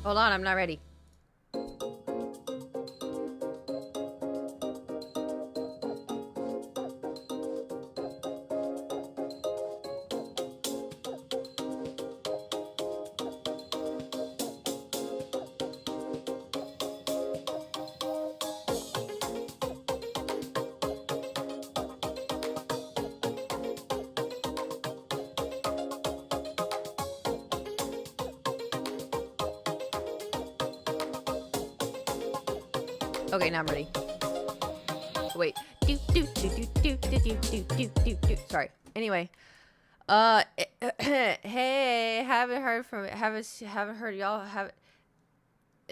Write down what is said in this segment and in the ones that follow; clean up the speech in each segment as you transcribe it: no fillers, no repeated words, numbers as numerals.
Hold on, I'm not ready. Okay, now I'm ready. Wait. Sorry. Anyway. Hey, haven't heard y'all have.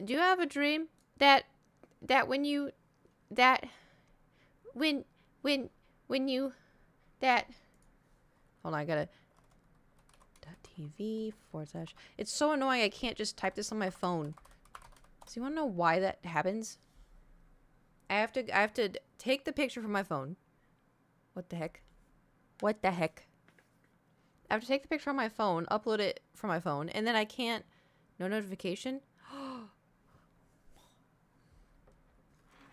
Do you have a dream that when you that when you that hold on, I gotta .tv / it's so annoying I can't just type this on my phone. So you wanna know why that happens? I have to take the picture from my phone. What the heck? What the heck? I have to take the picture on my phone, upload it from my phone, and then I can't. No notification.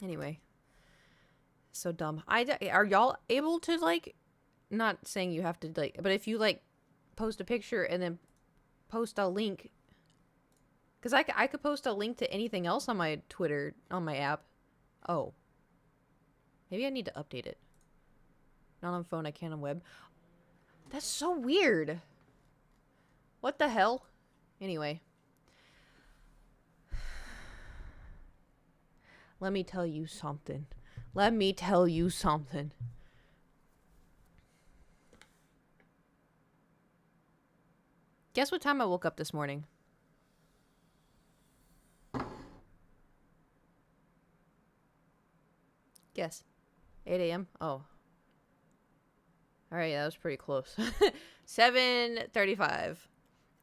Anyway, so dumb. Are y'all able to like? Not saying you have to like, but if you like, post a picture and then post a link. Because I could post a link to anything else on my Twitter on my app. Oh. Maybe I need to update it. Not on phone, I can on web. That's so weird. What the hell? Anyway. Let me tell you something. Let me tell you something. Guess what time I woke up this morning? Guess. 8 a.m. Oh. Alright, that was pretty close. 7:35.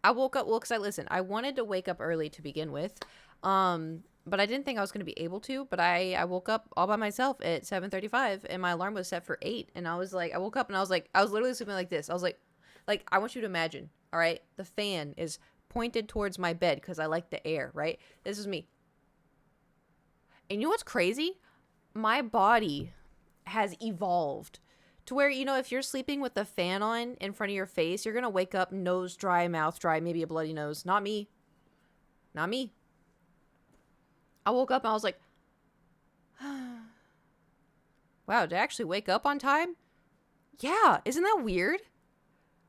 I woke up, well, because I wanted to wake up early to begin with. But I didn't think I was going to be able to. But I woke up all by myself at 7:35, and my alarm was set for 8. And I was like, I woke up and I was literally sleeping like this. I was like, I want you to imagine, all right? The fan is pointed towards my bed because I like the air, right? This is me. And you know what's crazy? My body has evolved to where, you know, if you're sleeping with the fan on in front of your face, you're going to wake up nose dry, mouth dry, maybe a bloody nose. Not me. Not me. I woke up and I was like, wow, did I actually wake up on time? Yeah, isn't that weird?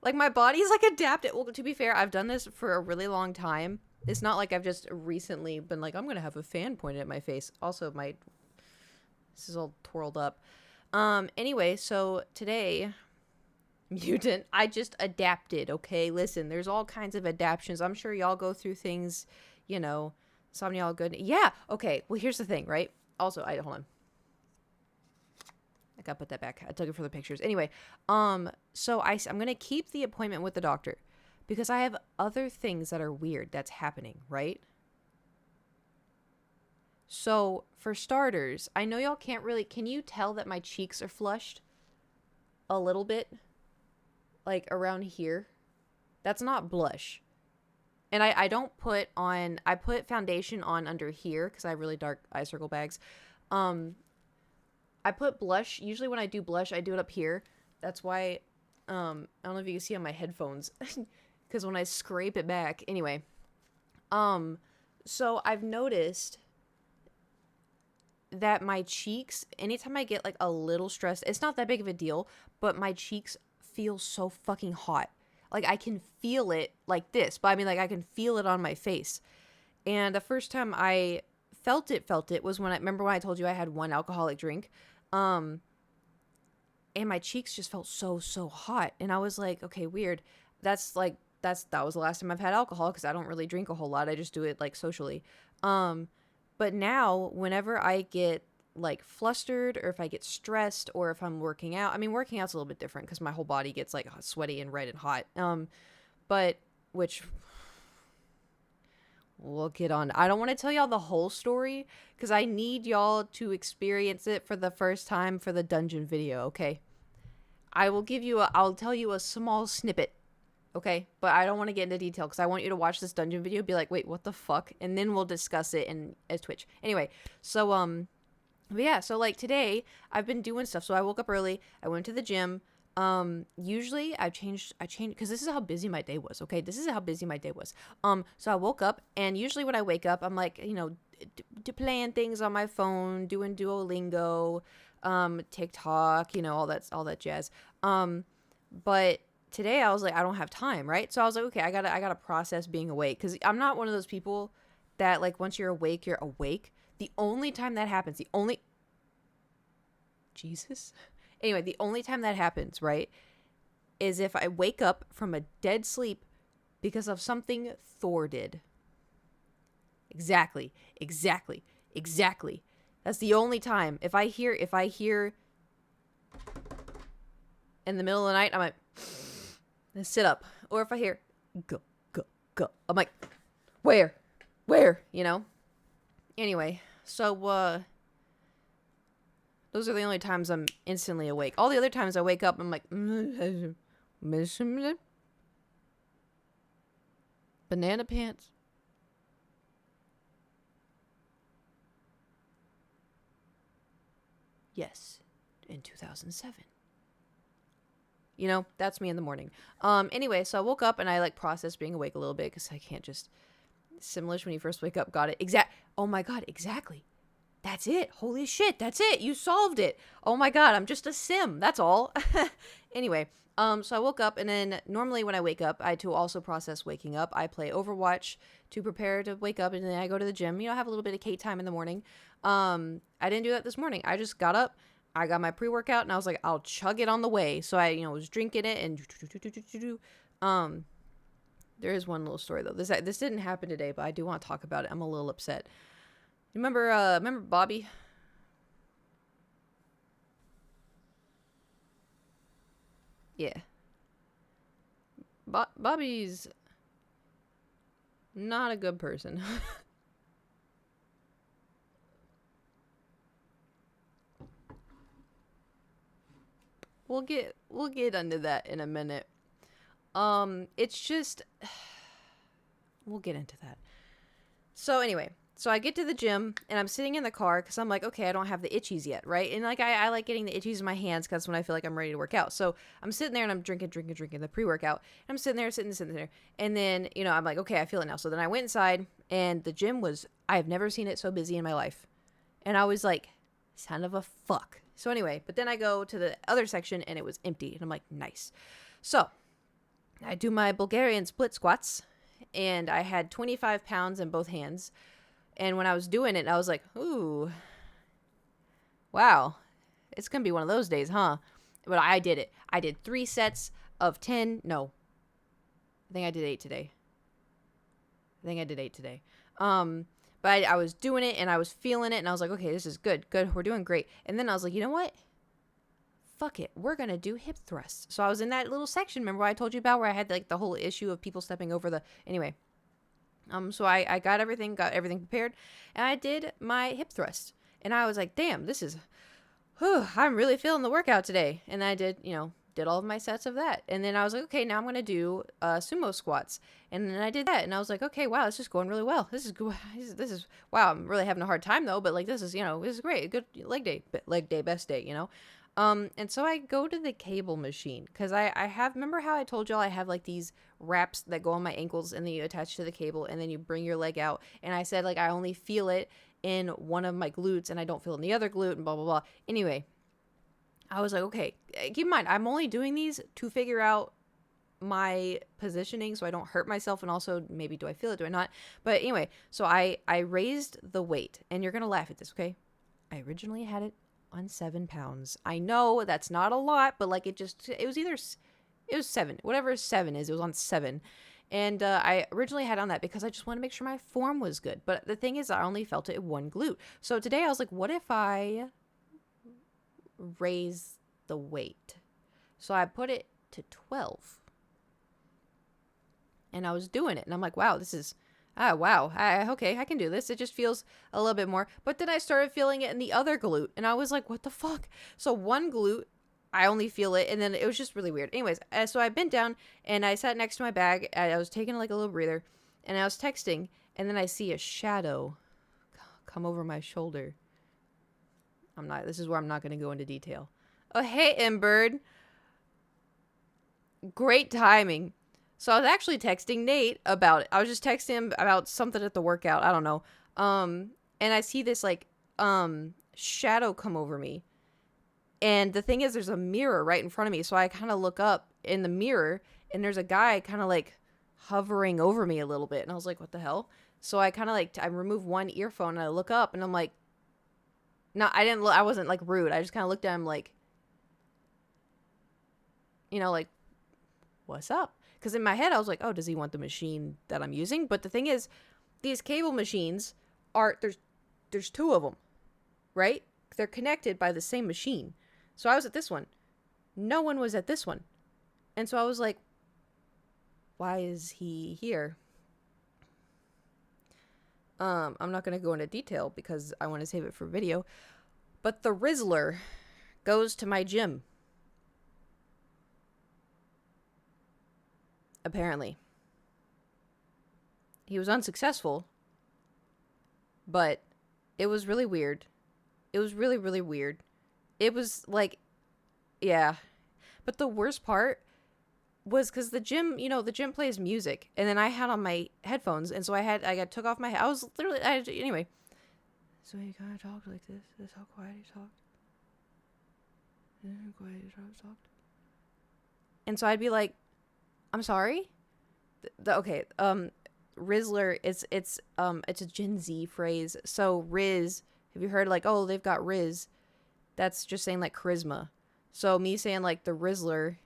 Like, my body's like adapted. Well, to be fair, I've done this for a really long time. It's not like I've just recently been like, I'm going to have a fan pointed at my face. Also, this is all twirled up. Anyway, so today, mutant, I just adapted, okay? Listen, there's all kinds of adaptations. I'm sure y'all go through things, you know, insomnia all good. Yeah, okay, well, here's the thing, right? Also, hold on. I gotta put that back. I took it for the pictures. Anyway, so I'm gonna keep the appointment with the doctor because I have other things that are weird that's happening, right? So, for starters, I know y'all can't really... Can you tell that my cheeks are flushed? A little bit? Like, around here? That's not blush. And I don't put on... I put foundation on under here, because I have really dark eye circle bags. I put blush... Usually when I do blush, I do it up here. That's why... I don't know if you can see on my headphones. Because when I scrape it back... Anyway. So, I've noticed... that my cheeks, anytime I get like a little stressed, it's not that big of a deal, but my cheeks feel so fucking hot. Like, I can feel it like this, but I mean, like, I can feel it on my face. And the first time I felt it was when remember when I told you I had one alcoholic drink, and my cheeks just felt so hot, and I was like, okay, weird. That was the last time I've had alcohol, because I don't really drink a whole lot. I just do it like socially. But now, whenever I get, like, flustered, or if I get stressed, or if I'm working out... I mean, working out's a little bit different, because my whole body gets, like, sweaty and red and hot. Which... We'll get on. I don't want to tell y'all the whole story, because I need y'all to experience it for the first time for the dungeon video, okay? I'll tell you a small snippet, Okay, but I don't want to get into detail because I want you to watch this dungeon video, be like, wait, what the fuck, and then we'll discuss it in as Twitch. Anyway, so but yeah, so like today I've been doing stuff. So I woke up early. I went to the gym. Usually I changed because this is how busy my day was. Okay, this is how busy my day was. So I woke up, and usually when I wake up, I'm like, playing things on my phone, doing Duolingo, TikTok, all that jazz. But today I was like, I don't have time, right? So I was like, okay, I gotta process being awake, because I'm not one of those people that like once you're awake, you're awake. The only time that happens, Jesus. Anyway, the only time that happens, right, is if I wake up from a dead sleep because of something Thor did. Exactly. That's the only time. If I hear in the middle of the night, I'm like, sit up. Or if I hear go, I'm like, where? Anyway, so those are the only times I'm instantly awake. All the other times I wake up, I'm like, banana pants. Yes, in 2007. That's me in the morning. Anyway, so I woke up and I like processed being awake a little bit, because I can't just Simlish when you first wake up. Got it. Oh my god, exactly. That's it. Holy shit, that's it. You solved it. Oh my god, I'm just a sim. That's all. Anyway, so I woke up, and then normally when I wake up, I to also process waking up, I play Overwatch to prepare to wake up, and then I go to the gym. I have a little bit of Kate time in the morning. I didn't do that this morning. I just got up, I got my pre-workout, and I was like, I'll chug it on the way. So I, was drinking it, and there is one little story though. This didn't happen today, but I do want to talk about it. I'm a little upset. Remember Bobby? Yeah. Bobby's not a good person. We'll get into that in a minute. It's just we'll get into that. So anyway, so I get to the gym, and I'm sitting in the car because I'm like, okay, I don't have the itchies yet, right? And like I like getting the itchies in my hands because when I feel like I'm ready to work out. So I'm sitting there and I'm drinking the pre-workout. And I'm sitting there, and then I'm like, okay, I feel it now. So then I went inside, and the gym I've never seen it so busy in my life, and I was like, son of a fuck. So anyway, but then I go to the other section, and it was empty, and I'm like, nice. So I do my Bulgarian split squats, and I had 25 pounds in both hands. And when I was doing it, I was like, ooh, wow, it's going to be one of those days, huh? But I did it. I did 3 sets of 10. No, I think I did 8 today. But I was doing it, and I was feeling it, and I was like, okay, this is good. We're doing great. And then I was like, you know what? Fuck it. We're going to do hip thrusts. So I was in that little section, remember what I told you about, where I had like the whole issue of people stepping over anyway. So I got everything prepared, and I did my hip thrust, and I was like, damn, I'm really feeling the workout today. And I did all of my sets of that. And then I was like, okay, now I'm going to do sumo squats. And then I did that, and I was like, okay, wow, this is going really well. This is wow, I'm really having a hard time though, but like this is great. A good leg day, best day, and so I go to the cable machine, because I have, remember how I told y'all I have like these wraps that go on my ankles, and then you attach to the cable, and then you bring your leg out, and I said like I only feel it in one of my glutes, and I don't feel it in the other glute, and blah blah blah. Anyway, I was like, okay, keep in mind, I'm only doing these to figure out my positioning so I don't hurt myself, and also maybe do I feel it, do I not? But anyway, so I raised the weight, and you're gonna laugh at this, okay? I originally had it on 7 pounds. I know that's not a lot, but like it was 7, whatever 7 is, it was on 7. And I originally had on that because I just want to make sure my form was good. But the thing is, I only felt it in one glute. So today I was like, what if I raise the weight? So I put it to 12. And I was doing it, and I'm like, wow, this is wow, okay, I can do this. It just feels a little bit more. But then I started feeling it in the other glute, and I was like, what the fuck? So one glute, I only feel it, and then it was just really weird. Anyways, so I bent down and I sat next to my bag. I was taking like a little breather, and I was texting, and then I see a shadow come over my shoulder. This is where I'm not going to go into detail. Oh, hey, Mbird. Great timing. So I was actually texting Nate about it. I was just texting him about something at the workout. I don't know. And I see this like shadow come over me. And the thing is, there's a mirror right in front of me. So I kind of look up in the mirror, and there's a guy kind of like hovering over me a little bit. And I was like, what the hell? So I kind of like, I remove one earphone and I look up, and I'm like, no, I wasn't like rude. I just kind of looked at him like, like, what's up? Because in my head, I was like, oh, does he want the machine that I'm using? But the thing is, these cable machines there's two of them, right? They're connected by the same machine. So I was at this one. No one was at this one. And so I was like, why is he here? I'm not going to go into detail because I want to save it for video. But the Rizzler goes to my gym. Apparently. He was unsuccessful. But it was really weird. It was really, really weird. It was like, yeah. But the worst part was because the gym plays music. And then I had on my headphones. And so I took off my, anyway. So he kind of talked like this. This is how quiet he talked. And so I'd be like, I'm sorry? Rizzler, it's a Gen Z phrase. So Riz, have you heard like, oh, they've got Riz? That's just saying like charisma. So me saying like the Rizzler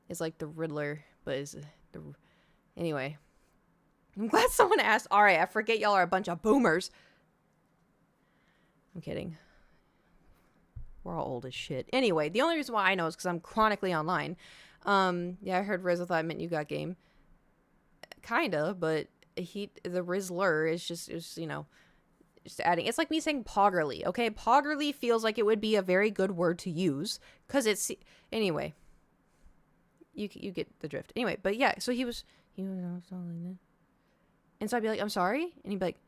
is like the Riddler, but is the anyway. I'm glad someone asked. All right, I forget y'all are a bunch of boomers. I'm kidding. We're all old as shit. Anyway, the only reason why I know is because I'm chronically online. Yeah, I heard Riz. I thought it meant you got game. Kinda, but the Rizzler is just just adding. It's like me saying Poggerly. Okay, Poggerly feels like it would be a very good word to use because it's anyway. You get the drift. Anyway, but yeah, so he was something like that. And so I'd be like, I'm sorry, and he'd be like,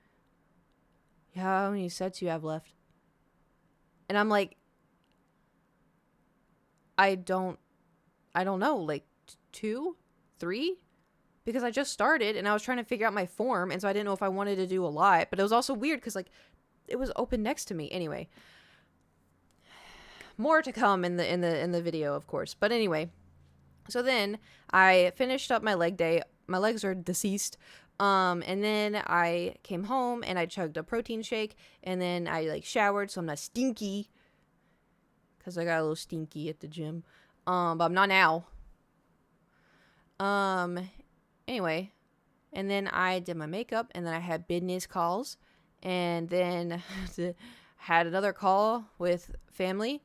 yeah, how many sets you have left? And I'm like, I don't know, like 2, 3. Because I just started and I was trying to figure out my form, and so I didn't know if I wanted to do a lot. But it was also weird because like it was open next to me. Anyway, more to come in the video, of course. But anyway, so then I finished up my leg day. My legs are deceased. And then I came home and I chugged a protein shake, and then I like showered so I'm not stinky. Cause I got a little stinky at the gym. But I'm not now. Anyway, and then I did my makeup, and then I had business calls, and then had another call with family.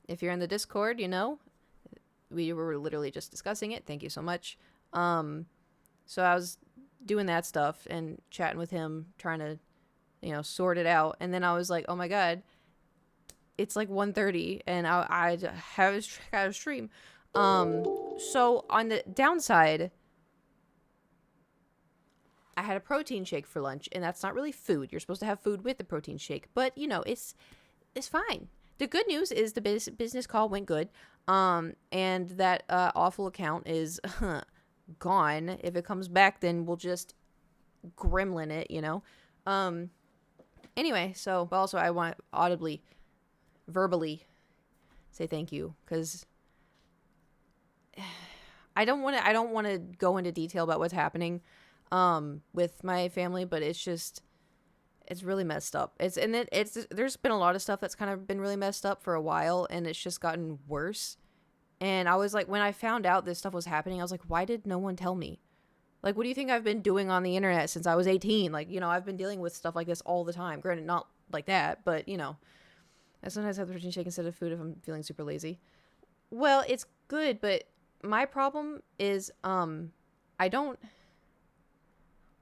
If you're in the Discord, we were literally just discussing it. Thank you so much. So I was doing that stuff and chatting with him, trying to, sort it out. And then I was like, oh my God, it's like 1:30 and I have a stream. So on the downside, I had a protein shake for lunch, and that's not really food. You're supposed to have food with the protein shake, but it's fine. The good news is the business call went good. And that awful account is gone. If it comes back, then we'll just gremlin it, Anyway, but also I want to verbally say thank you, because I don't want to go into detail about what's happening with my family, but it's really messed up. There's been a lot of stuff that's kind of been really messed up for a while, and it's just gotten worse. And I was like, when I found out this stuff was happening, I was like, why did no one tell me? Like, what do you think I've been doing on the internet since I was 18? Like, I've been dealing with stuff like this all the time. Granted, not like that, but I sometimes have the protein shake instead of food if I'm feeling super lazy. Well, it's good, but my problem is I don't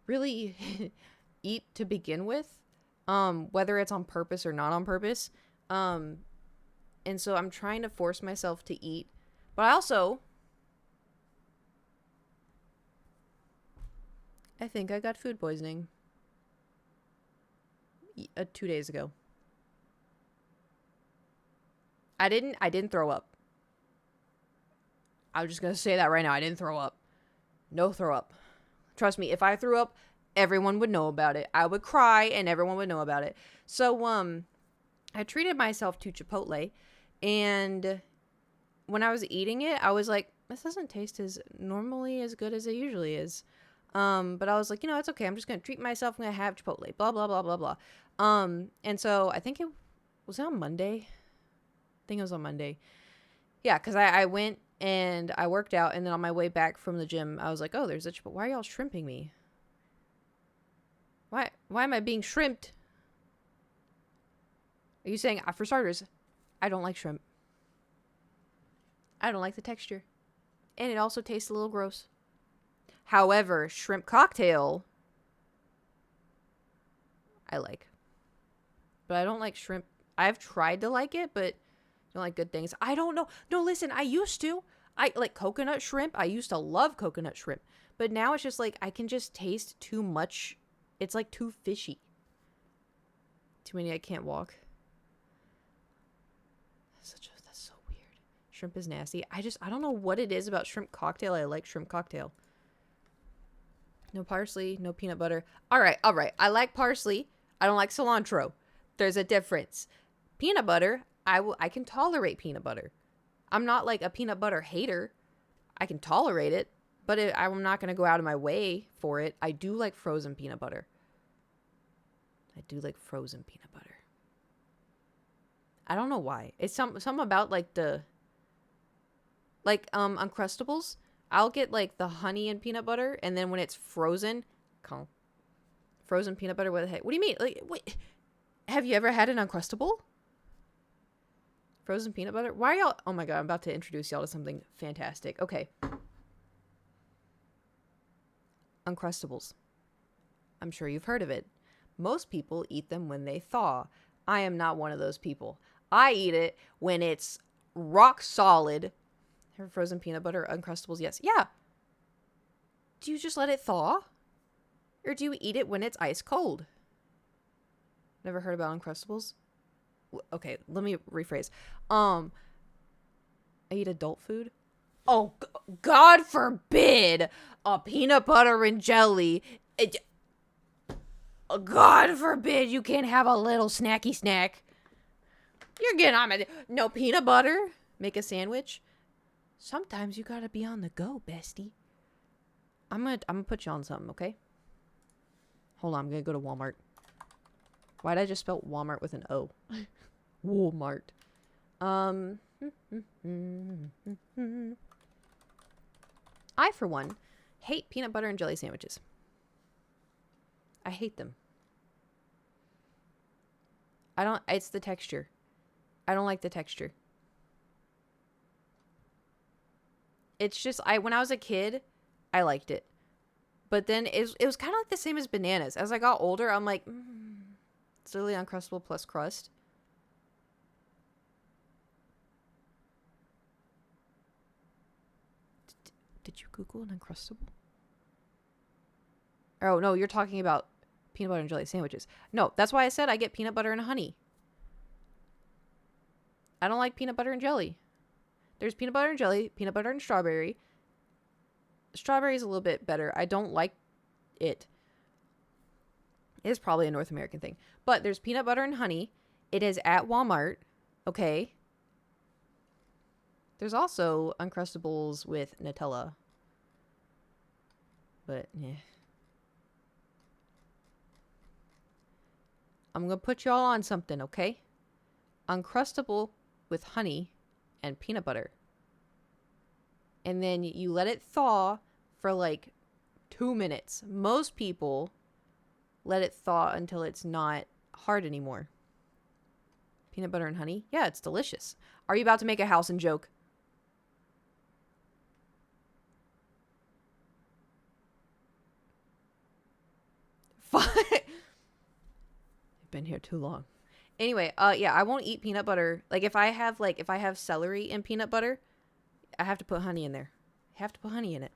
really eat to begin with, whether it's on purpose or not on purpose. And so I'm trying to force myself to eat. But I also, I think I got food poisoning 2 days ago. I didn't throw up. I'm just going to say that right now. I didn't throw up. No throw up. Trust me, if I threw up, everyone would know about it. I would cry and everyone would know about it. So, I treated myself to Chipotle, and when I was eating it, I was like, this doesn't taste as normally as good as it usually is. But I was like, it's okay. I'm just going to treat myself. I'm going to have Chipotle, blah, blah, blah, blah, blah. And so I think it was on Monday. I think it was on Monday. Yeah, because I went and I worked out, and then on my way back from the gym, I was like, oh, there's a Chipotle. Why are y'all shrimping me? Why am I being shrimped? Are you saying, for starters, I don't like shrimp. I don't like the texture. And it also tastes a little gross. However, shrimp cocktail, I like. But I don't like shrimp. I've tried to like it, but I don't like good things. I don't know. No, listen, I used to. I like coconut shrimp. I used to love coconut shrimp. But now it's just like I can just taste too much. It's like too fishy. Too many I can't walk. That's so weird. Shrimp is nasty. I don't know what it is about shrimp cocktail. I like shrimp cocktail. No parsley, no peanut butter. All right. I like parsley. I don't like cilantro. There's a difference. Peanut butter, I can tolerate peanut butter. I'm not like a peanut butter hater. I can tolerate it, but I'm not going to go out of my way for it. I do like frozen peanut butter. I don't know why. It's something about like Uncrustables. I'll get like the honey and peanut butter, and then when it's frozen peanut butter. What the heck? What do you mean? Like, wait, have you ever had an Uncrustable? Frozen peanut butter? Why are y'all? Oh my god, I'm about to introduce y'all to something fantastic. Okay. Uncrustables. I'm sure you've heard of it. Most people eat them when they thaw. I am not one of those people. I eat it when it's rock solid. Have frozen peanut butter Uncrustables? Yes. Yeah. Do you just let it thaw? Or do you eat it when it's ice cold? Never heard about Uncrustables? Okay, let me rephrase. I eat adult food. Oh, God forbid a peanut butter and jelly. God forbid you can't have a little snacky snack. You're getting on my... No peanut butter. Make a sandwich. Sometimes you gotta be on the go, bestie. I'm gonna put you on something, okay? Hold on, I'm gonna go to Walmart. Why'd I just spell Walmart with an O? Walmart. I, for one, hate peanut butter and jelly sandwiches. I hate them. It's the texture. I don't like the texture. It's just, when I was a kid, I liked it. But then it was kind of like the same as bananas. As I got older, I'm like, it's literally Uncrustable plus crust. Did you Google an Uncrustable? Oh, no, you're talking about peanut butter and jelly sandwiches. No, that's why I said I get peanut butter and honey. I don't like peanut butter and jelly. There's peanut butter and jelly, peanut butter and strawberry. Strawberry is a little bit better. I don't like it. It is probably a North American thing. But there's peanut butter and honey. It is at Walmart. Okay. There's also Uncrustables with Nutella. But, yeah. I'm going to put y'all on something, okay? Uncrustable with honey and peanut butter. And then you let it thaw for like 2 minutes. Most people let it thaw until it's not hard anymore. Peanut butter and honey? Yeah, it's delicious. Are you about to make a Halcyon joke? I've been here too long. Anyway, yeah, I won't eat peanut butter. Like if I have celery and peanut butter, I have to put honey in there. I have to put honey in it.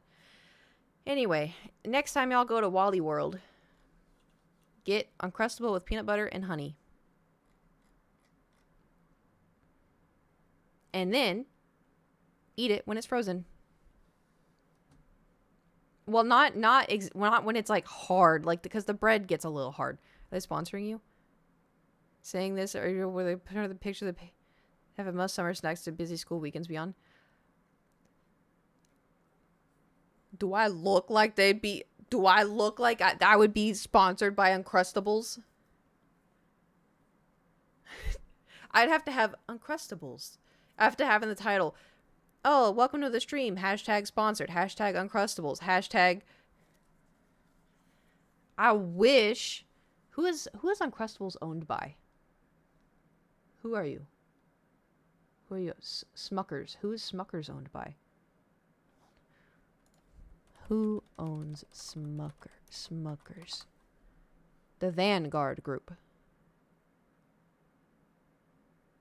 Anyway, next time y'all go to Wally World, get Uncrustable with peanut butter and honey. And then eat it when it's frozen. Well, not when it's like hard, like because the bread gets a little hard. Are they sponsoring you? Saying this, or were they put the picture of the have a must summer snacks to busy school weekends beyond? Do I look like they'd be? Do I look like I would be sponsored by Uncrustables? I'd have to have Uncrustables. I have to have in the title. Oh, welcome to the stream. Hashtag sponsored. Hashtag Uncrustables. Hashtag. I wish. Who is Uncrustables owned by? Who are you? Who are you? Smuckers. Who is Smuckers owned by? Who owns Smuckers? The Vanguard Group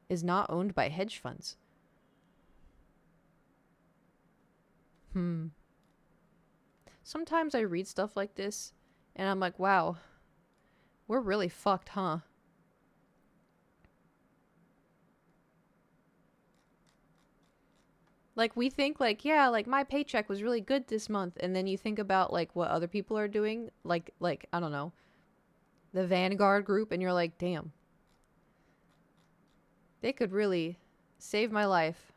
is not owned by hedge funds. Sometimes I read stuff like this and I'm like, wow, we're really fucked, huh? Like we think like, yeah, like my paycheck was really good this month, and then you think about like what other people are doing, like I don't know, the Vanguard Group, and you're like, damn. They could really save my life.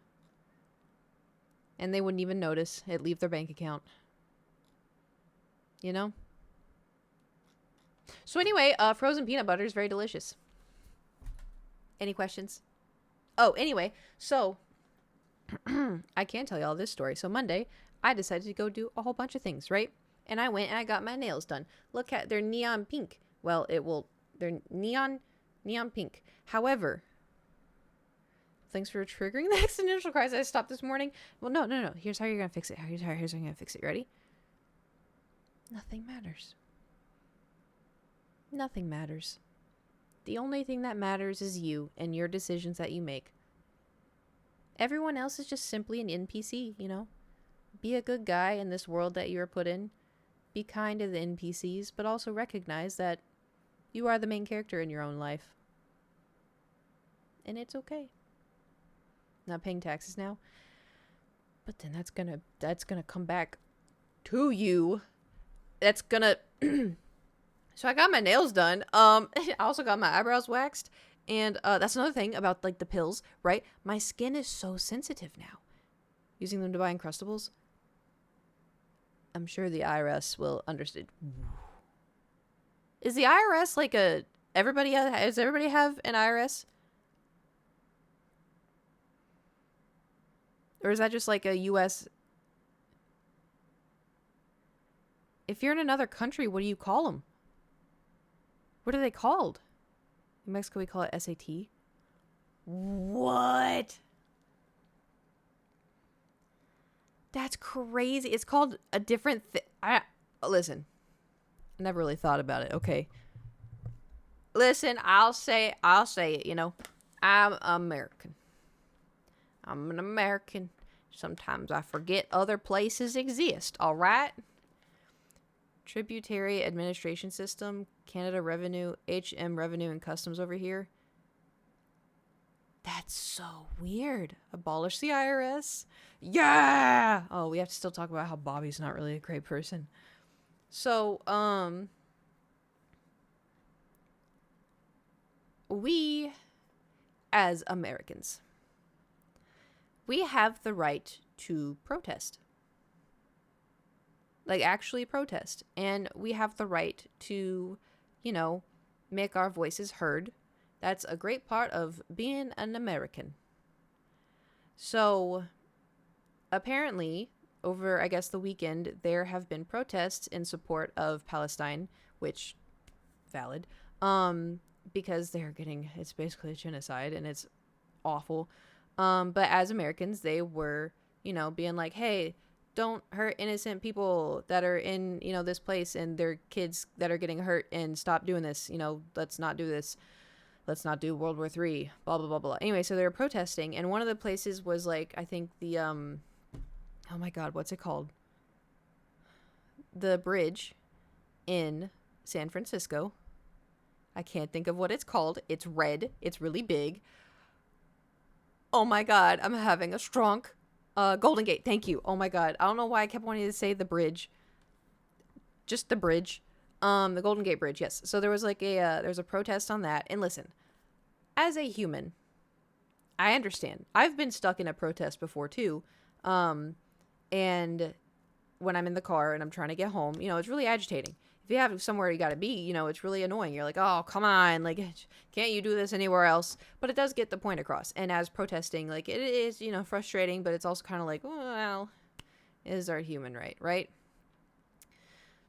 And they wouldn't even notice it leave their bank account. You know? So anyway, frozen peanut butter is very delicious. Any questions? Oh, anyway, so I can tell you all this story. So Monday, I decided to go do a whole bunch of things, right? And I went and I got my nails done. Look at, they're neon pink. Well, they're neon pink. However, thanks for triggering the existential crisis I stopped this morning. Well, no. Here's how you're going to fix it. Here's how you're going to fix it. You ready? Nothing matters. Nothing matters. The only thing that matters is you and your decisions that you make. Everyone else is just simply an NPC, you know? Be a good guy in this world that you are put in. Be kind to the NPCs, but also recognize that you are the main character in your own life. And it's okay. Not paying taxes now. But then that's gonna come back to you. That's gonna So I got my nails done. I also got my eyebrows waxed. And that's another thing about like the pills, right? My skin is so sensitive now. Using them to buy Uncrustables. I'm sure the IRS will understand. Is the IRS like a does everybody have an IRS? Or is that just like a US? If you're in another country, what do you call them? What are they called? In Mexico, we call it SAT. What? That's crazy. It's called a different thing. Listen, I never really thought about it. Okay. Listen, I'll say it, you know. I'm American. I'm an American. Sometimes I forget other places exist, all right? Tributary Administration System, Canada Revenue, HM Revenue and Customs over here. That's so weird. Abolish the IRS? Yeah! Oh, we have to still talk about how Bobby's not really a great person. So, we, as Americans, we have the right to protest. Like, actually protest. And we have the right to, you know, make our voices heard. That's a great part of being an American. So, apparently, over, I guess, the weekend, there have been protests in support of Palestine, which, valid, because it's basically a genocide, and it's awful. But as Americans, they were, you know, being like, hey, don't hurt innocent people that are in, you know, this place and their kids that are getting hurt, and stop doing this, you know, let's not do this. let's not do World War III, blah, blah, blah, blah. Anyway, so they were protesting, and one of the places was like, I think the, oh my God, what's it called? The bridge in San Francisco. I can't think of what it's called. It's red. It's really big. Oh my God, I'm having a strong Golden Gate. Thank you. Oh my God. I don't know why I kept wanting to say the bridge. Just the bridge. The Golden Gate Bridge, yes. So there was like there's a protest on that. And listen, as a human, I understand. I've been stuck in a protest before too. And when I'm in the car and I'm trying to get home, it's really agitating. If you have somewhere you got to be, it's really annoying. You're like, oh, come on. Like, can't you do this anywhere else? But it does get the point across. And as protesting, like, it is, frustrating, but it's also kind of like, well, it is our human right, right?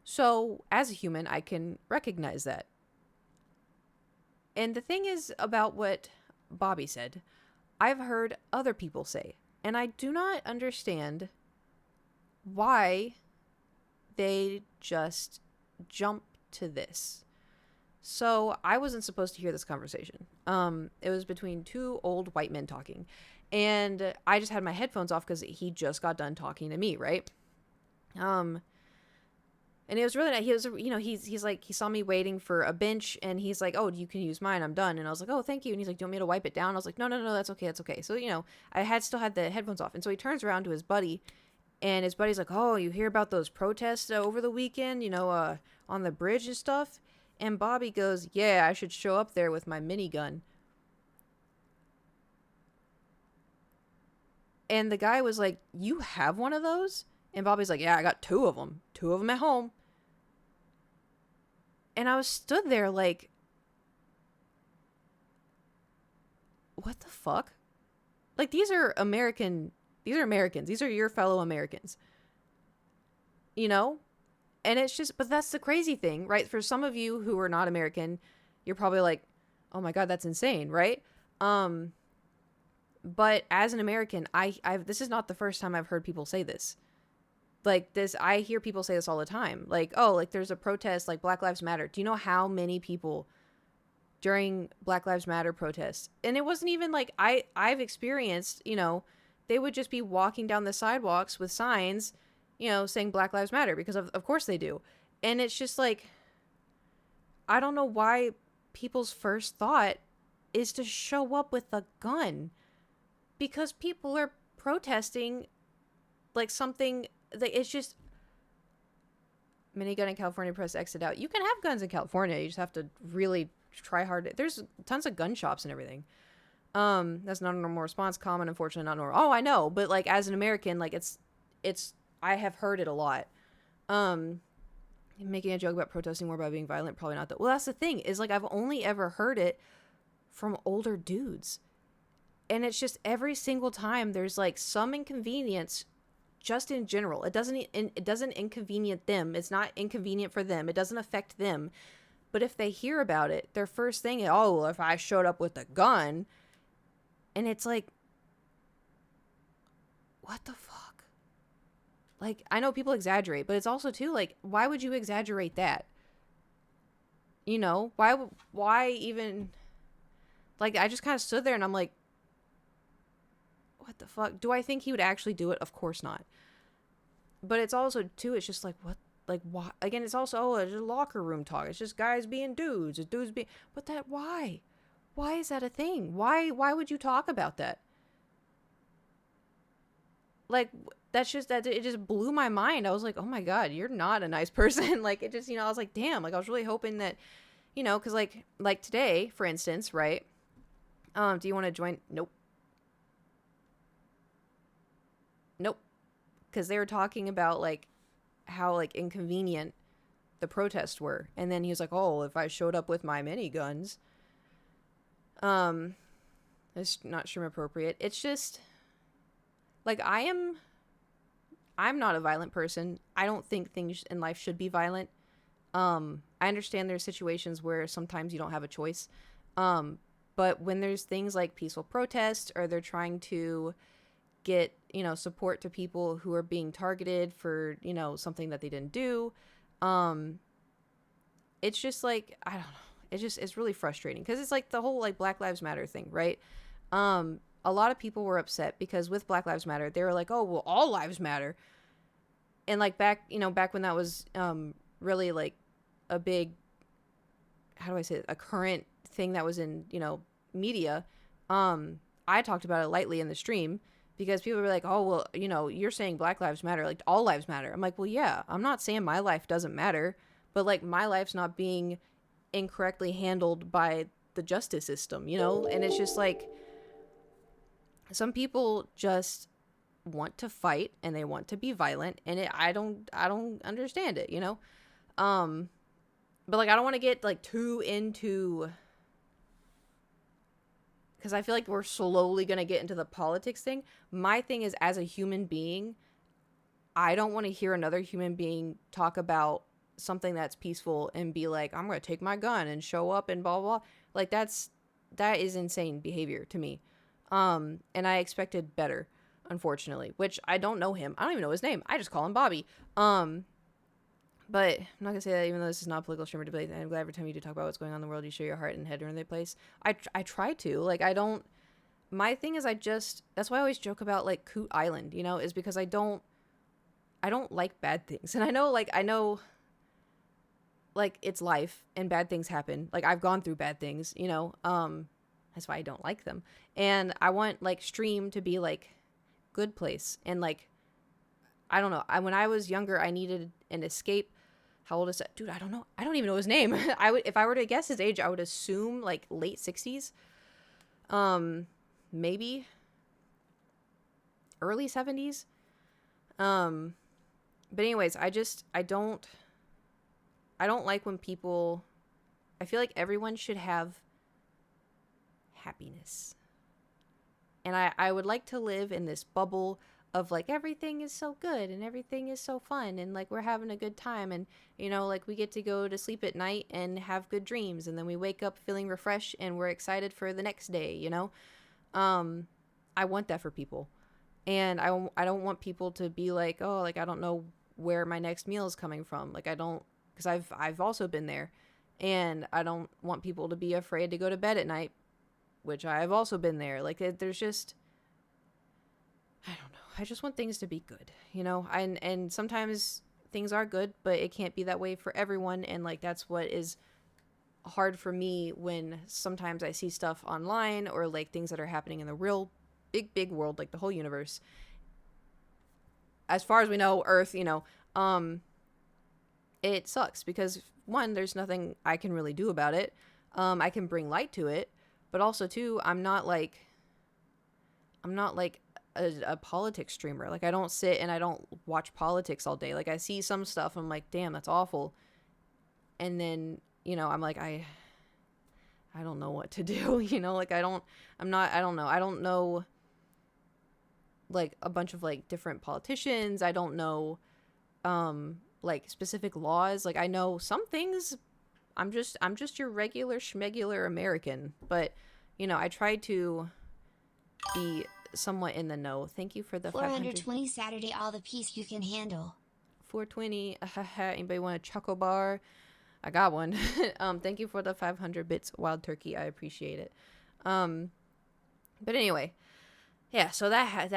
So as a human, I can recognize that. And the thing is about what Bobby said, I've heard other people say, and I do not understand why they just jump to this. So I wasn't supposed to hear this conversation. It was between two old white men talking, and I just had my headphones off because he just got done talking to me, right? And it was really nice. He was, he's like, he saw me waiting for a bench, and he's like, oh, you can use mine. I'm done. And I was like, oh, thank you. And he's like, do you want me to wipe it down? I was like, no, that's okay. That's okay. So, I still had the headphones off. And so he turns around to his buddy, and his buddy's like, oh, you hear about those protests over the weekend, on the bridge and stuff? And Bobby goes, yeah, I should show up there with my minigun. And the guy was like, you have one of those? And Bobby's like, yeah, I got two of them at home. And I was stood there like, what the fuck? Like, these are Americans. These are your fellow Americans. And it's just, but that's the crazy thing, right? For some of you who are not American, you're probably like, oh my God, that's insane, right? But as an American, this is not the first time I've heard people say this. Like this, I hear people say this all the time. Like, oh, like there's a protest, like Black Lives Matter. Do you know how many people during Black Lives Matter protests? And it wasn't even like I've experienced, they would just be walking down the sidewalks with signs, saying Black Lives Matter, because of course they do. And it's just like, I don't know why people's first thought is to show up with a gun, because people are protesting like something. Like, it's just minigun in California, press exit out. You can have guns in California. You just have to really try hard. There's tons of gun shops and everything. That's not a normal response. Common, unfortunately, not normal. Oh, I know. But like, as an American, like it's, I have heard it a lot. Making a joke about protesting more by being violent. Probably not that. Well, that's the thing, is like, I've only ever heard it from older dudes. And it's just every single time there's like some inconvenience. Just in general, it doesn't inconvenient them. It's not inconvenient for them. It doesn't affect them. But if they hear about it, their first thing is, oh, well, if I showed up with a gun, and it's like, what the fuck? Like, I know people exaggerate, but it's also too like, why would you exaggerate that? Why even? Like, I just kind of stood there and I'm like, what the fuck? Do I think he would actually do it? Of course not. But it's also too, it's just like, what? Like, why? Again, it's also, oh, it's just locker room talk. It's just guys being dudes. It's dudes being, but that, why? Why is that a thing? Why would you talk about that? Like, that's just, that it just blew my mind. I was like, oh my God, you're not a nice person. Like, it just, I was like, damn, like, I was really hoping that, cause like today, for instance, right? Do you want to join? Nope. Because they were talking about like how like inconvenient the protests were, and then he was like, oh, if I showed up with my miniguns, it's not shroom appropriate. It's just like, I'm not a violent person. I don't think things in life should be violent. I understand there's situations where sometimes you don't have a choice, but when there's things like peaceful protests, or they're trying to get, support to people who are being targeted for, something that they didn't do. It's just like, I don't know. It's really frustrating because it's like the whole like Black Lives Matter thing, right? A lot of people were upset because with Black Lives Matter, they were like, oh, well, all lives matter. And like back when that was really like a big, how do I say it, a current thing that was in, media, I talked about it lightly in the stream because people were like, oh, well, you're saying Black Lives Matter, like all lives matter. I'm like, well, yeah, I'm not saying my life doesn't matter, but like my life's not being incorrectly handled by the justice system, And it's just like some people just want to fight and they want to be violent, and I don't understand it, but like I don't want to get like too into, because I feel like we're slowly going to get into the politics thing. My thing is, as a human being, I don't want to hear another human being talk about something that's peaceful and be like, I'm going to take my gun and show up and blah, blah, blah. Like that is insane behavior to me. And I expected better, unfortunately, which I don't know him. I don't even know his name. I just call him Bobby. But I'm not gonna say that, even though this is not a political streamer debate. I'm glad every time you do talk about what's going on in the world, you show your heart and head in their place. I try to. Like, I don't. My thing is, that's why I always joke about like Coot Island, is because I don't like bad things, and I know, like it's life and bad things happen. Like I've gone through bad things, that's why I don't like them, and I want like stream to be like good place, and like I don't know. When I was younger, I needed an escape. How old is that? Dude, I don't know. I don't even know his name. If I were to guess his age, I would assume like late 60s. Maybe early 70s. But anyways, I don't like when people, I feel like everyone should have happiness. And I would like to live in this bubble of like everything is so good and everything is so fun and like we're having a good time, and like we get to go to sleep at night and have good dreams, and then we wake up feeling refreshed and we're excited for the next day. I want that for people, and I don't want people to be like, oh, like I don't know where my next meal is coming from. Like I don't, because I've also been there, and I don't want people to be afraid to go to bed at night, which I've also been there. Like there's just, I don't know. I just want things to be good, and sometimes things are good, but it can't be that way for everyone. And like, that's what is hard for me when sometimes I see stuff online or like things that are happening in the real big world, like the whole universe. As far as we know, Earth, it sucks because one, there's nothing I can really do about it. I can bring light to it, but also two, I'm not like a politics streamer. Like I don't sit and I don't watch politics all day. Like I see some stuff, I'm like, damn, that's awful. And then, I'm like, I don't know what to do, like I don't know like a bunch of like different politicians. I don't know like specific laws. Like I know some things. I'm just your regular schmegular American, but I try to be somewhat in the know. Thank you for the 420 Saturday, all the peace you can handle. 420. Anybody want a choco bar? I got one. Thank you for the 500 bits, Wild Turkey. I appreciate it. But anyway, yeah. So that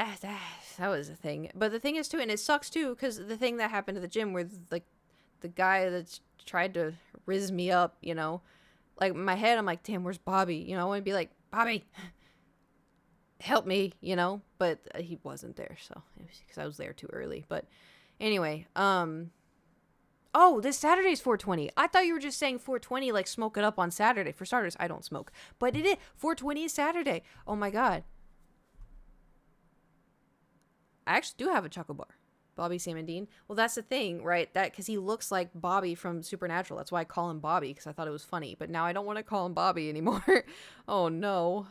was a thing. But the thing is too, and it sucks too, because the thing that happened at the gym with like the guy that tried to rizz me up, like in my head, I'm like, damn, where's Bobby? I want to be like, Bobby, help me, but he wasn't there, so because I was there too early. But anyway, oh, this Saturday's 420. I thought you were just saying 420 like smoke it up on Saturday. For starters, I don't smoke, but it is 420 is Saturday. Oh my god, I actually do have a choco bar. Bobby Sam Dean. Well, that's the thing, right? That because he looks like Bobby from Supernatural. That's why I call him Bobby, because I thought it was funny. But now I don't want to call him Bobby anymore. Oh no.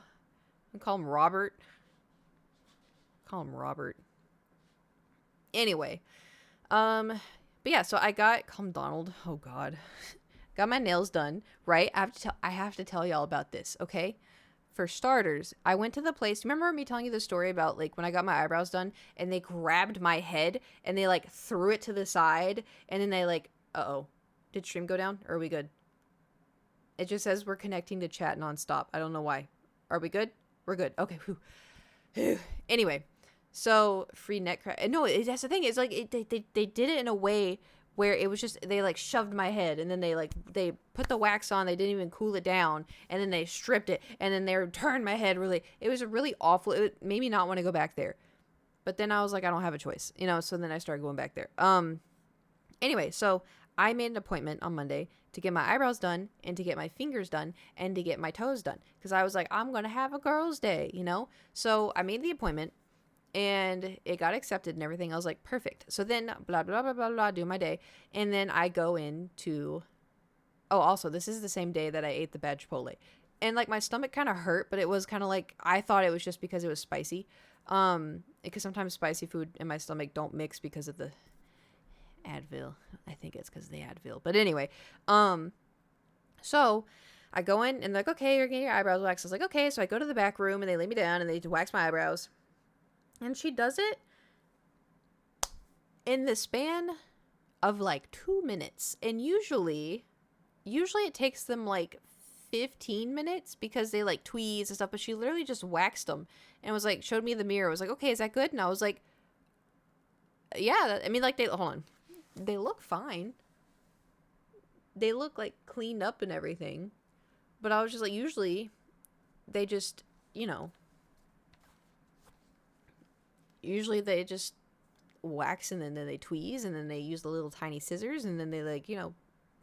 I call him Robert. Anyway, but yeah, so I call him Donald. Oh God, got my nails done. Right, I have to tell y'all about this. Okay, for starters, I went to the place. Remember me telling you the story about like when I got my eyebrows done and they grabbed my head and they like threw it to the side and then they like, did stream go down or are we good? It just says we're connecting to chat nonstop. I don't know why. Are we good? We're good. Okay. Whew. Anyway, so free net crack. No, that's the thing. It's like they did it in a way where it was just they like shoved my head and then they put the wax on. They didn't even cool it down and then they stripped it and then they turned my head really. It was a really awful. It made me not want to go back there. But then I was like, I don't have a choice, you know. So then I started going back there. Anyway, so I made an appointment on Monday to get my eyebrows done and to get my fingers done and to get my toes done because I was like, I'm gonna have a girls' day, you know. So I made the appointment and it got accepted and everything. I was like, perfect. So then blah blah blah blah blah, do my day, and then I go into. Oh, also, this is the same day that I ate the bad Chipotle, and like my stomach kind of hurt, but it was kind of like I thought it was just because it was spicy. Because sometimes spicy food and my stomach don't mix because of the Advil. I think it's because of the Advil. But anyway, so I go in and they're like, okay, you're getting your eyebrows waxed. I was like, okay. So I go to the back room and they lay me down and they wax my eyebrows. And she does it in the span of like 2 minutes. And usually it takes them like 15 minutes because they like tweeze and stuff, but she literally just waxed them and was like, showed me the mirror. I was like, okay, is that good? And I was like, yeah, I mean, like, hold on. They look fine. They look like cleaned up and everything. But I was just like, usually they just, you know, usually they just wax and then they tweeze and then they use the little tiny scissors and then they like, you know,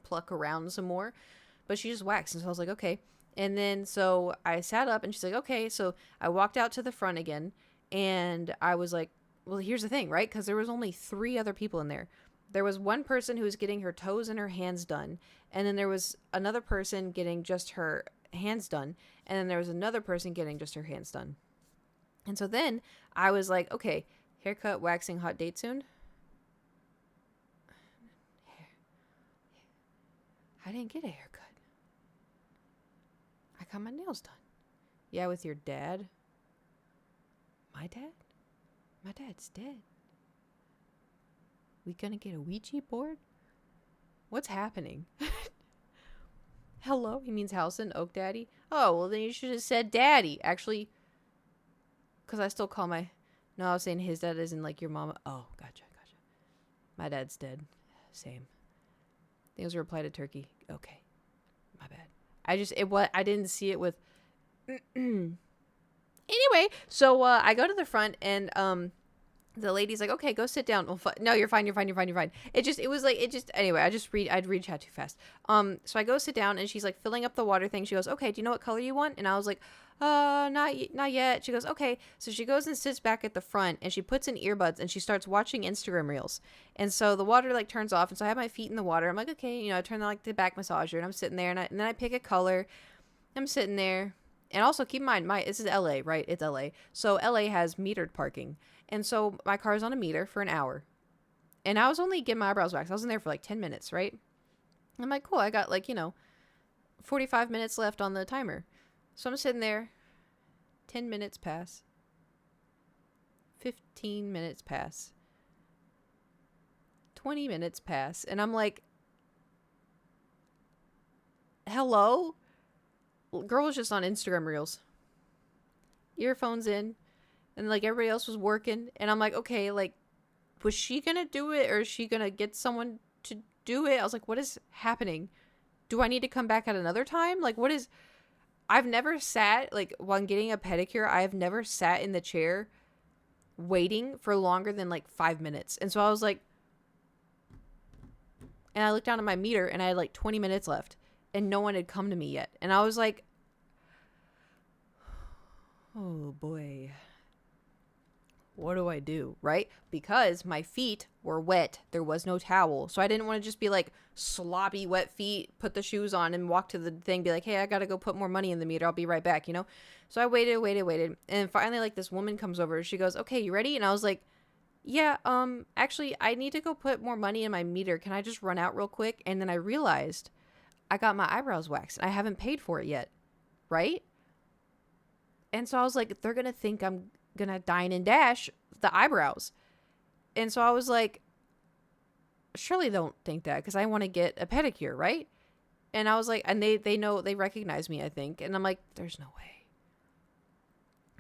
pluck around some more. But she just waxed. And so I was like, okay. And then so I sat up and she's like, okay. So I walked out to the front again and I was like, well, here's the thing, right? Because there was only 3 other people in there. There was one person who was getting her toes and her hands done. And then there was another person getting just her hands done. And then there was another person getting just her hands done. And so then I was like, okay, haircut, waxing, hot date soon. I didn't get a haircut. I got my nails done. Yeah, with your dad. My dad? My dad's dead. We gonna get a Ouija board? What's happening? Hello? He means Halson, Oak Daddy? Oh, well then you should have said Daddy. Actually, because I still call my... No, I was saying his dad isn't like your mama. Oh, gotcha. My dad's dead. Same. I think it was a reply to Turkey. Okay. My bad. I didn't see it with... Anyway, so I go to the front and the lady's like, okay, go sit down. Well, no, you're fine. Anyway, I'd read chat too fast. So I go sit down and she's like filling up the water thing. She goes, okay, do you know what color you want? And I was like, not yet. She goes, okay. So she goes and sits back at the front and she puts in earbuds and she starts watching Instagram reels. And so the water like turns off. And so I have my feet in the water. I'm like, okay, you know, I turn on like the back massager and I'm sitting there and then I pick a color. I'm sitting there. And also keep in mind, this is LA, right? It's LA. So LA has metered parking. And so my car's on a meter for an hour. And I was only getting my eyebrows waxed. I was in there for like 10 minutes, right? I'm like, cool. I got like, 45 minutes left on the timer. So I'm sitting there. 10 minutes pass. 15 minutes pass. 20 minutes pass. And I'm like, hello? Girl was just on Instagram reels. Earphones in. And like everybody else was working. And I'm like, okay, like, was she gonna do it or is she gonna get someone to do it? I was like, what is happening? Do I need to come back at another time? Like, what is... I've never sat, like, while I'm getting a pedicure, I have never sat in the chair waiting for longer than, like, 5 minutes. And so I was like... And I looked down at my meter, and I had, like, 20 minutes left. And no one had come to me yet. And I was like... Oh, boy. What do I do, right? Because my feet were wet. There was no towel. So I didn't want to just be like sloppy wet feet, put the shoes on and walk to the thing, be like, hey, I got to go put more money in the meter. I'll be right back, So I waited. And finally, like, this woman comes over. She goes, okay, you ready? And I was like, yeah, actually, I need to go put more money in my meter. Can I just run out real quick? And then I realized I got my eyebrows waxed and I haven't paid for it yet, right? And so I was like, they're going to think I'm gonna dine and dash the eyebrows. And so I was like, surely don't think that because I want to get a pedicure, right? And I was like, and they know, they recognize me, I think. And I'm like, there's no way.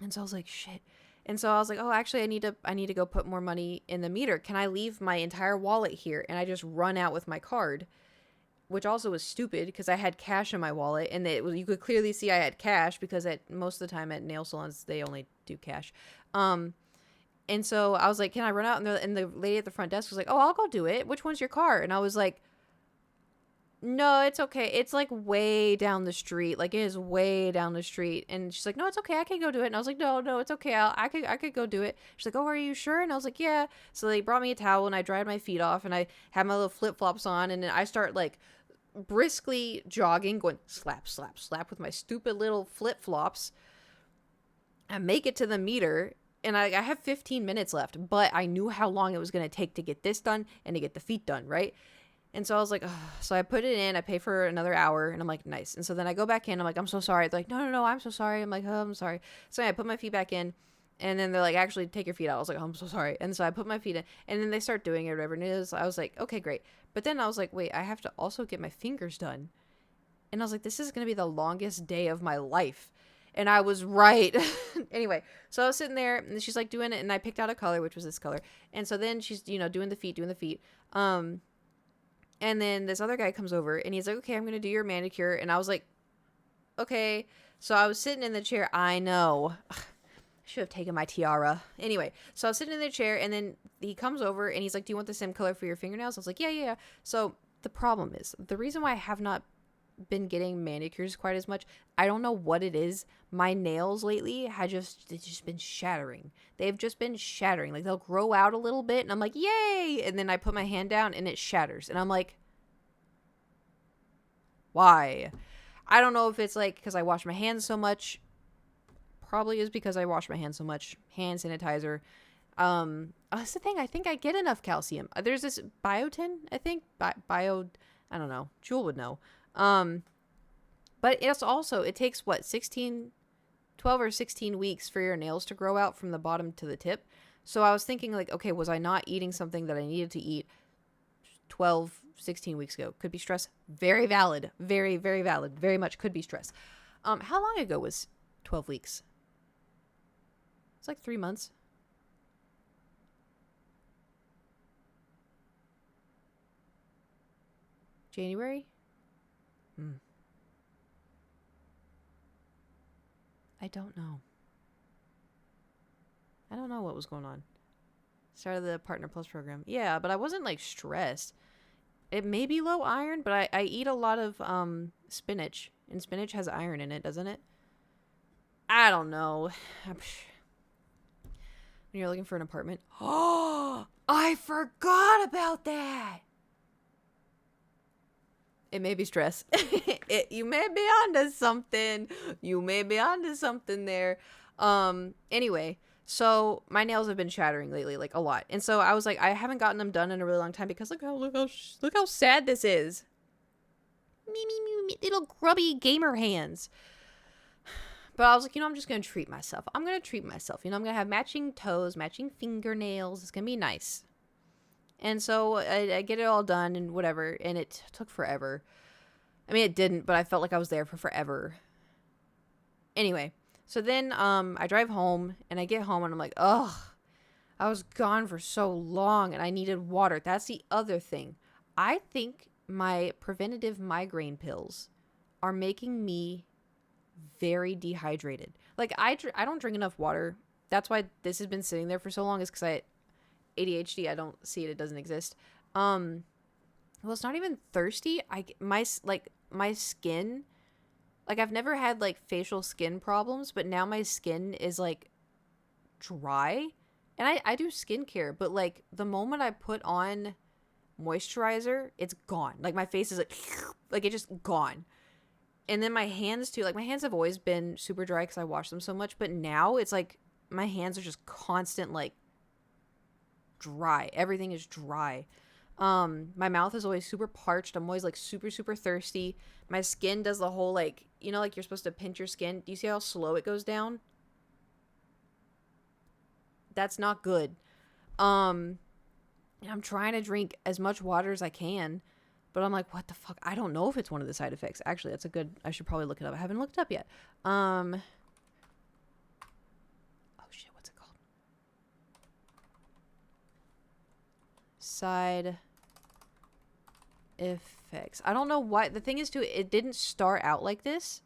And so I was like, shit. And so I was like, oh, actually, I need to go put more money in the meter. Can I leave my entire wallet here? And I just run out with my card, which also was stupid because I had cash in my wallet, and you could clearly see I had cash because at most of the time at nail salons they only do cash. And so I was like, can I run out? And the lady at the front desk was like, oh, I'll go do it. Which one's your car? And I was like, no, it's okay. It's like way down the street. Like it is way down the street. And she's like, no, it's okay. I can go do it. And I was like, no, it's okay. I could go do it. She's like, oh, are you sure? And I was like, yeah. So they brought me a towel and I dried my feet off and I had my little flip flops on. And then I start like briskly jogging, going slap, slap, slap with my stupid little flip flops. I make it to the meter. And I have 15 minutes left, but I knew how long it was going to take to get this done and to get the feet done, right? And so I was like, ugh. So I put it in, I pay for another hour, and I'm like, nice. And so then I go back in, I'm like, I'm so sorry. They're like, no, I'm so sorry. I'm like, oh, I'm sorry. So I put my feet back in, and then they're like, actually, take your feet out. I was like, oh, I'm so sorry. And so I put my feet in, and then they start doing it or whatever. And I was like, okay, great. But then I was like, wait, I have to also get my fingers done. And I was like, this is going to be the longest day of my life. And I was right. Anyway, so I was sitting there, and she's like doing it, and I picked out a color, which was this color. And so then she's, doing the feet. And then this other guy comes over and he's like, okay, I'm going to do your manicure. And I was like, okay. So I was sitting in the chair. I know. I should have taken my tiara. Anyway, so I was sitting in the chair and then he comes over and he's like, do you want the same color for your fingernails? I was like, yeah. So the problem is, the reason why I have not been getting manicures quite as much, I don't know what it is. My nails lately it's just been shattering. They've just been shattering. Like they'll grow out a little bit and I'm like, yay. And then I put my hand down and it shatters. And I'm like, why? I don't know if it's like because I wash my hands so much. Probably is because I wash my hands so much. Hand sanitizer. That's the thing. I think I get enough calcium. There's this biotin, I think. I don't know. Jewel would know. But it takes 12 or 16 weeks for your nails to grow out from the bottom to the tip. So I was thinking like, okay, was I not eating something that I needed to eat 12, 16 weeks ago? Could be stress. Very valid. Very, very valid. Very much could be stress. How long ago was 12 weeks? It's like 3 months. January? I don't know. I don't know what was going on. Started the Partner Plus program. Yeah, but I wasn't like stressed. It may be low iron, but I eat a lot of spinach. And spinach has iron in it, doesn't it? I don't know. When you're looking for an apartment. Oh, I forgot about that. It may be stress. You may be onto something. You may be onto something there. Anyway, so my nails have been shattering lately, like a lot. And so I was like, I haven't gotten them done in a really long time because look how sad this is. Me, little grubby gamer hands. But I was like, I'm just going to treat myself. I'm going to have matching toes, matching fingernails. It's going to be nice. And so I get it all done and whatever, and it took forever. I mean, it didn't, but I felt like I was there for forever. Anyway, so then I drive home, and I get home, and I'm like, ugh, I was gone for so long, and I needed water. That's the other thing. I think my preventative migraine pills are making me very dehydrated. Like, I don't drink enough water. That's why this has been sitting there for so long, is because ADHD, I don't see it. It doesn't exist. Well, it's not even thirsty. My skin, like I've never had like facial skin problems, but now my skin is like dry. And I do skincare, but like the moment I put on moisturizer, it's gone. Like my face is like it's just gone. And then my hands too, like my hands have always been super dry because I wash them so much, but now it's like my hands are just constant like dry. Everything is dry. My mouth is always super parched. I'm always like super, super thirsty. My skin does the whole like, like you're supposed to pinch your skin. Do you see how slow it goes down? That's not good. I'm trying to drink as much water as I can. But I'm like, what the fuck? I don't know if it's one of the side effects. Actually, that's a good... I should probably look it up. I haven't looked it up yet. Oh, shit. What's it called? Side effects. I don't know why. The thing is, too, it didn't start out like this.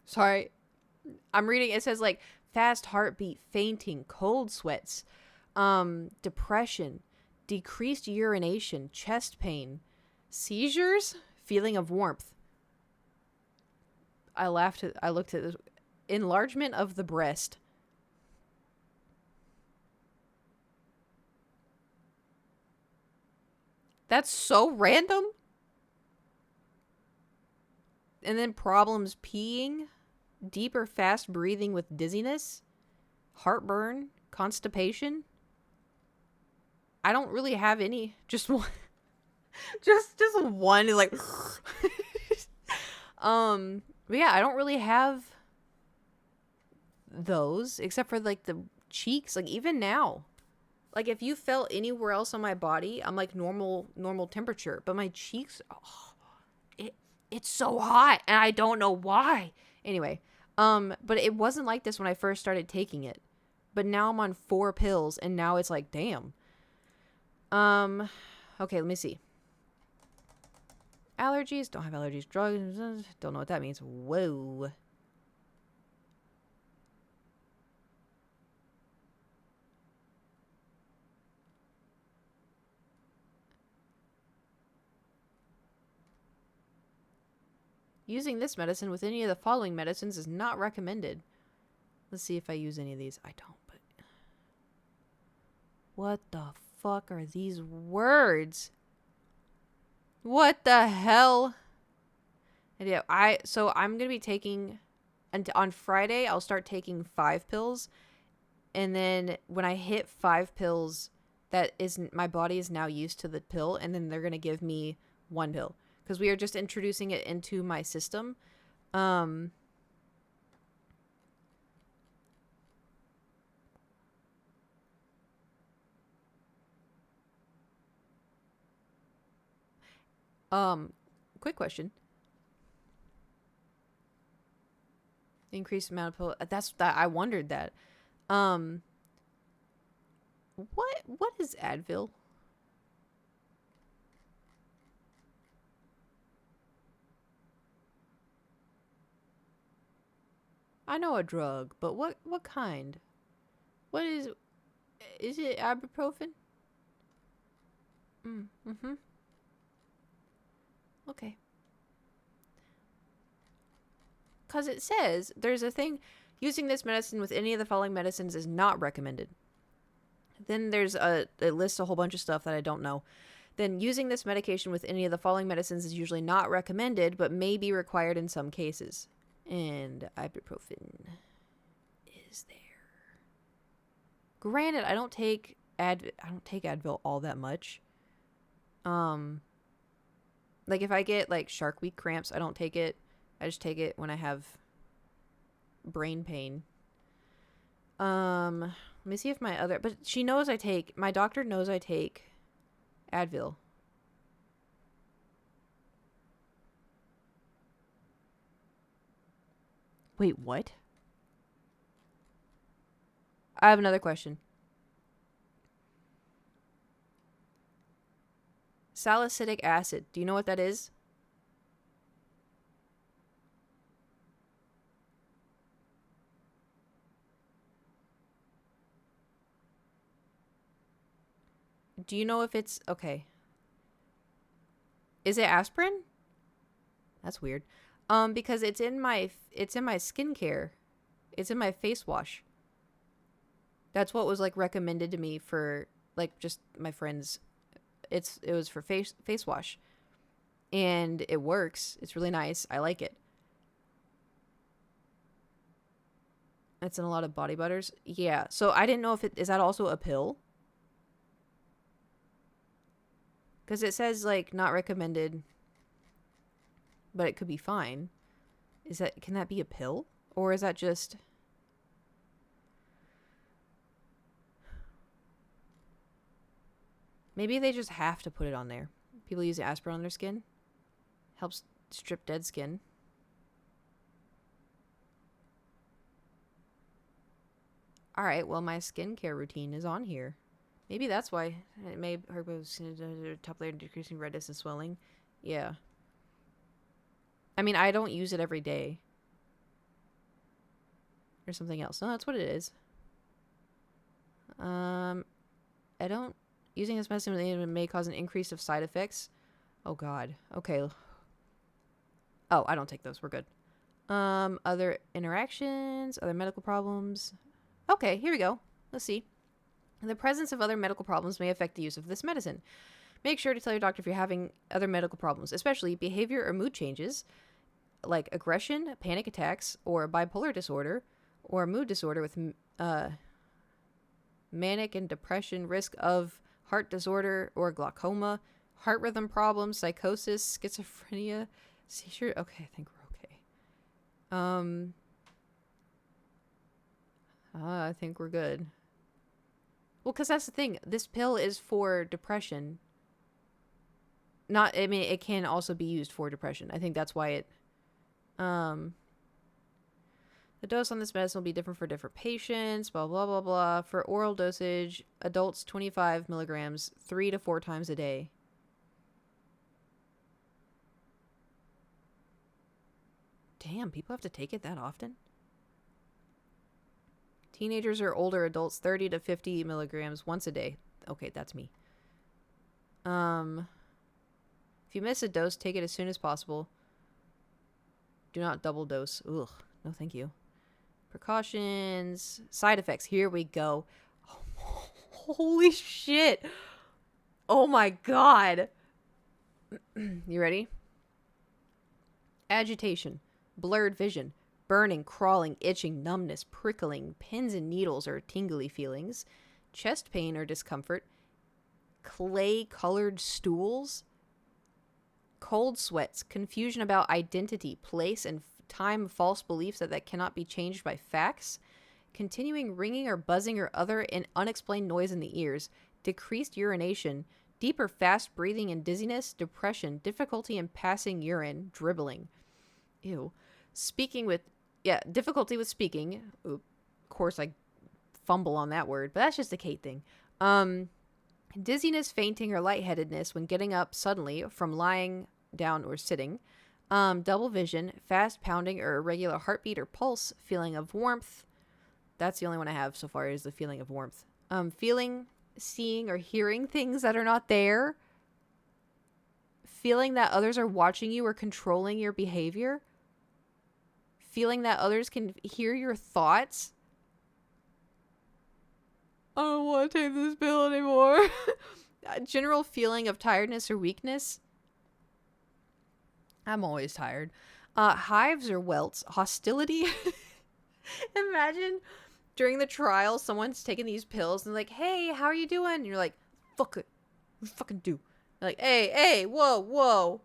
Sorry. I'm reading. It says, like, fast heartbeat, fainting, cold sweats, depression, decreased urination, chest pain, seizures, feeling of warmth. I laughed. I looked at this. Enlargement of the breast. That's so random. And then problems peeing, deep or fast breathing with dizziness, heartburn, constipation. I don't really have any. Just one. just one is like but yeah, I don't really have those except for like the cheeks. Like even now, like if you felt anywhere else on my body, I'm like normal temperature, but my cheeks, it's so hot and I don't know why. Anyway, but it wasn't like this when I first started taking it. But now I'm on 4 pills and now it's like, damn. Okay, let me see. Allergies, don't have allergies. Drugs, don't know what that means. Whoa. Using this medicine with any of the following medicines is not recommended. Let's see if I use any of these. I don't, but... What the fuck are these words? What the hell? And yeah, I'm gonna be taking... And on Friday, I'll start taking 5 pills. And then when I hit 5 pills, my body is now used to the pill. And then they're gonna give me 1 pill. Because we are just introducing it into my system. Quick question. Increased amount of pill. I wondered that. What is Advil? I know a drug, but what kind? What is it ibuprofen? Mm-hmm. Okay. Because it says there's a thing, using this medicine with any of the following medicines is not recommended. Then there's it lists a whole bunch of stuff that I don't know. Then using this medication with any of the following medicines is usually not recommended, but may be required in some cases. And ibuprofen is there. Granted, I don't take Advil all that much. Like if I get like Shark Week cramps, I don't take it. I just take it when I have brain pain. Let me see if but my doctor knows I take Advil. Wait, what? I have another question. Salicylic acid. Do you know what that is? Do you know if it's... Okay. Is it aspirin? That's weird. Because it's in my skincare. It's in my face wash. That's what was like recommended to me for like just my friends. It was for face wash. And it works. It's really nice. I like it. It's in a lot of body butters. Yeah. So I didn't know if is that also a pill? Because it says like not recommended. but it could be fine. Can that be a pill? Or is that just... Maybe they just have to put it on there. People use aspirin on their skin. Helps strip dead skin. Alright, well, my skincare routine is on here. Maybe that's why. It may hurt top layer decreasing redness and swelling. Yeah. I mean, I don't use it every day. Or something else. No, that's what it is. I don't... Using this medicine may cause an increase of side effects. Oh, God. Okay. Oh, I don't take those. We're good. Other interactions, other medical problems. Okay, here we go. Let's see. The presence of other medical problems may affect the use of this medicine. Make sure to tell your doctor if you're having other medical problems, especially behavior or mood changes, like aggression, panic attacks, or bipolar disorder, or mood disorder with manic and depression, risk of heart disorder or glaucoma, heart rhythm problems, psychosis, schizophrenia, seizure. Okay, I think we're okay. I think we're good. Well, because that's the thing. This pill is for depression. I mean, it can also be used for depression. I think that's why it... The dose on this medicine will be different for different patients, blah, blah, blah, blah. For oral dosage, adults 25 milligrams 3 to 4 times a day. Damn, people have to take it that often? Teenagers or older adults 30 to 50 milligrams once a day. Okay, that's me. If you miss a dose, take it as soon as possible. Do not double dose. Ugh, no thank you. Precautions. Side effects. Here we go. Oh, holy shit. Oh my god. You ready? Agitation. Blurred vision. Burning, crawling, itching, numbness, prickling, pins and needles or tingly feelings. Chest pain or discomfort. Clay-colored stools. Cold sweats. Confusion about identity, place, and time, false beliefs that cannot be changed by facts, continuing ringing or buzzing or other unexplained noise in the ears, decreased urination, deep or fast breathing and dizziness, depression, difficulty in passing urine, dribbling. Ew. Difficulty with speaking. Of course, I fumble on that word, but that's just a Kate thing. Dizziness, fainting, or lightheadedness when getting up suddenly from lying down or sitting. Double vision, fast pounding or irregular heartbeat or pulse, feeling of warmth. That's the only one I have so far is the feeling of warmth. Feeling, seeing, or hearing things that are not there. Feeling that others are watching you or controlling your behavior. Feeling that others can hear your thoughts. I don't want to take this pill anymore. General feeling of tiredness or weakness. I'm always tired. Hives or welts. Hostility. Imagine during the trial, someone's taking these pills and like, hey, how are you doing? And you're like, fuck it. What do you fucking do? They're like, hey, whoa,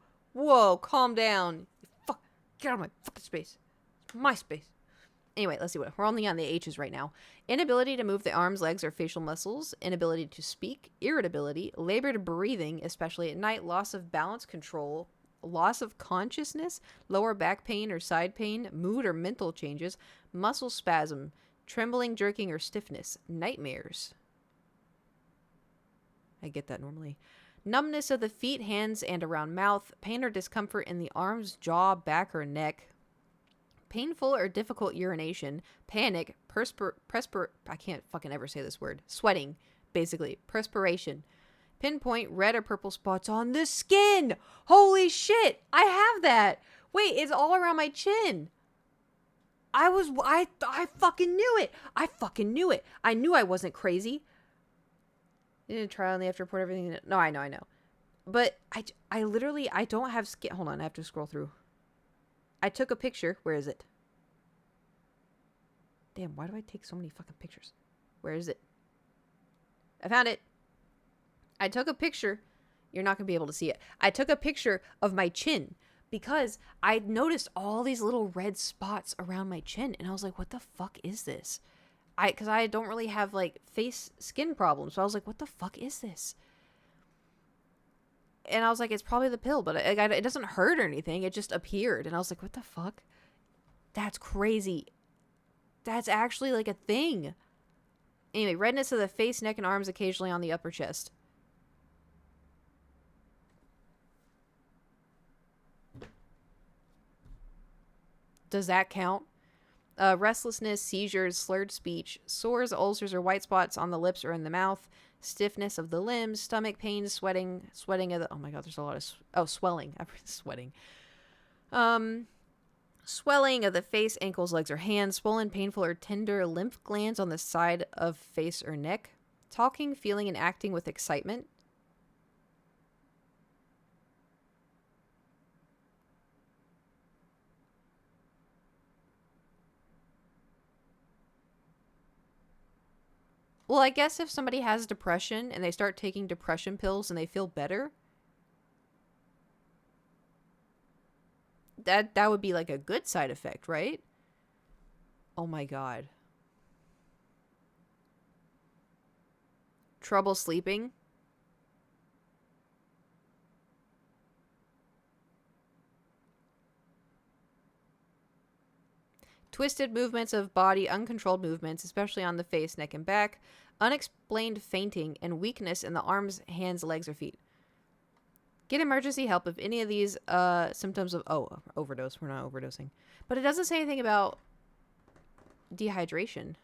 calm down. Fuck, get out of my fucking space. It's my space. Anyway, let's see what we're only on the H's right now. Inability to move the arms, legs, or facial muscles. Inability to speak. Irritability. Labored breathing, especially at night. Loss of balance control. Loss of consciousness. Lower back pain or side pain. Mood or mental changes. Muscle spasm. Trembling, jerking, or stiffness. Nightmares. I get that normally. Numbness of the feet, hands, and around mouth. Pain or discomfort in the arms, jaw, back, or neck. Painful or difficult urination, panic, I can't fucking ever say this word. Sweating, basically. Perspiration. Pinpoint red or purple spots on the skin. Holy shit, I have that. Wait, it's all around my chin. I fucking knew it. I knew I wasn't crazy. You didn't try on the after report everything. No, I know. But I literally, I don't have skin. Hold on, I have to scroll through. I took a picture. Where is it? Damn, why do I take so many fucking pictures? Where is it? I found it. I took a picture. You're not going to be able to see it. I took a picture of my chin because I noticed all these little red spots around my chin, and I was like, what the fuck is this? Because I don't really have like face skin problems, so I was like, what the fuck is this? And I was like, it's probably the pill, but it doesn't hurt or anything. It just appeared, and I was like, what the fuck? That's crazy. That's actually like a thing. Anyway, redness of the face, neck, and arms, occasionally on the upper chest. Does that count? Restlessness, seizures, slurred speech, sores, ulcers, or white spots on the lips or in the mouth, stiffness of the limbs, stomach pains, sweating of the... Oh my god, there's a lot of... swelling. I'm sweating. Swelling of the face, ankles, legs, or hands, swollen, painful, or tender lymph glands on the side of face or neck, talking, feeling, and acting with excitement. Well, I guess if somebody has depression and they start taking depression pills and they feel better, that would be like a good side effect, right? Oh my god. Trouble sleeping. Twisted movements of body, uncontrolled movements, especially on the face, neck, and back. Unexplained fainting and weakness in the arms, hands, legs, or feet. Get emergency help if any of these symptoms of... Oh, overdose. We're not overdosing. But it doesn't say anything about dehydration.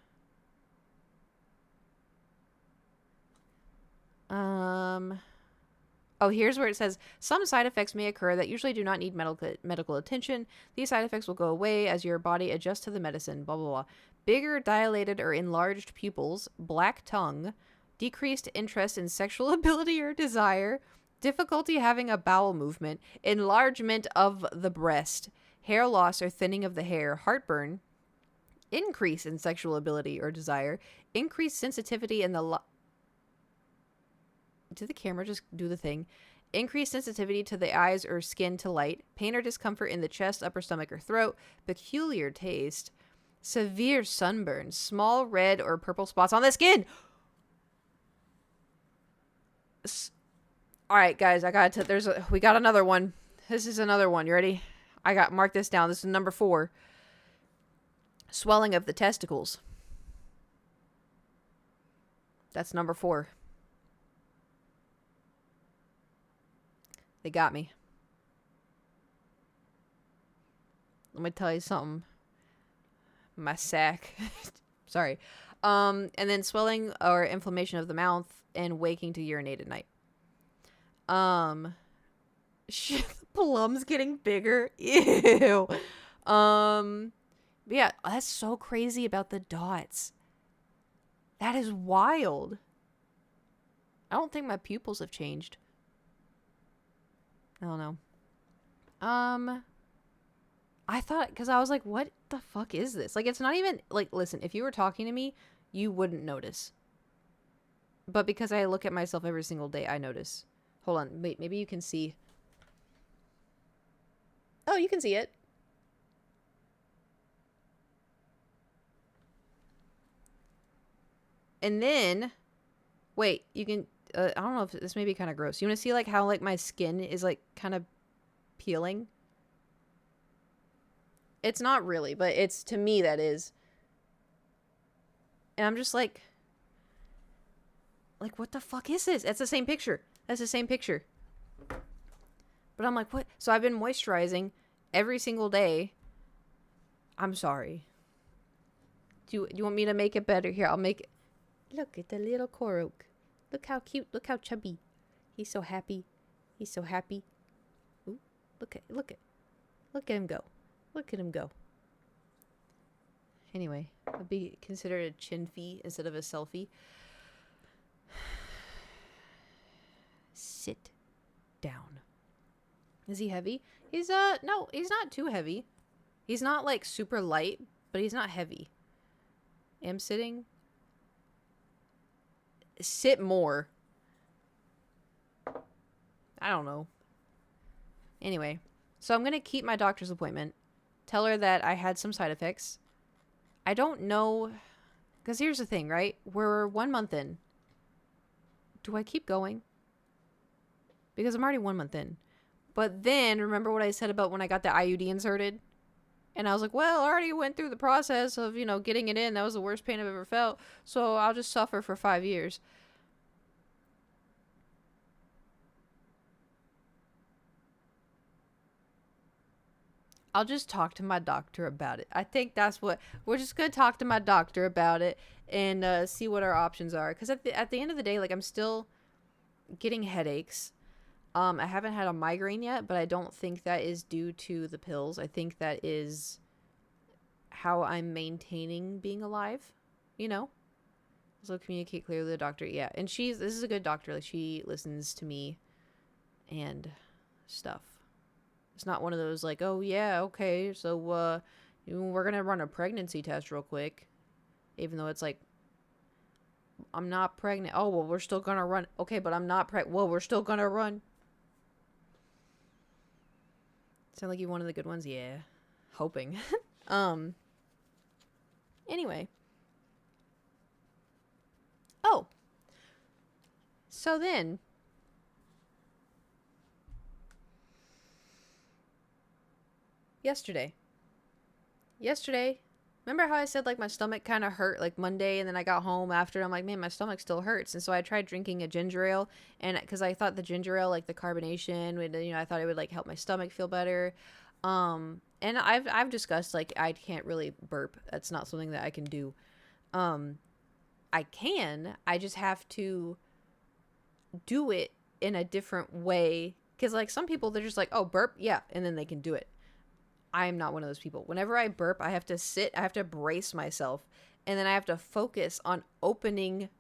Oh, here's where it says, some side effects may occur that usually do not need medical attention. These side effects will go away as your body adjusts to the medicine, blah, blah, blah. Bigger, dilated, or enlarged pupils, black tongue, decreased interest in sexual ability or desire, difficulty having a bowel movement, enlargement of the breast, hair loss or thinning of the hair, heartburn, increase in sexual ability or desire, increased sensitivity in the... Did the camera just do the thing? Increased sensitivity to the eyes or skin to light, pain or discomfort in the chest, upper stomach, or throat, peculiar taste, severe sunburn, small red or purple spots on the skin. All right, guys, we got another one. This is another one. You ready? Mark this down. This is number 4. Swelling of the testicles. That's number 4. They got me. Let me tell you something. My sack. Sorry. And then swelling or inflammation of the mouth and waking to urinate at night. Shit, the plum's getting bigger. Ew. Yeah, that's so crazy about the dots. That is wild. I don't think my pupils have changed. I don't know. I thought, because I was like, what the fuck is this? Like, it's not even, like, listen, if you were talking to me, you wouldn't notice. But because I look at myself every single day, I notice. Hold on, wait, maybe you can see. Oh, you can see it. And then, wait, you can, I don't know if this may be kind of gross. You want to see, like, how, like, my skin is, like, kind of peeling? It's not really, but it's, to me, that is. And I'm just like, what the fuck is this? That's the same picture. That's the same picture. But I'm like, what? So I've been moisturizing every single day. I'm sorry. Do you want me to make it better? Here, I'll make it. Look at the little Korok. Look how cute. Look how chubby. He's so happy. He's so happy. Ooh, look at him go. Look at him go. Anyway, I'll be considered a chin-fee instead of a selfie. Sit down. Is he heavy? He's no, he's not too heavy. He's not like super light, but he's not heavy. Am sitting. Sit more. I don't know. Anyway, So I'm going to keep my doctor's appointment, tell her that I had some side effects. I don't know, because here's the thing, right? We're 1 month in. Do I keep going? Because I'm already 1 month in. But then, remember what I said about when I got the IUD inserted? And I was like, well, I already went through the process of, getting it in. That was the worst pain I've ever felt. So I'll just suffer for 5 years. I'll just talk to my doctor about it. I think that's what we're just gonna talk to my doctor about it and see what our options are. Because at the end of the day, like I'm still getting headaches. I haven't had a migraine yet, but I don't think that is due to the pills. I think that is how I'm maintaining being alive. You know. So communicate clearly with the doctor. Yeah, and this is a good doctor. Like she listens to me and stuff. It's not one of those like, oh yeah, okay, so we're gonna run a pregnancy test real quick, even though it's like, I'm not pregnant. Oh well, we're still gonna run. Okay, but I'm not pregnant. Well, we're still gonna run. Sound like you one of the good ones, yeah. Hoping. Anyway. Oh. So then. Yesterday, remember how I said like my stomach kind of hurt like Monday, and then I got home after and I'm like, man, my stomach still hurts. And so I tried drinking a ginger ale, and because I thought the ginger ale, like the carbonation would, I thought it would like help my stomach feel better. And I've discussed like I can't really burp. That's not something that I can do. I just have to do it in a different way, because like some people, they're just like, oh, burp, yeah, and then they can do it. I am not one of those people. Whenever I burp, I have to sit, I have to brace myself, and then I have to focus on opening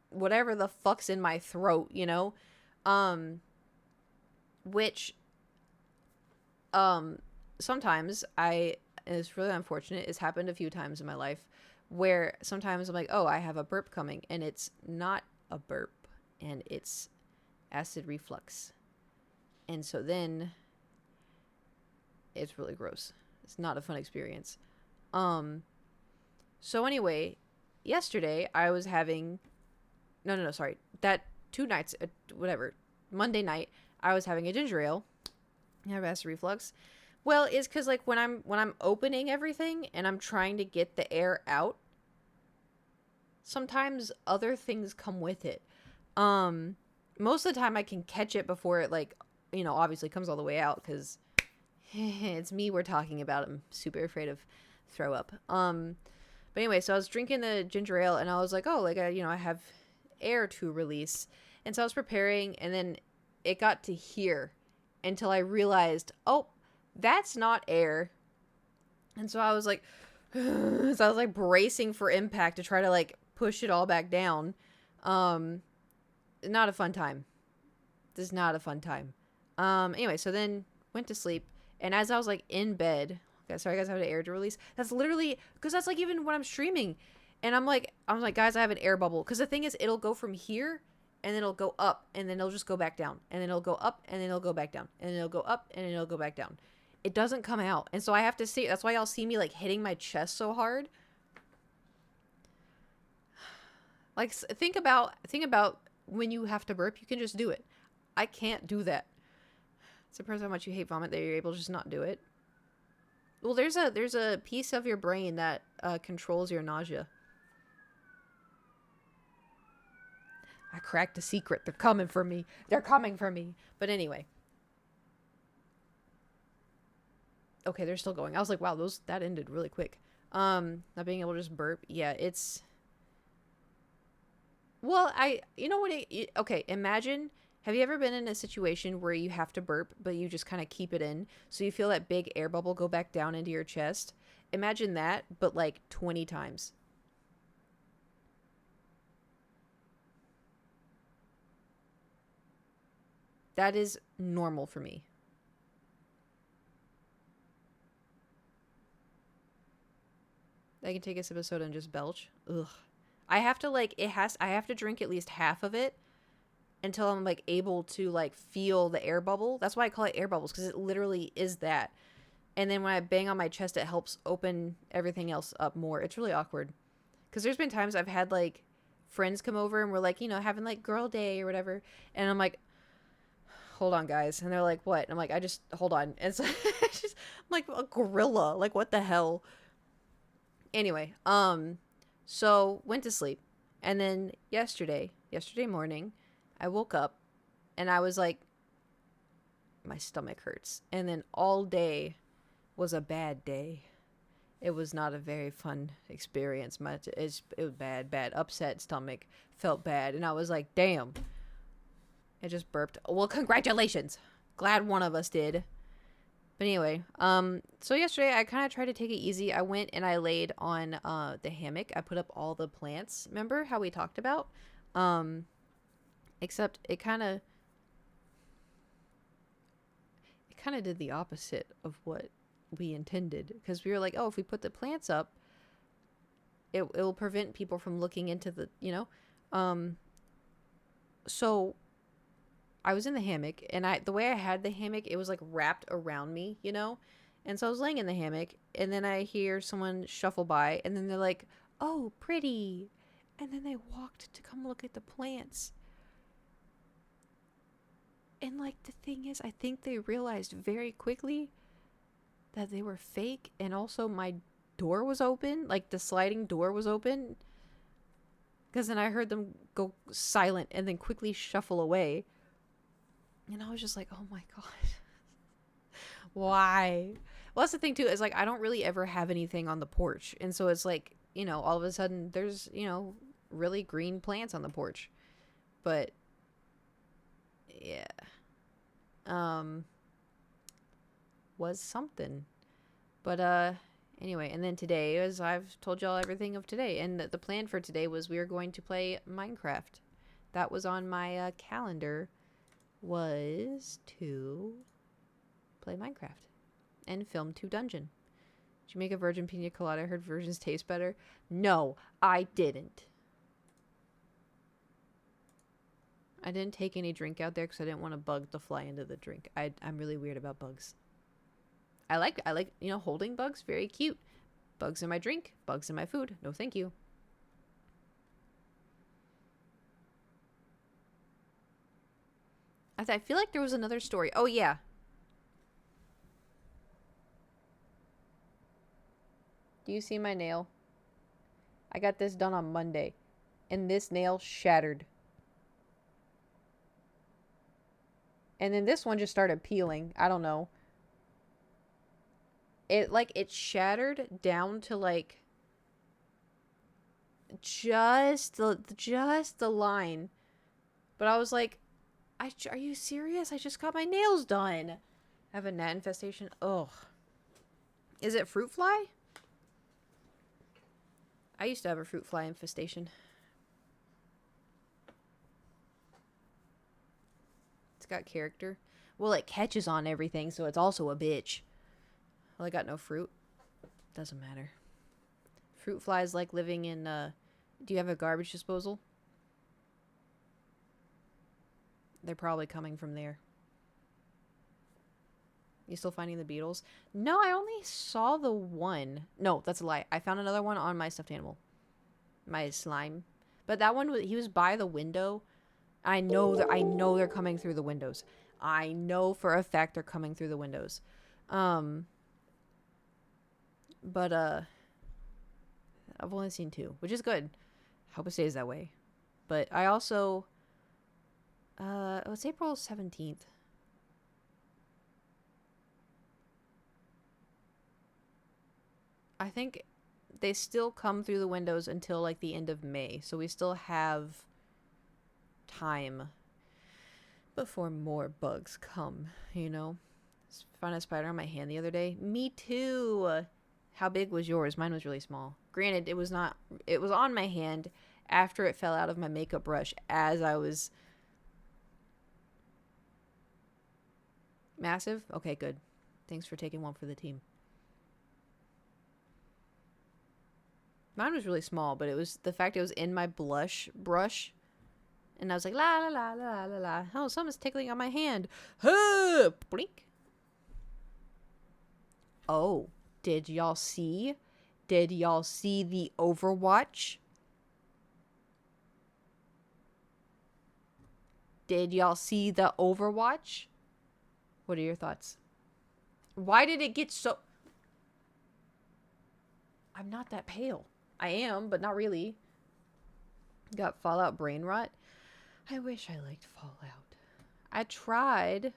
whatever the fuck's in my throat, which sometimes and it's really unfortunate, it's happened a few times in my life where sometimes I'm like, oh, I have a burp coming, and it's not a burp, and it's acid reflux. And so then it's really gross. It's not a fun experience. So anyway, yesterday I was having no, sorry. That 2 nights, whatever. Monday night, I was having a ginger ale. I have acid reflux. Well, it's because like when I'm opening everything and I'm trying to get the air out, sometimes other things come with it. Most of the time I can catch it before it like, obviously comes all the way out, because it's me we're talking about. I'm super afraid of throw up. But anyway, so I was drinking the ginger ale and I was like, oh, like I have air to release. And so I was preparing, and then it got to here until I realized, oh, that's not air. And so I was like, bracing for impact to try to like push it all back down. Not a fun time. This is not a fun time. Anyway, so then went to sleep. And as I was like in bed, okay, sorry guys, I have an air to release. That's literally, because that's like even when I'm streaming, and I'm like, guys, I have an air bubble. Because the thing is, it'll go from here, and then it'll go up, and then it'll just go back down, and then it'll go up, and then it'll go back down, and then it'll go up, and then it'll go back down. It doesn't come out, and so I have to see. That's why y'all see me like hitting my chest so hard. Like think about when you have to burp, you can just do it. I can't do that. Surprised how much you hate vomit that you're able to just not do it. Well, there's a piece of your brain that controls your nausea. I cracked a secret. They're coming for me. They're coming for me. But anyway. Okay, they're still going. I was like, wow, that ended really quick. Not being able to just burp. Yeah, it's... Well, you know what? Okay, imagine... Have you ever been in a situation where you have to burp, but you just kind of keep it in, so you feel that big air bubble go back down into your chest? Imagine that, but like 20 times. That is normal for me. I can take a sip of soda and just belch. Ugh. I have to I have to drink at least half of it until I'm like able to like feel the air bubble. That's why I call it air bubbles, because it literally is that. And then when I bang on my chest, it helps open everything else up more. It's really awkward. Because there's been times I've had like friends come over and we're like, having like girl day or whatever. And I'm like, hold on, guys. And they're like, what? And I'm like, I just, hold on. And so I'm like a gorilla. Like, what the hell? Anyway, so went to sleep. And then yesterday morning, I woke up and I was like, my stomach hurts. And then all day was a bad day. It was not a very fun experience. It was bad. Upset stomach, felt bad, and I was like, damn. I just burped. Well, congratulations. Glad one of us did. But anyway, so yesterday I kind of tried to take it easy. I went and I laid on the hammock. I put up all the plants. Remember how we talked about? Except it kind of did the opposite of what we intended, because we were like, oh, if we put the plants up, it will prevent people from looking into the, so I was in the hammock, and the way I had the hammock, it was like wrapped around me, and so I was laying in the hammock, and then I hear someone shuffle by, and then they're like, oh, pretty, and then they walked to come look at the plants. And like, the thing is, I think they realized very quickly that they were fake, and also my door was open, like the sliding door was open, because then I heard them go silent and then quickly shuffle away, and I was just like, oh my god. Why? Well, that's the thing too, is like, I don't really ever have anything on the porch, and so it's like, all of a sudden there's, really green plants on the porch. But yeah, was something. But anyway, and then today, as I've told y'all everything of today, and the plan for today was we were going to play Minecraft. That was on my calendar, was to play Minecraft and film 2 Dungeon. Did you make a virgin pina colada? I heard virgins taste better. No, I didn't. I didn't take any drink out there because I didn't want a bug to fly into the drink. I'm really weird about bugs. I like holding bugs. Very cute. Bugs in my drink. Bugs in my food. No, thank you. I feel like there was another story. Oh, yeah. Do you see my nail? I got this done on Monday, and this nail shattered. And then this one just started peeling. I don't know. It shattered down to like just the line. But I was like, are you serious? I just got my nails done. I have a gnat infestation. Ugh. Is it fruit fly? I used to have a fruit fly infestation. It's got character. Well, it catches on everything, so it's also a bitch. Well, I got no fruit. Doesn't matter. Fruit flies like living in, do you have a garbage disposal? They're probably coming from there. You still finding the beetles? No, I only saw the one. No, that's a lie. I found another one on my stuffed animal. My slime. But that one, he was by the window. I know they're coming through the windows. I know for a fact they're coming through the windows. But I've only seen 2, which is good. Hope it stays that way. But I also it's April 17th. I think they still come through the windows until like the end of May. So we still have time before more bugs come, Found a spider on my hand the other day. Me too. How big was yours? Mine was really small. Granted, it was on my hand after it fell out of my makeup brush as I was... Massive? Okay, good. Thanks for taking one for the team. Mine was really small, but it was the fact it was in my blush brush And I was like, la la la la la la. Oh, someone's tickling on my hand. Huh, blink. Oh, did y'all see? Did y'all see the Overwatch? Did y'all see the Overwatch? What are your thoughts? Why did it get so... I'm not that pale. I am, but not really. Got Fallout brain rot. I wish I liked Fallout. I tried.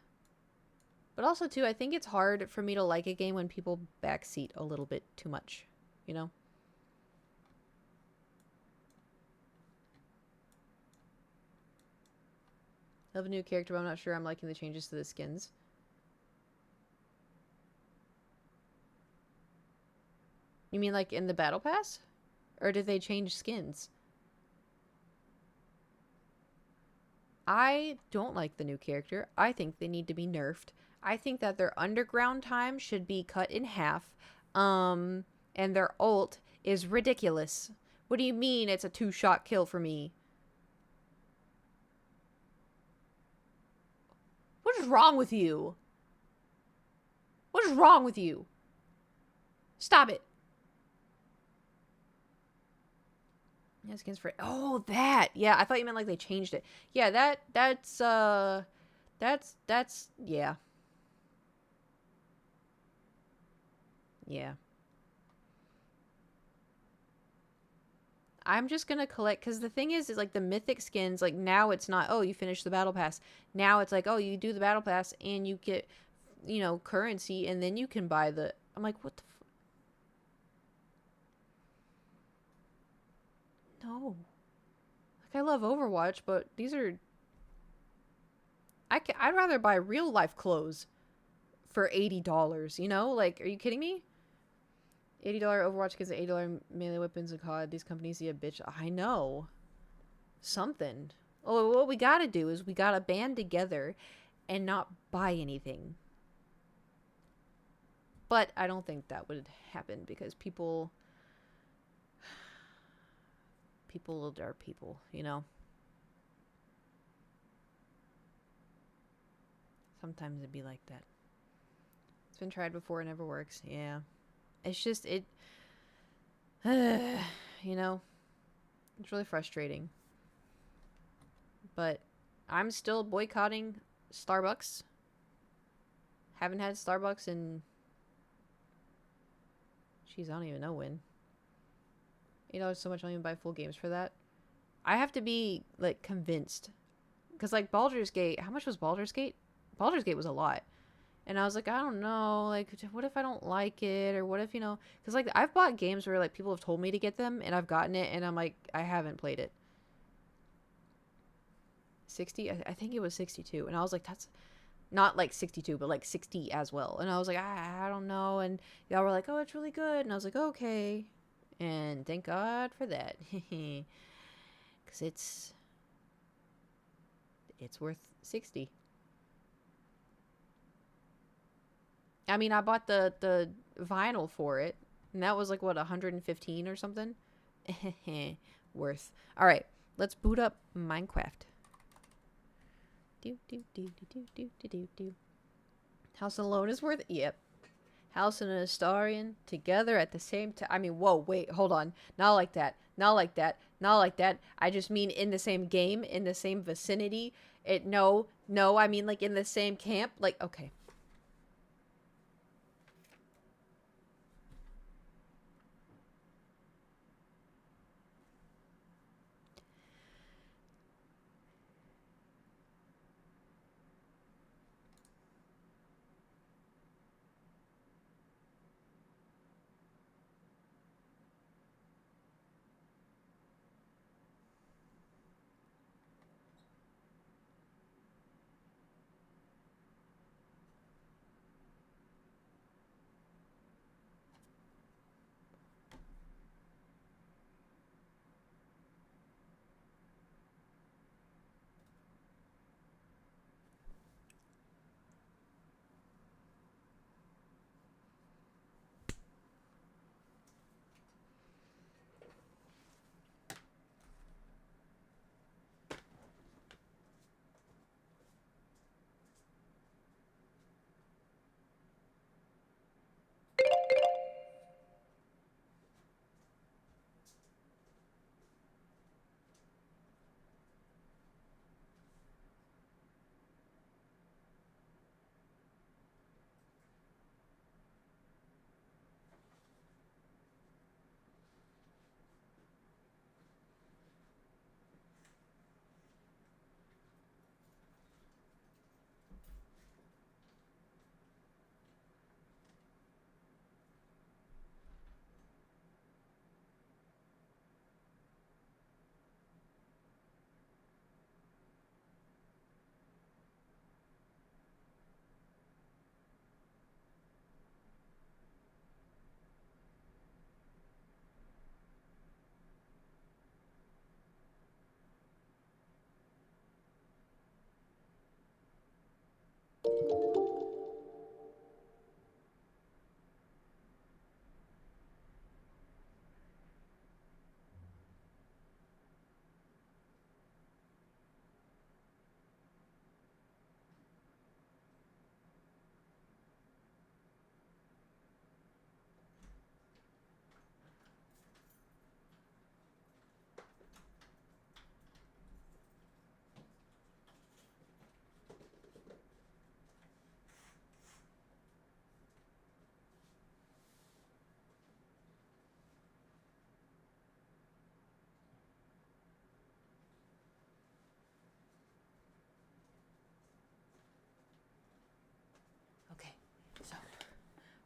But also, too, I think it's hard for me to like a game when people backseat a little bit too much. You know? I have a new character, but I'm not sure I'm liking the changes to the skins. You mean like in the battle pass? Or did they change skins? I don't like the new character. I think they need to be nerfed. I think that their underground time should be cut in half. And their ult is ridiculous. What do you mean it's a 2-shot kill for me? What is wrong with you? What is wrong with you? Stop it. Yeah, skins for... Oh, that. Yeah, I thought you meant like they changed it. Yeah, that's yeah. Yeah. I'm just gonna collect, because the thing is like the mythic skins, like now it's not, oh, you finish the battle pass. Now it's like, oh, you do the battle pass and you get, you know, currency, and then you can buy the... I'm like, what the no. Like, I love Overwatch, but these are... I'd rather buy real life clothes for $80, you know? Like, are you kidding me? $80 Overwatch gives $80 melee weapons and COD. These companies see a bitch. I know. Something. Oh, what we gotta do is we gotta band together and not buy anything. But I don't think that would happen because people are people, you know? Sometimes it'd be like that. It's been tried before, it never works. Yeah. It's just, you know? It's really frustrating. But I'm still boycotting Starbucks. Haven't had Starbucks in... Jeez, I don't even know when. $8 so much, I don't even buy full games for that. I have to be, like, convinced. Because, like, Baldur's Gate... How much was Baldur's Gate? Baldur's Gate was a lot. And I was like, I don't know. Like, what if I don't like it? Or what if, you know... Because, like, I've bought games where, like, people have told me to get them. And I've gotten it. And I'm like, I haven't played it. 60? I think it was 62. And I was like, that's... Not like 62, but like 60 as well. And I was like, I don't know. And y'all were like, oh, it's really good. And I was like, okay. And thank God for that. Because it's worth 60. I mean, I bought the vinyl for it. And that was like, what, 115 or something? Worth. All right. Let's boot up Minecraft. House Alone is worth it. Yep. House and an Astarion together at the same time. I mean, whoa, wait, hold on. Not like that. Not like that. Not like that. I just mean in the same game, in the same vicinity. No, I mean like in the same camp. Like, okay.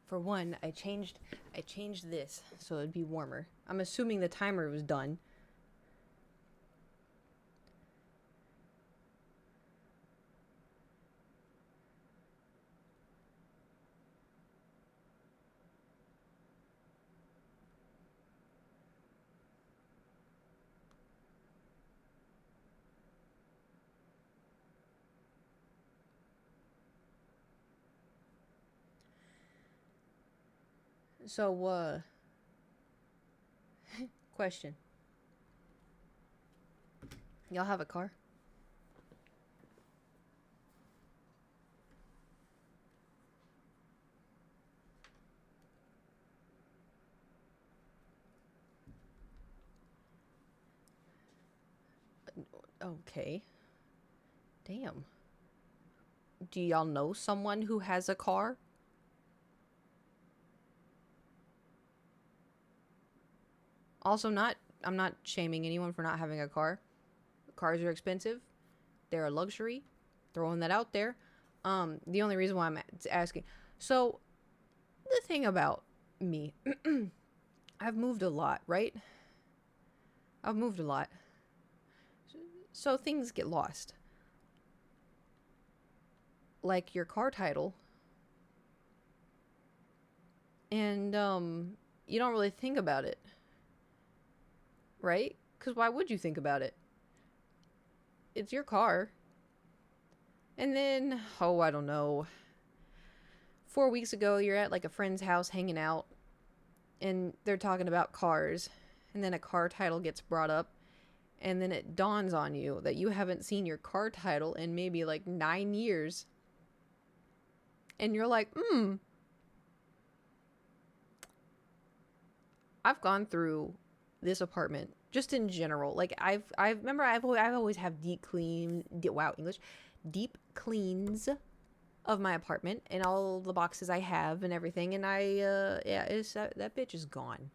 For one, I changed this so it'd be warmer. I'm assuming the timer was done. So, question. Y'all have a car? Okay. Damn. Do y'all know someone who has a car? Also, I'm not shaming anyone for not having a car. Cars are expensive. They're a luxury. Throwing that out there. The only reason why I'm asking. So, the thing about me, I've moved a lot, right? I've moved a lot. So things get lost. Like your car title. And you don't really think about it. Right? Cuz why would you think about it? It's your car. And then, oh, I don't know. 4 weeks ago, you're at like a friend's house hanging out and they're talking about cars. And then a car title gets brought up. And then it dawns on you that you haven't seen your car title in maybe like 9 years. And you're like, I've gone through this apartment just in general. Like I've always have deep cleans of my apartment and all the boxes I have and everything. And it's that bitch is gone.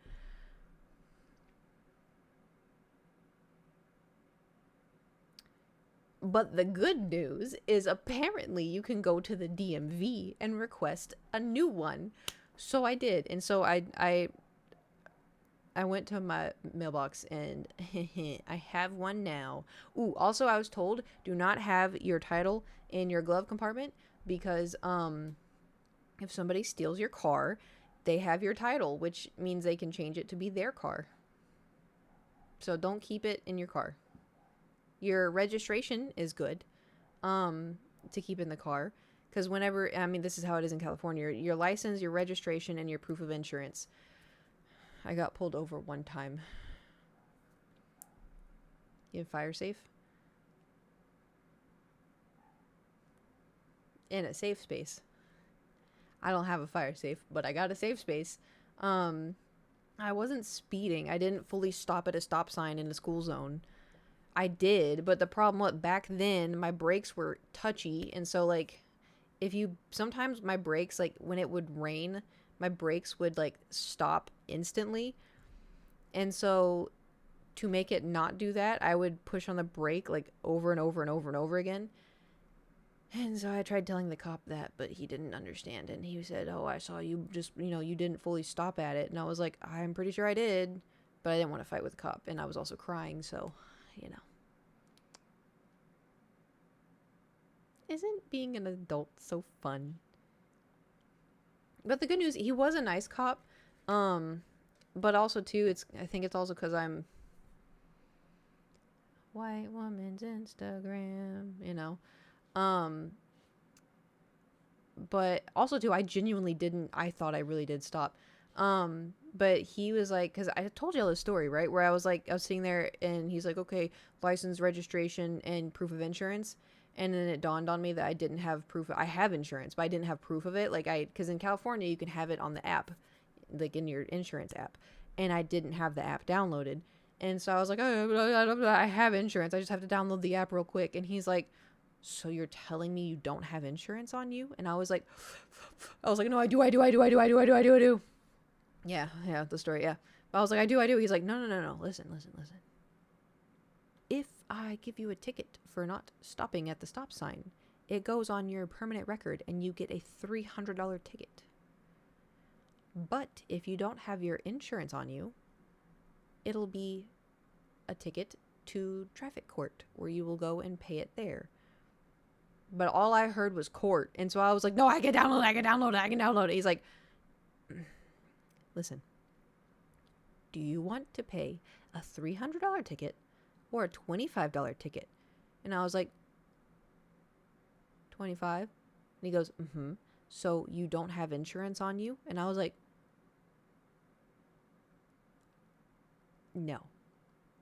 But the good news is apparently you can go to the DMV and request a new one. So I did. And so I went to my mailbox and I have one now. Ooh, also I was told do not have your title in your glove compartment because if somebody steals your car, they have your title, which means they can change it to be their car. So don't keep it in your car. Your registration is good to keep in the car because whenever, I mean, this is how it is in California, your license, your registration, and your proof of insurance. I got pulled over one time. You have fire safe? In a safe space. I don't have a fire safe, but I got a safe space. I wasn't speeding. I didn't fully stop at a stop sign in the school zone. I did, but the problem was back then my brakes were touchy, and so like sometimes my brakes, like when it would rain, my brakes would like stop instantly. And so to make it not do that, I would push on the brake like over and over and over and over again. And so I tried telling the cop that, but he didn't understand. And he said, "Oh, I saw you just, you didn't fully stop at it." And I was like, "I'm pretty sure I did." But I didn't want to fight with the cop. And I was also crying, so, Isn't being an adult so fun? But the good news, he was a nice cop. But also, too, I think it's also because I'm white woman's Instagram, But also, too, I genuinely didn't. I thought I really did stop. But he was like, because I told you all this story, right? Where I was sitting there and he's like, okay, license, registration, and proof of insurance. And then it dawned on me that I didn't have proof. I have insurance, but I didn't have proof of it. Because in California, you can have it on the app, like in your insurance app. And I didn't have the app downloaded. And so I was like, oh, I have insurance. I just have to download the app real quick. And he's like, so you're telling me you don't have insurance on you? And I was like, no, I do. Yeah, the story, yeah. But I was like, I do. He's like, no. Listen. If I give you a ticket for not stopping at the stop sign, it goes on your permanent record and you get a $300 ticket. But if you don't have your insurance on you, it'll be a ticket to traffic court where you will go and pay it there. But all I heard was court. And so I was like, no, I can download it. He's like, listen, do you want to pay a $300 ticket or a $25 ticket? And I was like, 25. And he goes, mm-hmm. So you don't have insurance on you? And I was like, no.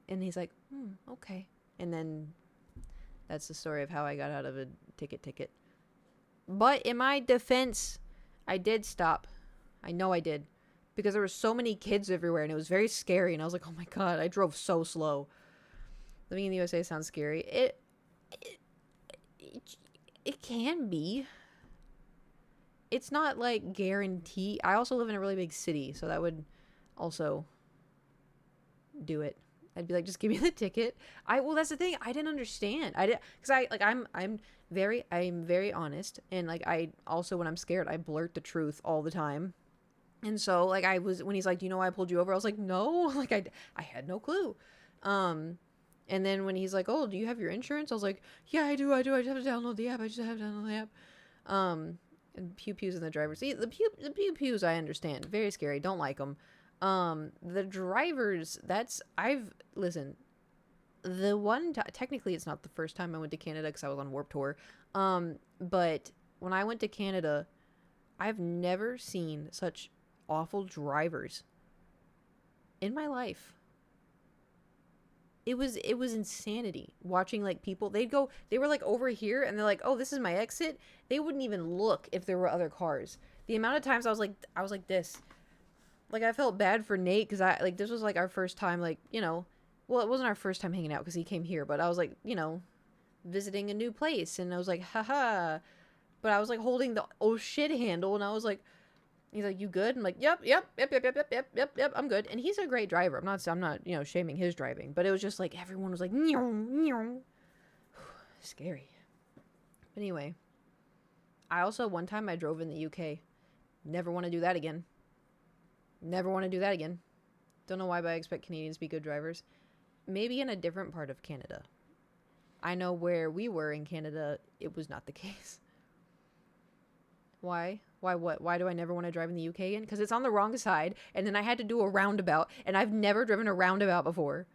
And he's like, okay. And then that's the story of how I got out of a ticket. But in my defense, I did stop. I know I did. Because there were so many kids everywhere and it was very scary. And I was like, oh my God, I drove so slow. Living in the USA sounds scary. It can be. It's not like guaranteed. I also live in a really big city, so that would also do it. I'd be like, just give me the ticket. Well, that's the thing. I didn't understand. I'm very honest, and like I also, when I'm scared, I blurt the truth all the time. And so like when he's like, do you know why I pulled you over? I was like, no, like I had no clue. And then when he's like, oh, do you have your insurance? I was like, yeah, I do. I just have to download the app. And pew-pews in the driver's seat. The pew-pews I understand. Very scary. Don't like them. The drivers, listen, the one, technically it's not the first time I went to Canada because I was on Warped Tour. But when I went to Canada, I've never seen such awful drivers in my life. It was insanity watching like people. They were like over here and they're like, oh, this is my exit. They wouldn't even look if there were other cars. The amount of times I was like this. Like I felt bad for Nate because this was like our first time, like, you know, well, it wasn't our first time hanging out because he came here, but I was like, you know, visiting a new place and I was like, haha. But I was like holding the oh shit handle and I was like, he's like, you good? I'm like, yep, I'm good. And he's a great driver. I'm not, you know, shaming his driving, but it was just like everyone was like, scary. But anyway, I also one time I drove in the UK. Never want to do that again. Don't know why, but I expect Canadians to be good drivers. Maybe in a different part of Canada. I know where we were in Canada, it was not the case. Why? Why what? Why do I never want to drive in the UK again? Because it's on the wrong side, and then I had to do a roundabout, and I've never driven a roundabout before.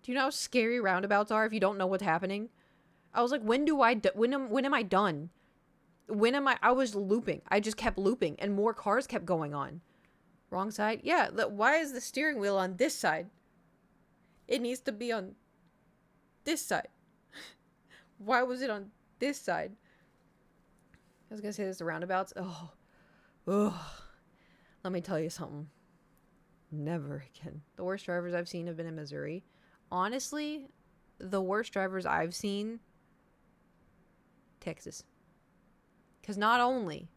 Do you know how scary roundabouts are if you don't know what's happening? I was like, when am I done? I was looping. I just kept looping, and more cars kept going on. Wrong side? Yeah, why is the steering wheel on this side? It needs to be on this side. Why was it on this side? I was gonna say this, the roundabouts. Ugh. Let me tell you something. Never again. The worst drivers I've seen have been in Missouri. Honestly, the worst drivers I've seen, Texas. Because not only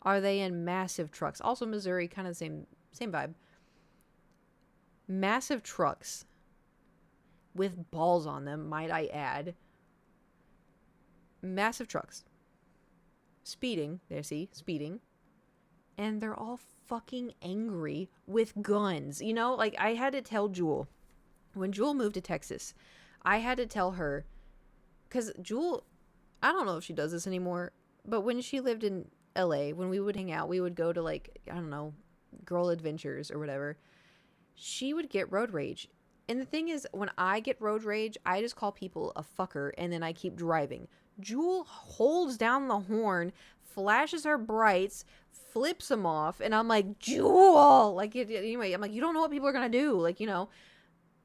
are they in massive trucks, also Missouri, kind of the same vibe. Massive trucks with balls on them, might I add. Massive trucks. Speeding. And they're all fucking angry with guns. You know, like I had to tell Jewel, when Jewel moved to Texas, I had to tell her, because Jewel, I don't know if she does this anymore, but when she lived in LA, when we would hang out, we would go to like, I don't know, girl adventures or whatever. She would get road rage. And the thing is, when I get road rage, I just call people a fucker and then I keep driving. Jewel holds down the horn, flashes her brights, flips them off, and I'm like, Jewel! Like, anyway, I'm like, you don't know what people are gonna do. Like, you know.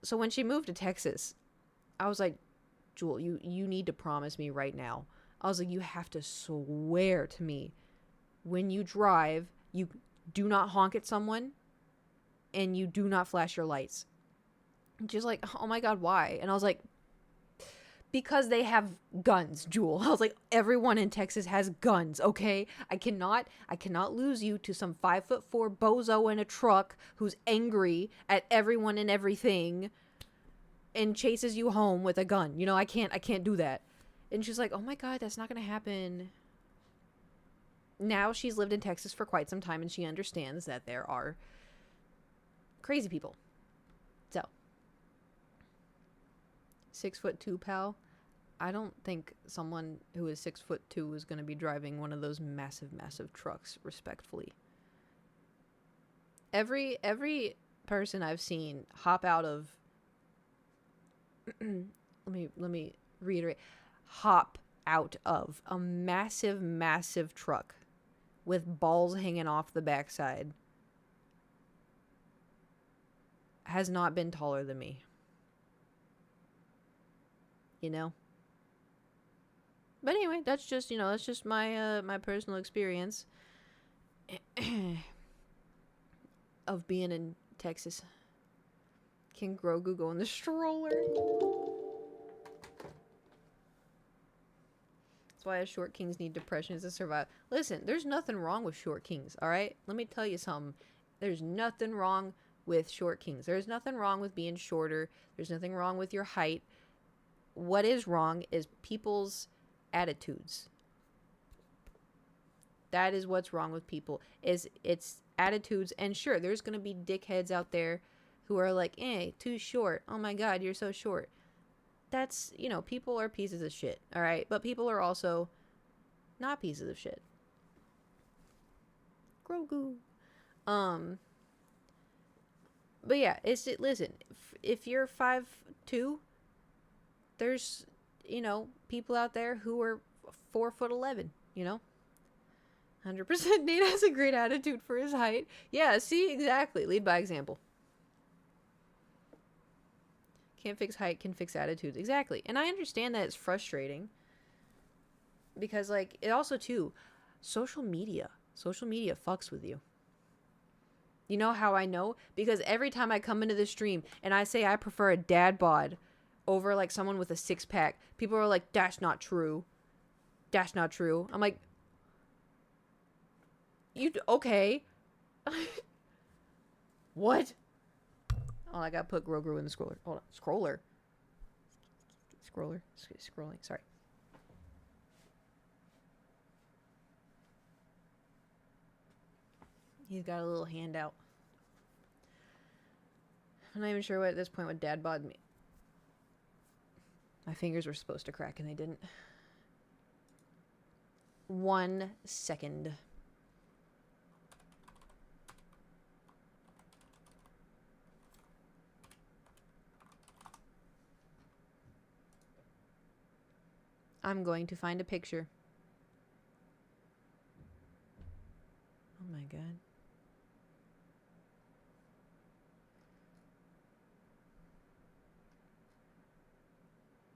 So when she moved to Texas, I was like, Jewel, you need to promise me right now. I was like, you have to swear to me when you drive, you do not honk at someone and you do not flash your lights. And she's like, oh my God, why? And I was like, because they have guns, Jewel. I was like, everyone in Texas has guns, okay? I cannot lose you to some 5'4" bozo in a truck who's angry at everyone and everything and chases you home with a gun. You know, I can't do that. And she's like, oh my God, that's not gonna happen. Now she's lived in Texas for quite some time and she understands that there are crazy people. So, 6'2" pal. I don't think someone who is 6'2" is going to be driving one of those massive trucks, respectfully. Every person I've seen hop out of let me reiterate, hop out of a massive truck with balls hanging off the backside has not been taller than me. You know? But anyway, that's just, that's just my my personal experience of being in Texas. Can Grogu go in the stroller? That's why short kings need depressions to survive. Listen, there's nothing wrong with short kings, all right? Let me tell you something. There's nothing wrong with short kings. There's nothing wrong with being shorter. There's nothing wrong with your height. What is wrong is people's attitudes. That is what's wrong with people. It's attitudes. And sure, there's going to be dickheads out there who are like, too short. Oh my God, you're so short. That's, people are pieces of shit, all right? But people are also not pieces of shit. Grogu. But yeah, listen, if you're 5'2", there's, people out there who are 4'11", 100% Nate has a great attitude for his height. Yeah, see, exactly. Lead by example. Can't fix height, can fix attitudes. Exactly. And I understand that it's frustrating. Because, it also, too, social media fucks with you. You know how I know? Because every time I come into the stream and I say I prefer a dad bod over, someone with a six-pack, people are like, that's not true. That's not true. I'm like, okay. What? Oh, I gotta put Grogu in the scroller. Hold on. Scrolling. Sorry. He's got a little handout. I'm not even sure what at this point what dad bod me. My fingers were supposed to crack and they didn't. 1 second. I'm going to find a picture. Oh my God.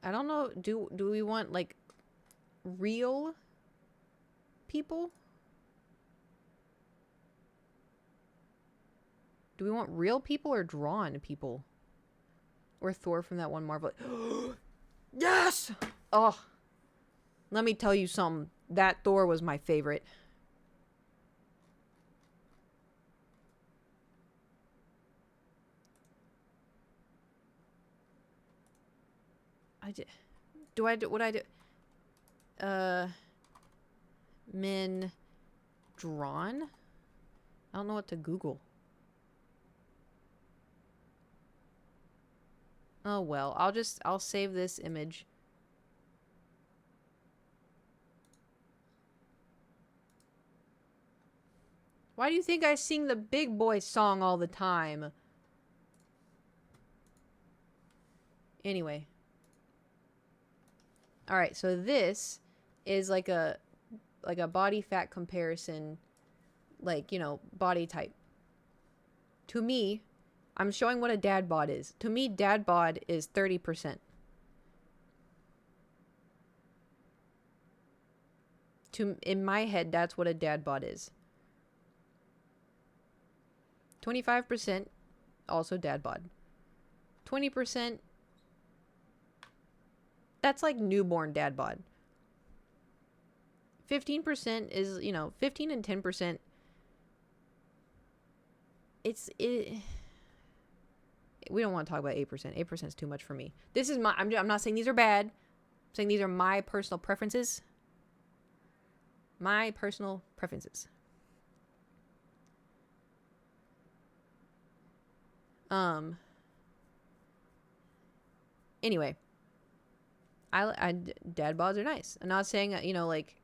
I don't know. Do we want real people? Do we want real people or drawn people? Or Thor from that one Marvel. Yes! Oh. Let me tell you something. That Thor was my favorite. Men drawn? I don't know what to Google. Oh well, I'll save this image. Why do you think I sing the big boy song all the time? Anyway. Alright, so this is like a body fat comparison, body type. To me, I'm showing what a dad bod is. To me, dad bod is 30%. In my head, that's what a dad bod is. 25% also dad bod. 20% that's like newborn dad bod. 15% is, 15 and 10%. We don't want to talk about 8%. 8% is too much for me. This is I'm not saying these are bad. I'm saying these are my personal preferences. My personal preferences. Anyway, dad bods are nice. I'm not saying you know like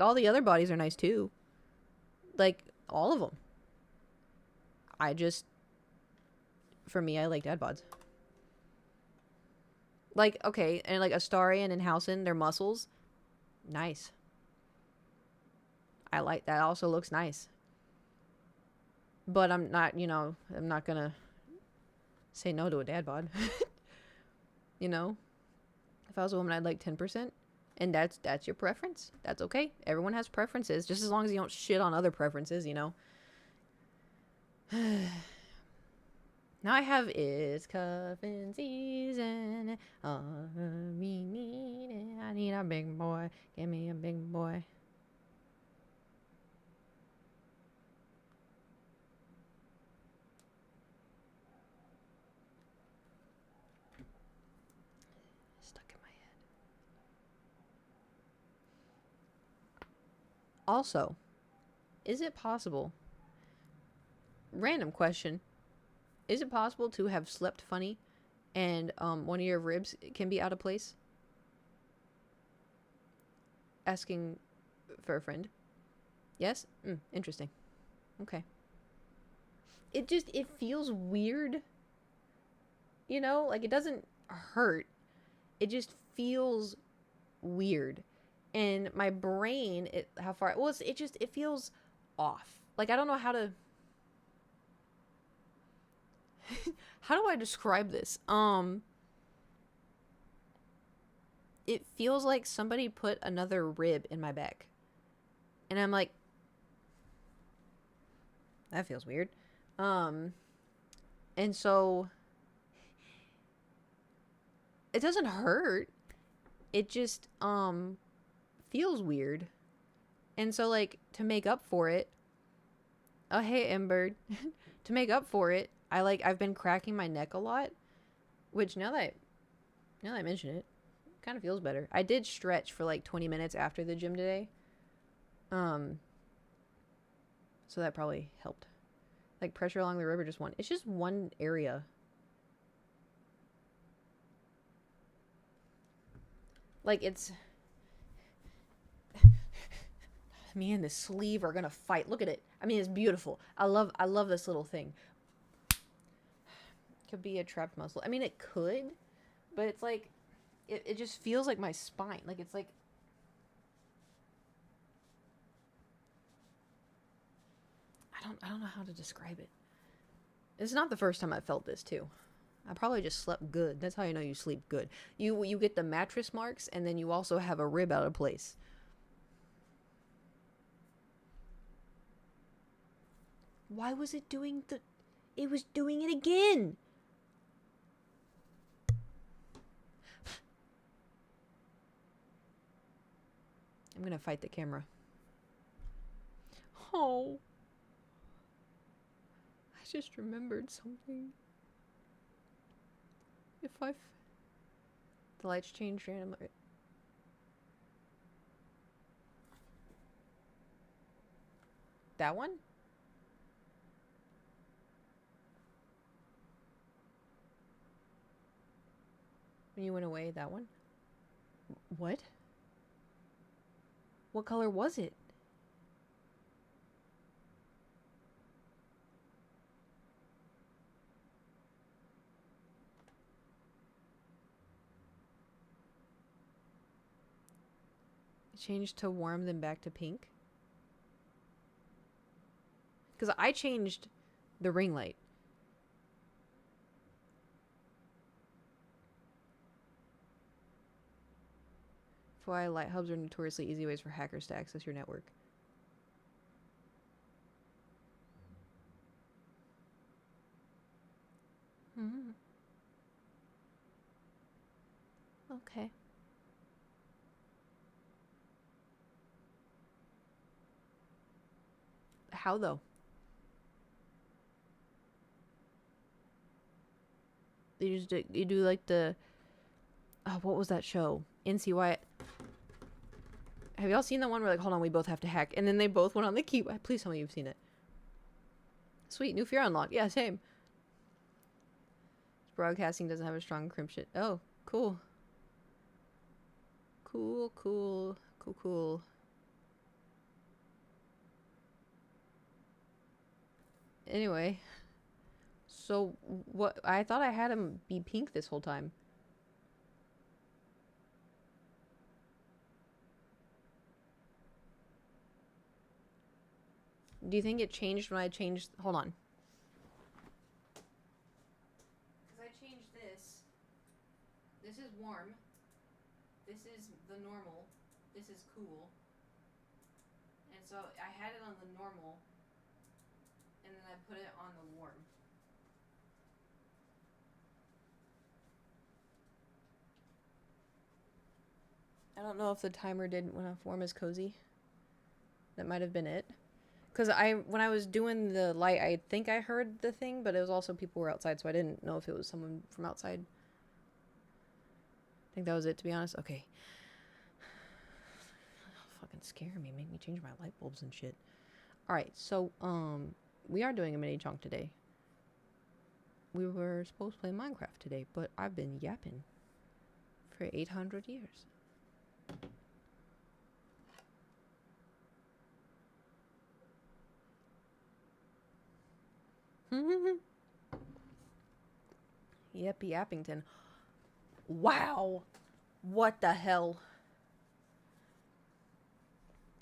all the other bodies are nice too. Like all of them. I just, for me, I like dad bods. Like okay, and like Astarion and Housen, their muscles, nice. I like that. Also looks nice. But I'm not, you know, I'm not gonna say no to a dad bod. You know, if I was a woman, I'd like 10%, and that's your preference. That's okay. Everyone has preferences, just as long as you don't shit on other preferences, you know. Now I have is cuffing season. All we need, I need a big boy. Give me a big boy. Stuck in my head. Also, is it possible? Random question. Is it possible to have slept funny and one of your ribs can be out of place? Asking for a friend. Yes? Interesting. Okay. It feels weird. You know, like it doesn't hurt. It just feels weird. And my brain, how far, well, it feels off. Like I don't know how to, how do I describe this? It feels like somebody put another rib in my back. And I'm like, that feels weird. And so it doesn't hurt. It just feels weird. And so like to make up for it, oh hey Ember, to make up for it, I've been cracking my neck a lot, which now that I mention it, kind of feels better. I did stretch for like 20 minutes after the gym today. So that probably helped. Like pressure along the rib or just one. It's just one area. Like it's me and the sleeve are gonna fight. Look at it. I mean, it's beautiful. I love this little thing. Could be a trapped muscle. I mean, it could, but it's like, it just feels like my spine. Like it's like, I don't know how to describe it. It's not the first time I felt this too. I probably just slept good. That's how you know you sleep good. You get the mattress marks, and then you also have a rib out of place. Why was it doing the... It was doing it again! I'm gonna fight the camera. Oh. I just remembered something. If I've... The lights changed randomly. That one? When you went away, that one? What? What color was it? It changed to warm, then back to pink? Because I changed the ring light. Why light hubs are notoriously easy ways for hackers to access your network. Mm-hmm. Okay. How though? You do like the... Oh, what was that show? NCY... Have y'all seen the one where like, hold on, we both have to hack, and then they both went on the key? Please tell me you've seen it. Sweet, new fear unlocked. Yeah, same. Broadcasting doesn't have a strong encryption. Oh, cool. Cool. Anyway, so what? I thought I had him be pink this whole time. Do you think it changed when I changed? Hold on. Because I changed this. This is warm. This is the normal. This is cool. And so I had it on the normal. And then I put it on the warm. I don't know if the timer didn't when warm is cozy. That might have been it. Because when I was doing the light, I think I heard the thing, but it was also people were outside, so I didn't know if it was someone from outside. I think that was it, to be honest. Okay. Fucking scare me. Make me change my light bulbs and shit. Alright, so, we are doing a mini chunk today. We were supposed to play Minecraft today, but I've been yapping for 800 years. Yeppy Appington. Wow. What the hell?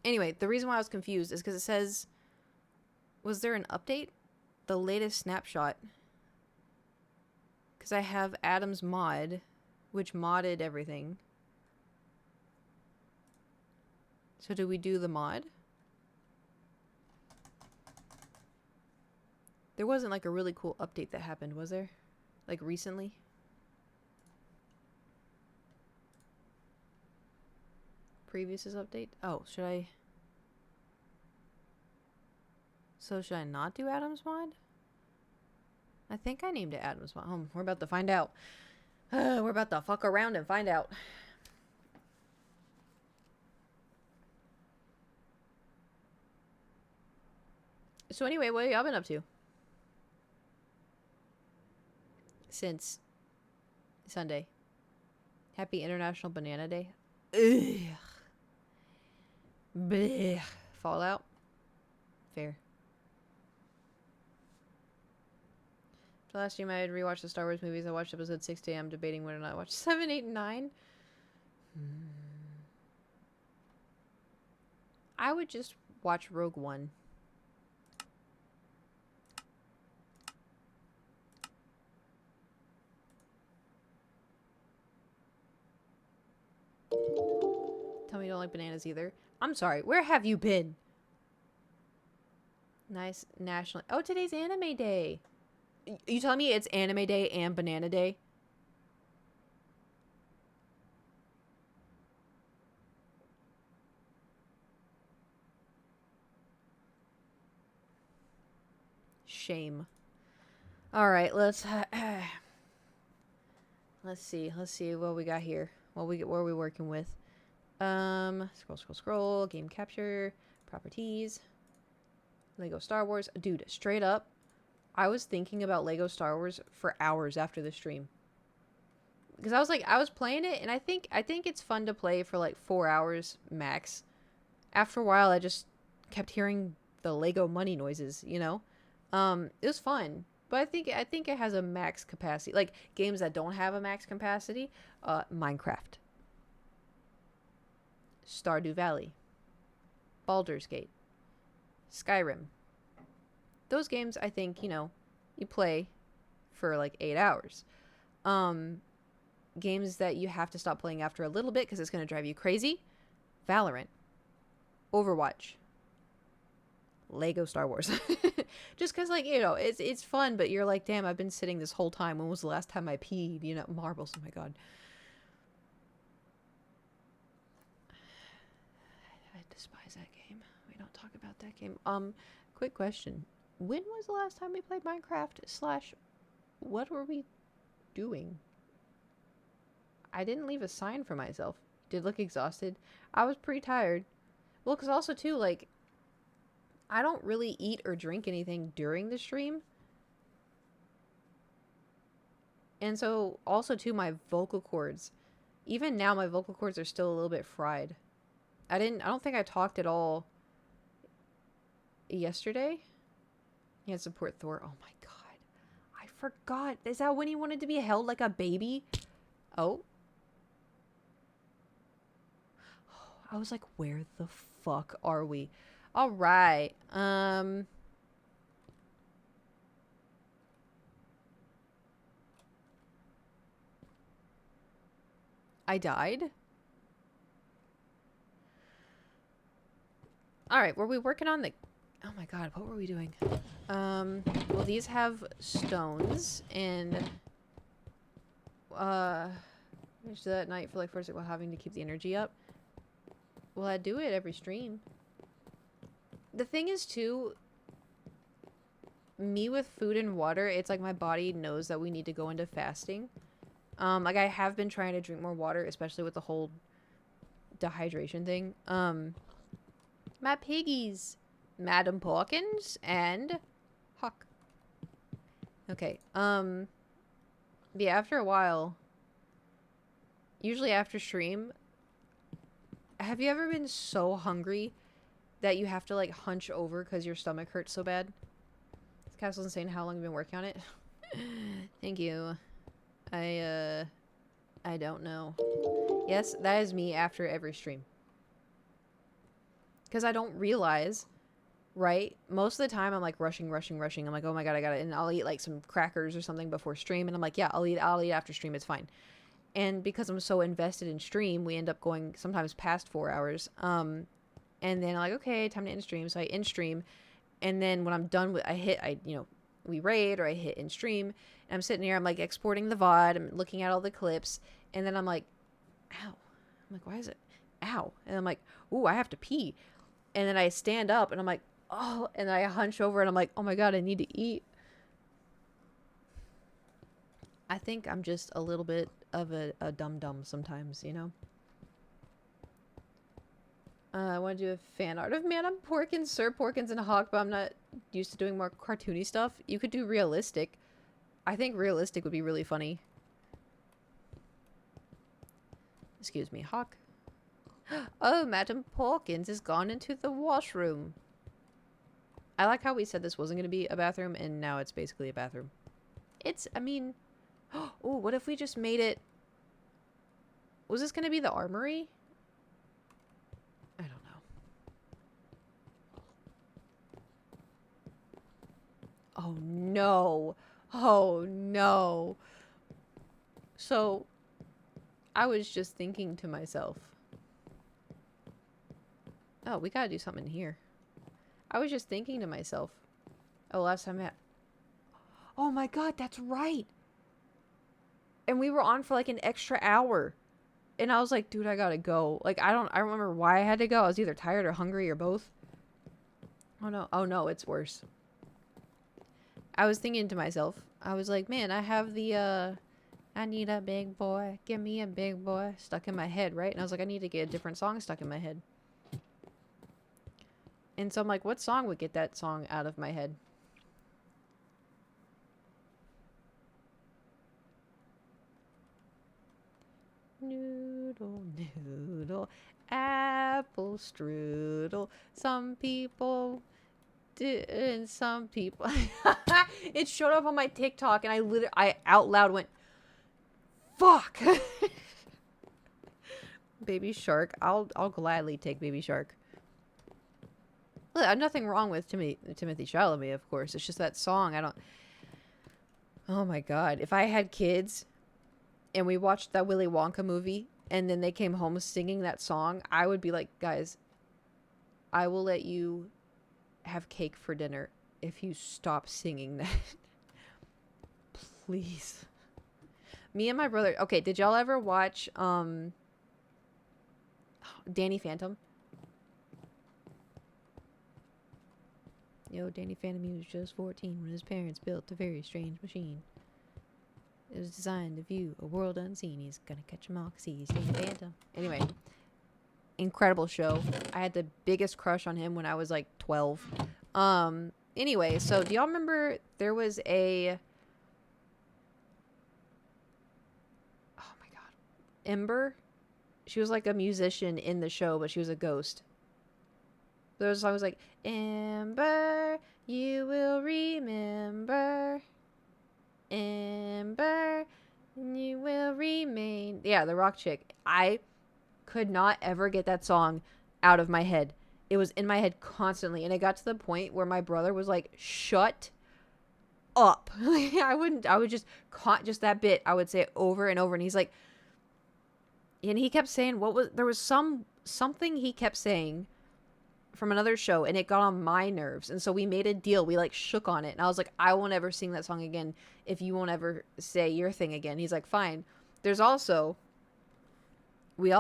Anyway, the reason why I was confused is because it says, was there an update? The latest snapshot. Because I have Adam's mod, which modded everything. So do we do the mod? There wasn't like a really cool update that happened, was there? Like recently? Previous update? Oh, should I? So should I not do Adam's mod? I think I named it Adam's mod. We're about to find out. We're about to fuck around and find out. So anyway, what have y'all been up to? Since Sunday. Happy International Banana Day. Ugh. Blech. Fallout. Fair. For last stream I had rewatched the Star Wars movies. I watched episode 6 a.m. debating whether or not I watched 7, 8, and 9. I would just watch Rogue One. Tell me you don't like bananas either. I'm sorry. Where have you been? Nice national. Oh, today's Anime Day. You telling me it's Anime Day and Banana Day? Shame. All right, let's see. Let's see what we got here. What are we working with? Scroll. Game capture, properties. Lego Star Wars. Dude, straight up, I was thinking about Lego Star Wars for hours after the stream. Because I was playing it, and I think it's fun to play for like 4 hours max. After a while, I just kept hearing the Lego money noises, you know? It was fun. But I think it has a max capacity. Like, games that don't have a max capacity, Minecraft. Stardew Valley. Baldur's Gate. Skyrim. Those games, I think, you know, you play for like 8 hours. Games that you have to stop playing after a little bit because it's going to drive you crazy. Valorant. Overwatch. Lego Star Wars. Just because, like, you know, it's fun, but you're like, damn, I've been sitting this whole time. When was the last time I peed? You know, marbles. Oh my god. I despise that game. We don't talk about that game. Quick question. When was the last time we played Minecraft / what were we doing? I didn't leave a sign for myself. did look exhausted. I was pretty tired. Well, because also, too, like, I don't really eat or drink anything during the stream. And so, also, too, my vocal cords. Even now, my vocal cords are still a little bit fried. I don't think I talked at all yesterday. Yeah, support Thor. Oh my god. I forgot. Is that when he wanted to be held like a baby? Oh. I was like, where the fuck are we? All right. I died. All right, were we working on the... Oh my god, what were we doing? Well, these have stones, and... Finish that night for like first while having to keep the energy up. Well, I do it every stream. The thing is, too... Me with food and water, it's like my body knows that we need to go into fasting. Like, I have been trying to drink more water, especially with the whole dehydration thing. My piggies. Madam Porkins and Hawk. Okay. Yeah, after a while, usually after stream, have you ever been so hungry that you have to, like, hunch over because your stomach hurts so bad? This castle's insane. How long have you been working on it? Thank you. I don't know. Yes, that is me after every stream. Because I don't realize, right? Most of the time I'm like rushing. I'm like, oh my god, I got it. And I'll eat like some crackers or something before stream. And I'm like, yeah, I'll eat after stream. It's fine. And because I'm so invested in stream, we end up going sometimes past 4 hours. And then I'm like, okay, time to end stream. So I end stream. And then when I'm done with, we raid or I hit in stream. And I'm sitting here, I'm like exporting the VOD. I'm looking at all the clips. And then I'm like, ow. I'm like, why is it? Ow. And I'm like, ooh, I have to pee. And then I stand up and I'm like, oh, and I hunch over and I'm like, oh my god, I need to eat. I think I'm just a little bit of a dum-dum sometimes, you know? I want to do a fan art of Madam Porkins, Sir Porkins, and Hawk, but I'm not used to doing more cartoony stuff. You could do realistic. I think realistic would be really funny. Excuse me, Hawk. Oh, Madam Porkins has gone into the washroom. I like how we said this wasn't going to be a bathroom, and now it's basically a bathroom. I mean... Oh, what if we just made it... Was this going to be the armory? I don't know. Oh, no. Oh, no. So, I was just thinking to myself... Oh, we gotta do something here. I was just thinking to myself. Oh, last time Oh my god, that's right! And we were on for like an extra hour. And I was like, dude, I gotta go. Like, I don't remember why I had to go. I was either tired or hungry or both. Oh no. Oh no, it's worse. I was thinking to myself. I was like, man, I have the, I need a big boy. Give me a big boy. Stuck in my head, right? And I was like, I need to get a different song stuck in my head. And so I'm like, what song would get that song out of my head? Noodle, noodle, apple strudel. Some people did, and some people... It showed up on my TikTok, and I out loud went, fuck! Baby Shark. I'll gladly take Baby Shark. Look, nothing wrong with Timothy Chalamet, of course. It's just that song. I don't... Oh my god. If I had kids and we watched that Willy Wonka movie and then they came home singing that song, I would be like, guys, I will let you have cake for dinner if you stop singing that. Please. Me and my brother... Okay, did y'all ever watch Danny Phantom? Yo, Danny Phantom, he was just 14 when his parents built a very strange machine. It was designed to view a world unseen. He's gonna catch 'em all 'cause he's in the phantom. Anyway, incredible show. I had the biggest crush on him when I was like 12. Anyway, so do y'all remember there was a... Oh my god. Ember? She was like a musician in the show, but she was a ghost. There was a song was like, Ember, you will remember. Ember, you will remain. Yeah, the rock chick. I could not ever get that song out of my head. It was in my head constantly, and it got to the point where my brother was like, shut up. I would just that bit. I would say it over and over, and he's like, and he kept saying there was something he kept saying from another show, and it got on my nerves, and so we made a deal. We like shook on it, and I was like, I won't ever sing that song again if you won't ever say your thing again. He's like, fine. There's also we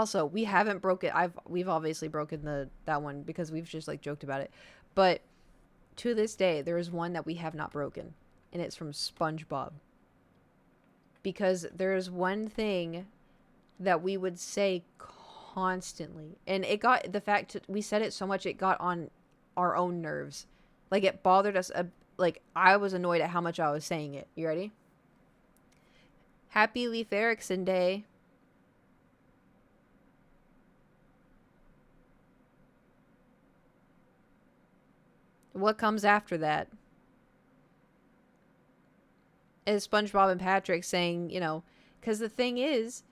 haven't broken. We've obviously broken that one because we've just like joked about it, but to this day there is one that we have not broken, and it's from SpongeBob, because there is one thing that we would say constantly, and it got we said it so much it got on our own nerves. Like, it bothered us. Like, I was annoyed at how much I was saying it. You ready? Happy Leif Erikson Day. What comes after that? Is SpongeBob and Patrick saying, because the thing is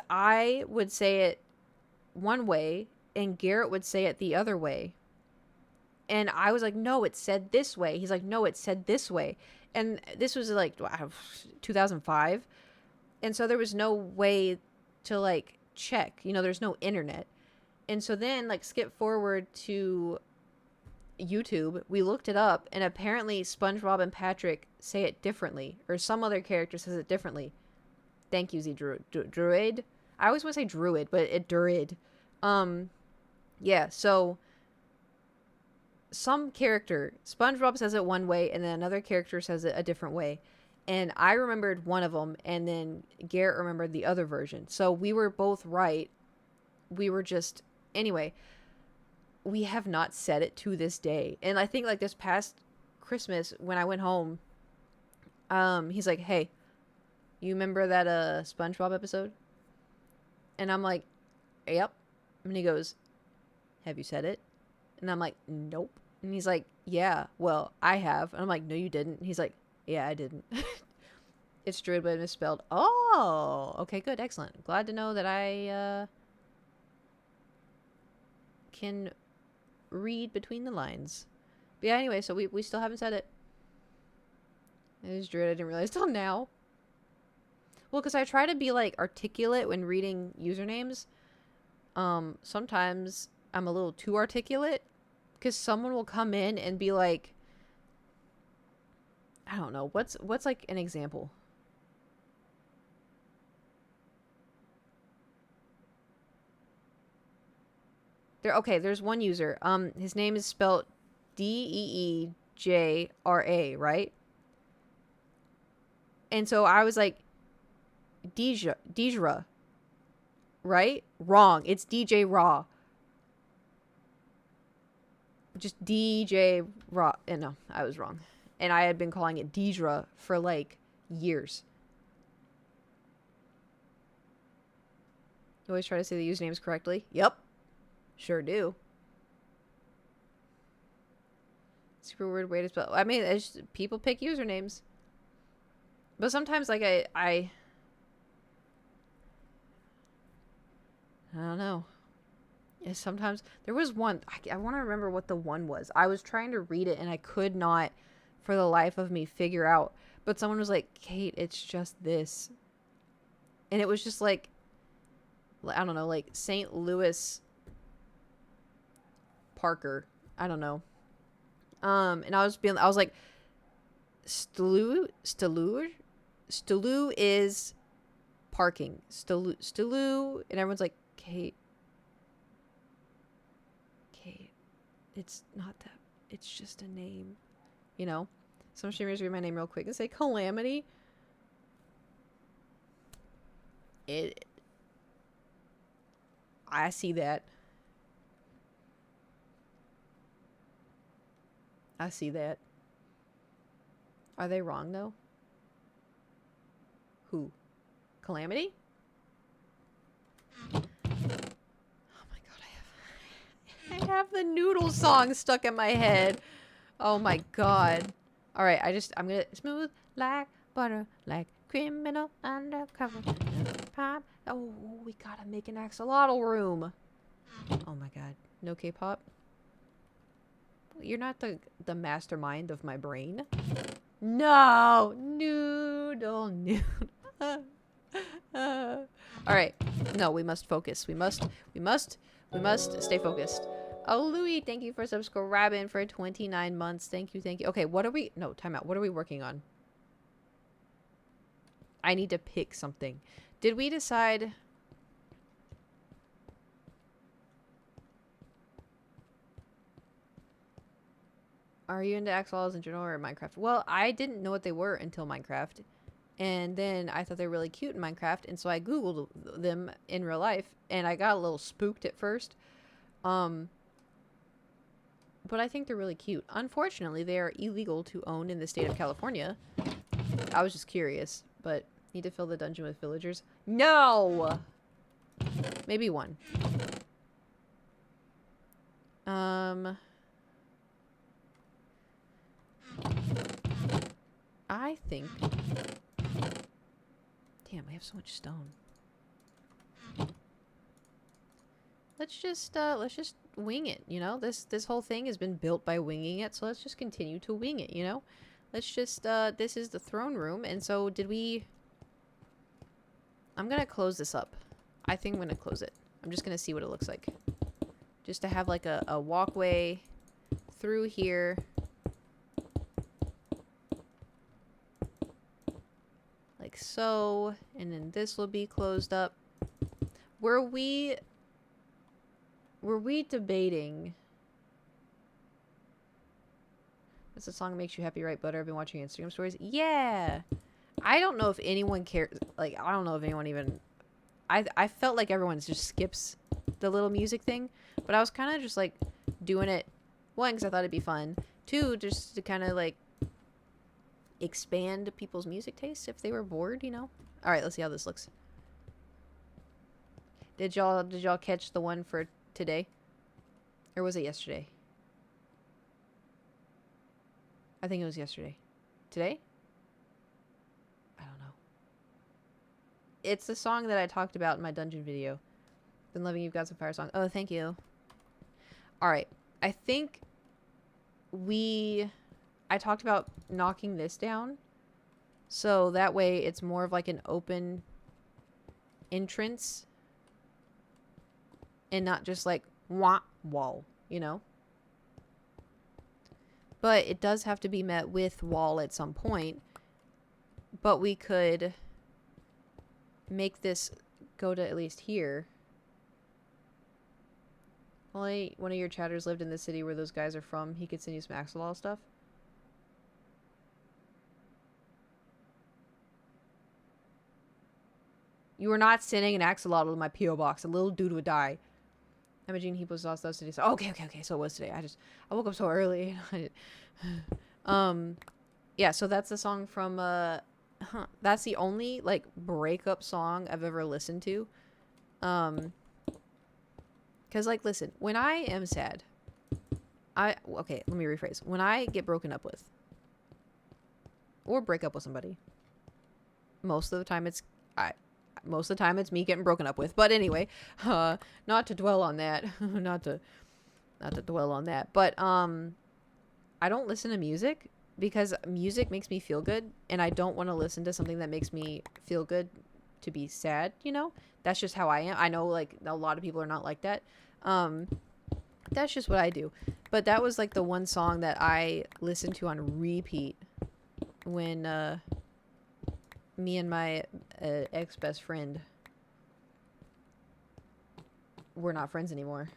I would say it one way and Garrett would say it the other way. And I was like, no, it said this way. He's like, no, it said this way. And this was like 2005. And so there was no way to like check, there's no internet. And so then, like, skip forward to YouTube, we looked it up, and apparently SpongeBob and Patrick say it differently, or some other character says it differently. Thank you, Z Druid. I always want to say Druid, but it Druid. Yeah, so some character, SpongeBob says it one way, and then another character says it a different way. And I remembered one of them, and then Garrett remembered the other version. So we were both right. We were just... Anyway, we have not said it to this day. And I think, like, this past Christmas, when I went home, he's like, hey, you remember that SpongeBob episode? And I'm like, yep. And he goes, have you said it? And I'm like, nope. And he's like, yeah, well, I have. And I'm like, no, you didn't. And he's like, yeah, I didn't. It's Druid, but misspelled. Oh, okay, good, excellent. Glad to know that I can read between the lines. But yeah, anyway, so we still haven't said it. It is Druid. I didn't realize till now. Well, because I try to be like articulate when reading usernames. Sometimes I'm a little too articulate, because someone will come in and be like, I don't know, what's like an example? There's one user. His name is spelled Deejra, right? And so I was like, Deejra, right? Wrong. It's DJ Raw. Just DJ Raw. No, I was wrong. And I had been calling it Deejra for like years. You always try to say the usernames correctly? Yep. Sure do. Super weird way to spell. I mean, it's just, people pick usernames. But sometimes, like, I don't know. Sometimes there was one. I want to remember what the one was. I was trying to read it and I could not, for the life of me, figure out. But someone was like, Kate, it's just this. And it was just like, I don't know, like St. Louis Parker. I don't know. And I was like, Stelu is parking. Stelu, and everyone's like, Kate, it's not that. It's just a name, Some streamers read my name real quick and say Calamity. I see that. I see that. Are they wrong though? Who? Calamity? Oh my god, I have the noodle song stuck in my head. Oh my god. Alright, I'm gonna smooth like butter, like criminal undercover. Pop. Oh, we gotta make an axolotl room. Oh my god. No K-pop? You're not the mastermind of my brain. No! Noodle, noodle. Alright. No, we must focus. We must stay focused. Oh, Louis, thank you for subscribing for 29 months. Thank you, thank you. Okay, what are we... No, time out. What are we working on? I need to pick something. Did we decide... Are you into axolotls in general or Minecraft? Well, I didn't know what they were until Minecraft. And then I thought they were really cute in Minecraft. And so I Googled them in real life. And I got a little spooked at first. But I think they're really cute. Unfortunately, they are illegal to own in the state of California. I was just curious. But need to fill the dungeon with villagers? No! Maybe one. I think... Damn, we have so much stone. Let's just wing it, you know? This whole thing has been built by winging it, so let's just continue to wing it, you know? Let's just, this is the throne room, and so did we... I'm gonna close this up. I think I'm gonna close it. I'm just gonna see what it looks like. Just to have, like, a walkway through here... Like so, and then this will be closed up. Were we debating? This song that makes you happy, right, Butter? I've been watching Instagram stories. Yeah. I don't know if anyone cares. Like, I don't know if anyone even... I felt like everyone just skips the little music thing. But I was kind of just, like, doing it. One, because I thought it'd be fun. Two, just to kind of, like, expand people's music tastes if they were bored, you know? Alright, let's see how this looks. Did y'all catch the one for today? Or was it yesterday? I think it was yesterday. Today? I don't know. It's the song that I talked about in my dungeon video. Been loving You've Got Some Fire song. Oh, thank you. Alright. I think I talked about knocking this down. So that way it's more of like an open entrance. And not just like wall, you know? But it does have to be met with wall at some point. But we could make this go to at least here. Only one of your chatters lived in the city where those guys are from. He could send you some axolotl stuff. You were not sending an axolotl to my P.O. box. A little dude would die. Imagine he was also today. So, okay. So it was today. I woke up so early. Yeah, so that's the song from, that's the only, like, breakup song I've ever listened to. Because, like, listen, when I am sad, okay, let me rephrase. When I get broken up with, or break up with somebody, most of the time it's me getting broken up with. But anyway, not to dwell on that. not to dwell on that. But I don't listen to music because music makes me feel good, and I don't want to listen to something that makes me feel good to be sad, you know? That's just how I am. I know, like, a lot of people are not like that. That's just what I do. But that was, like, the one song that I listened to on repeat when me and my ex-best friend were not friends anymore.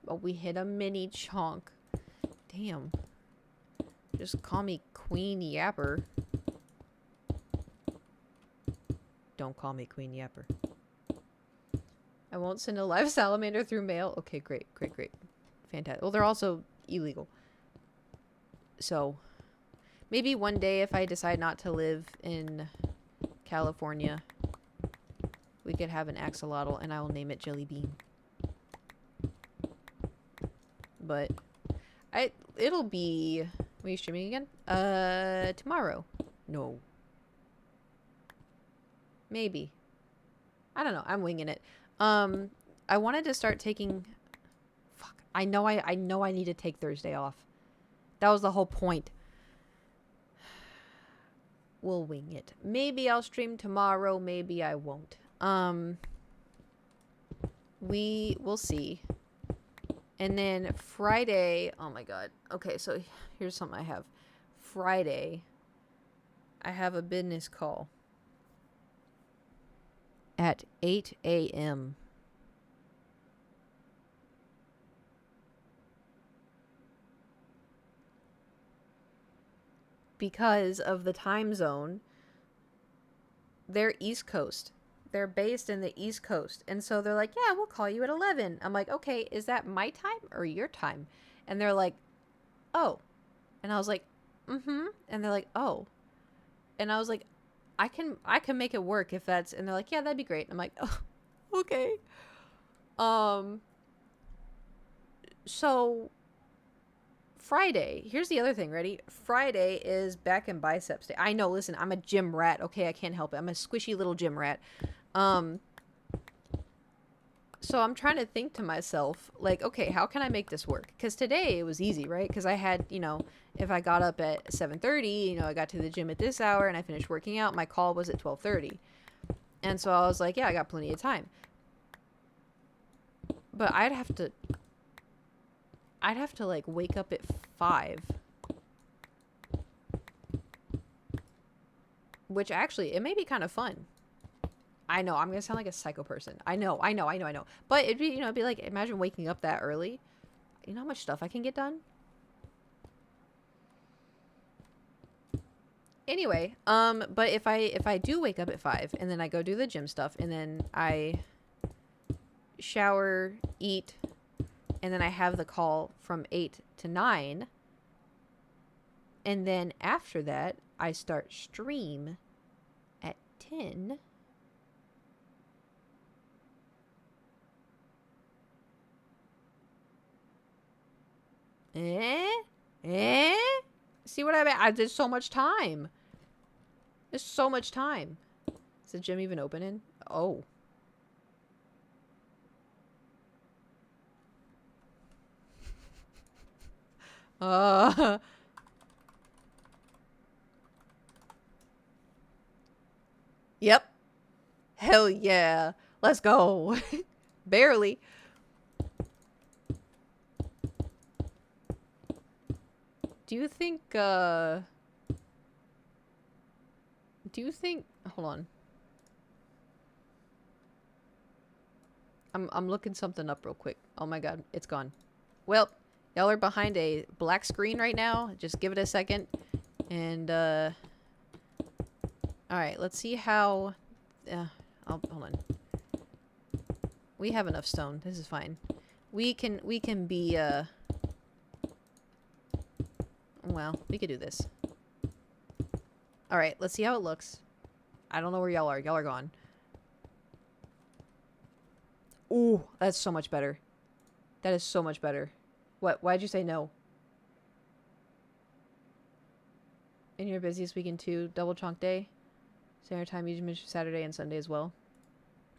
But we hit a mini chonk. Damn. Just call me Queen Yapper. Don't call me Queen Yapper. I won't send a live salamander through mail. Okay, great. Fantastic. Well, they're also illegal. So, maybe one day if I decide not to live in California, we could have an axolotl and I will name it Jelly Bean. But it'll be... Are you streaming again? Tomorrow. No. Maybe. I don't know. I'm winging it. I wanted to start taking... Fuck. I know I need to take Thursday off. That was the whole point. We'll wing it. Maybe I'll stream tomorrow. Maybe I won't. We'll see. And then Friday... Oh my god. Okay, so here's something I have. Friday, I have a business call at 8 a.m. Because of the time zone, they're East Coast. They're based in the East Coast. And so they're like, yeah, we'll call you at 11. I'm like, okay, is that my time or your time? And they're like, oh. And I was like, mm-hmm. And they're like, oh. And I was like, I can make it work if that's... And they're like, yeah, that'd be great. I'm like, oh, okay. So Friday, here's the other thing, ready? Friday is back and biceps day. I know, listen, I'm a gym rat, okay? I can't help it. I'm a squishy little gym rat. So I'm trying to think to myself, like, okay, how can I make this work? Because today it was easy, right? Because I had, you know, if I got up at 7:30, you know, I got to the gym at this hour and I finished working out. My call was at 12:30. And so I was like, yeah, I got plenty of time. But I'd have to like wake up at 5. Which actually, it may be kind of fun. I know, I'm going to sound like a psycho person. I know. But it'd be, you know, it'd be like, imagine waking up that early. You know how much stuff I can get done? Anyway, but if I do wake up at 5 and then I go do the gym stuff and then I shower, eat, and then I have the call from 8 to 9, and then after that I start stream at 10. See what I mean? There's so much time. There's so much time. Is the gym even opening? Oh. Yep. Hell yeah. Let's go. Barely. Do you think, hold on. I'm looking something up real quick. Oh my god, it's gone. Well, y'all are behind a black screen right now. Just give it a second. And, alright, let's see how, hold on. We have enough stone. This is fine. We can be, well, we could do this. Alright, let's see how it looks. I don't know where y'all are. Y'all are gone. Ooh, that's so much better. That is so much better. What? Why'd you say no? And you're busy this weekend too. Double chunk day. Standard time, you mentioned Saturday and Sunday as well.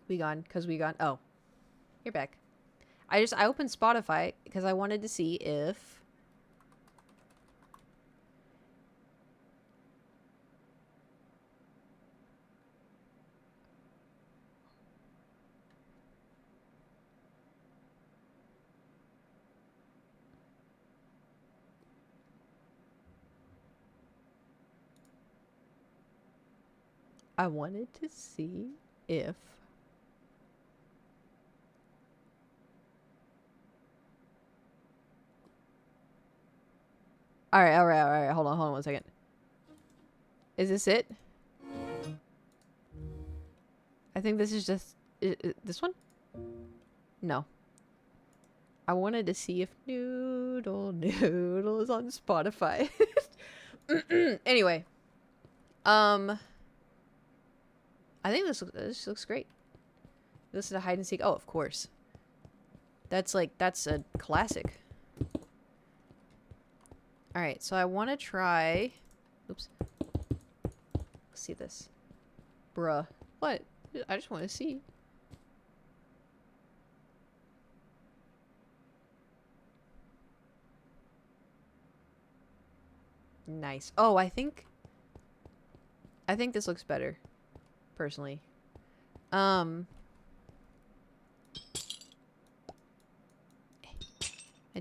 We gone. Because we gone. Oh. You're back. I opened Spotify because I wanted to see if... I wanted to see if... Alright. Hold on 1 second. Is this it? I think this is just... this one? No. I wanted to see if Noodle Noodle is on Spotify. Anyway. I think this looks great. This is a hide and seek. Oh, of course. That's a classic. Alright, so I want to try... Oops. Let's see this. Bruh. What? I just want to see. Nice. Oh, I think this looks better. Personally. I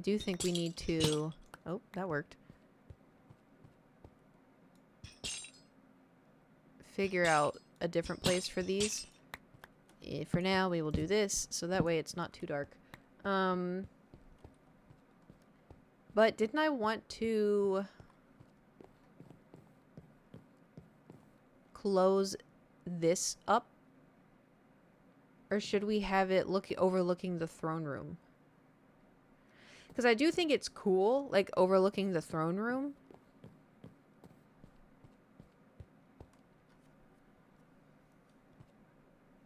do think we need to... Oh, that worked. Figure out a different place for these. For now, we will do this, so that way it's not too dark. But didn't I want to close this up? Or should we have it overlooking the throne room? Because I do think it's cool, like, overlooking the throne room.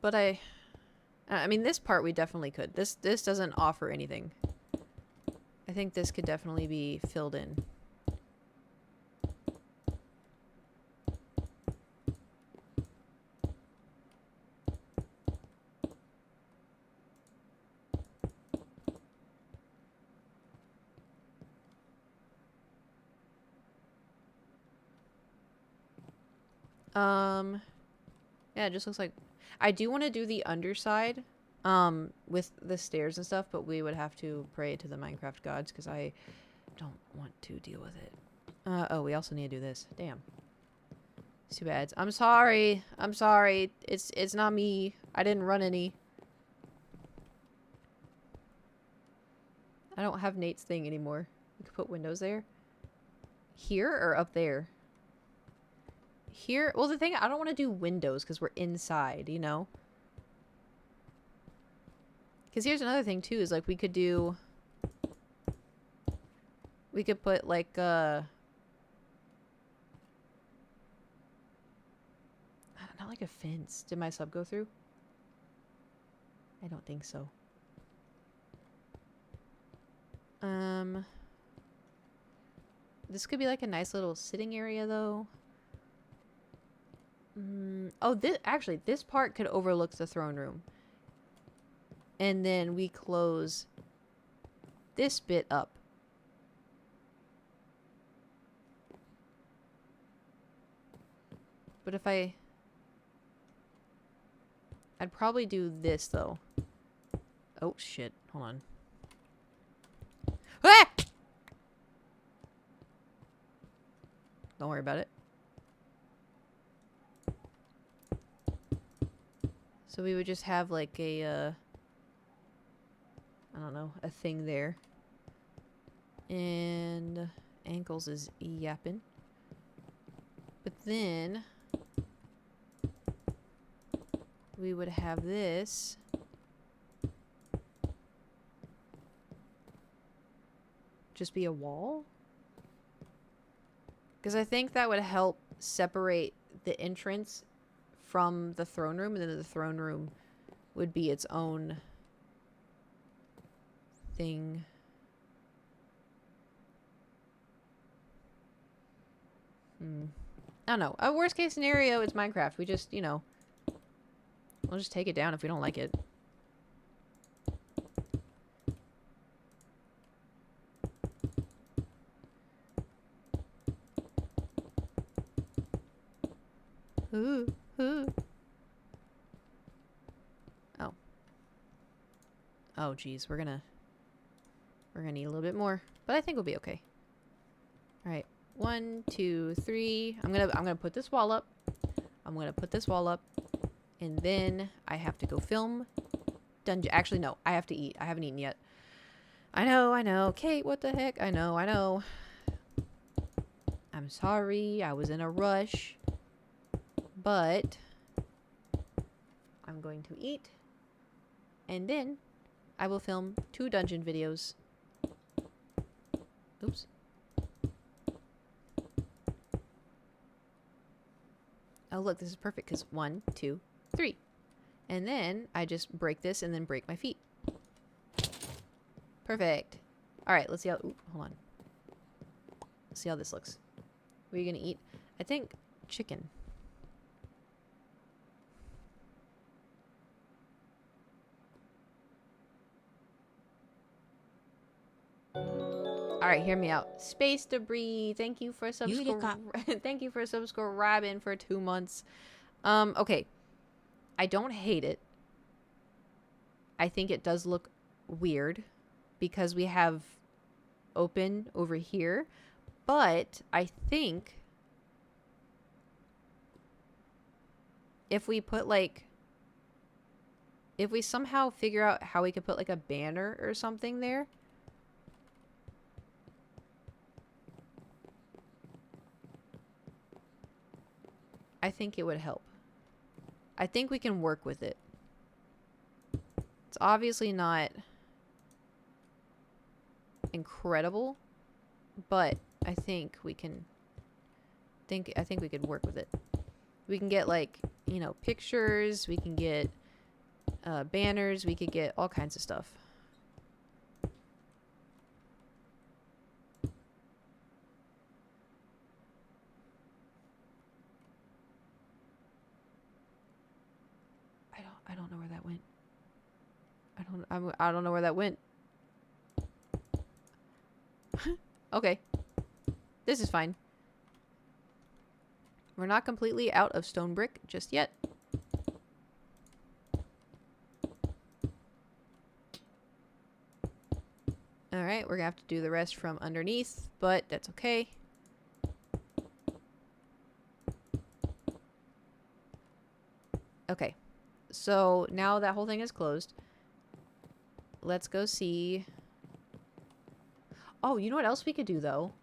But I mean, this part we definitely could. This doesn't offer anything. I think this could definitely be filled in. Yeah, it just looks like... I do want to do the underside, with the stairs and stuff, but we would have to pray to the Minecraft gods, because I don't want to deal with it. Oh, we also need to do this. Damn. It's too bad. I'm sorry. I'm sorry. It's not me. I didn't run any. I don't have Nate's thing anymore. We could put windows there. Here or up there? Here? Well, the thing, I don't want to do windows because we're inside, you know? Because here's another thing, too, is, like, we could do... We could put, like, not like a fence. Did my sub go through? I don't think so. This could be, like, a nice little sitting area, though. Oh, actually, this part could overlook the throne room. And then we close this bit up. But if I'd probably do this, though. Oh, shit. Hold on. Ah! Don't worry about it. So we would just have like a, I don't know, a thing there. And ankles is yapping. But then we would have this. Just be a wall? Because I think that would help separate the entrance from the throne room, and then the throne room would be its own thing. I don't know. A worst case scenario, it's Minecraft. We just, you know, we'll just take it down if we don't like it. Ooh. Oh geez, we're gonna need a little bit more, but I think we'll be okay. All right, 1, 2, 3. I'm gonna put this wall up. I'm gonna put this wall up, and then I have to go film dungeon. Actually, no, I have to eat. I haven't eaten yet. I know. Kate, what the heck? I know. I'm sorry. I was in a rush. But I'm going to eat, and then I will film 2 dungeon videos. Oops. Oh, look, this is perfect because 1, 2, 3. And then I just break this and then break my feet. Perfect. All right, let's see how... Ooh, hold on. Let's see how this looks. What are you going to eat? I think chicken. All right, hear me out. Space Debris, thank you for thank you for subscribing for 2 months. Okay. I don't hate it. I think it does look weird because we have open over here, but I think if we put like, if we somehow figure out how we could put like a banner or something there, I think it would help. I think we can work with it. It's obviously not incredible, but I think we can I think we could work with it. We can get like, you know, pictures, we can get banners, we could get all kinds of stuff. I don't know where that went. I don't know where that went. Okay. This is fine. We're not completely out of stone brick just yet. Alright, we're gonna have to do the rest from underneath, but that's okay. Okay. So now that whole thing is closed. Let's go see. Oh, you know what else we could do though?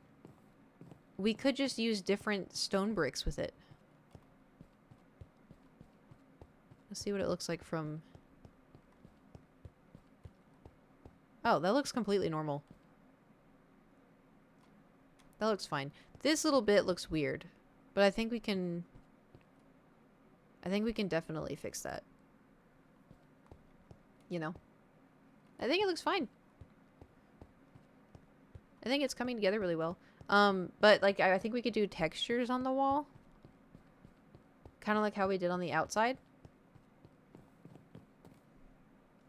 We could just use different stone bricks with it. Let's see what it looks like from... Oh, that looks completely normal. That looks fine. This little bit looks weird, but I think we can definitely fix that. You know? I think it looks fine. I think it's coming together really well. But like I think we could do textures on the wall. Kind of like how we did on the outside.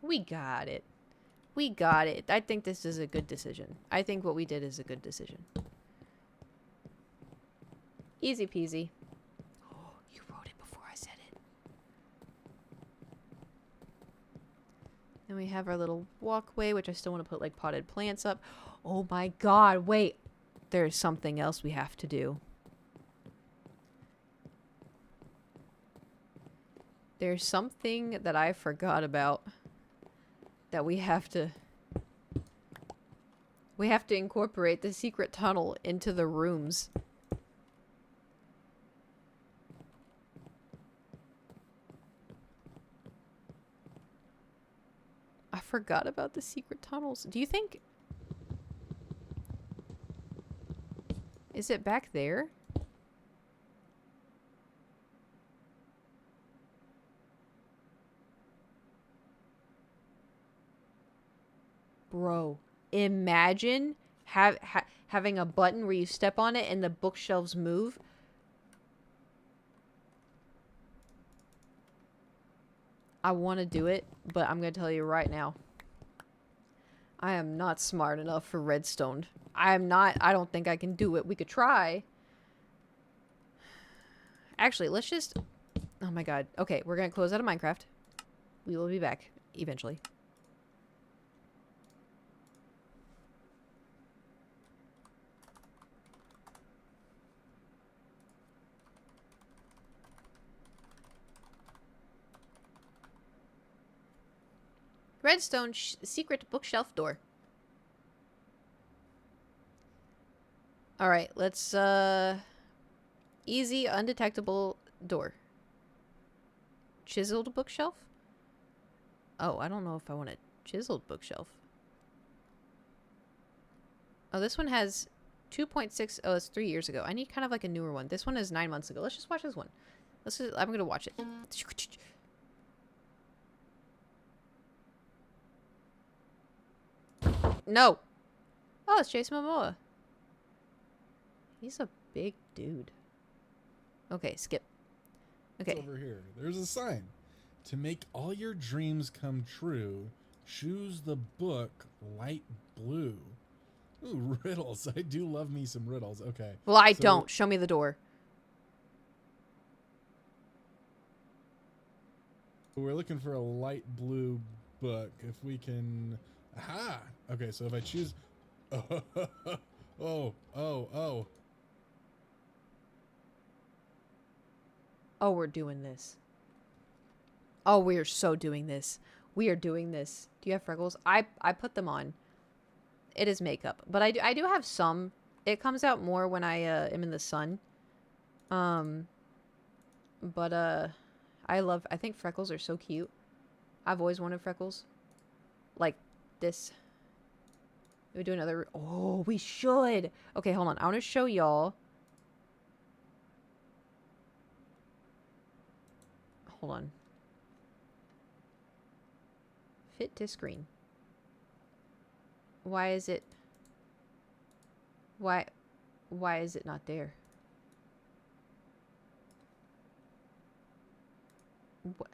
We got it. We got it. I think this is a good decision. I think what we did is a good decision. Easy peasy. Oh, you wrote it before I said it. Then we have our little walkway, which I still want to put like potted plants up. Oh my god, wait. There's something else we have to do. There's something that I forgot about that we have to incorporate the secret tunnel into the rooms. I forgot about the secret tunnels. Do you think... Is it back there? Bro, imagine having a button where you step on it and the bookshelves move. I want to do it, but I'm going to tell you right now. I am not smart enough for redstone. I don't think I can do it. We could try. Actually, let's just... Oh my god. Okay, we're going to close out of Minecraft. We will be back eventually. Redstone secret bookshelf door. Alright, let's, easy, undetectable door. chiseled bookshelf? Oh, I don't know if I want a chiseled bookshelf. Oh, this one has 2.6. Oh, it's 3 years ago. I need kind of like a newer one. This one is 9 months ago. Let's just watch this one. I'm going to watch it. No. Oh, it's Jason Momoa. He's a big dude. Okay, skip. Okay. Over here, there's a sign. To make all your dreams come true, choose the book light blue. Ooh, riddles. I do love me some riddles. Okay. Well, I don't. Show me the door. We're looking for a light blue book. If we can... Aha! Okay, so if I choose... Oh. Oh, we're doing this. Oh, we are so doing this. We are doing this. Do you have freckles? I put them on. It is makeup. But I do have some. It comes out more when I am in the sun. But I think freckles are so cute. I've always wanted freckles. Like this. We do another. Oh, we should. Okay, hold on. I want to show y'all. Hold on. Fit to screen. Why is it not there? What?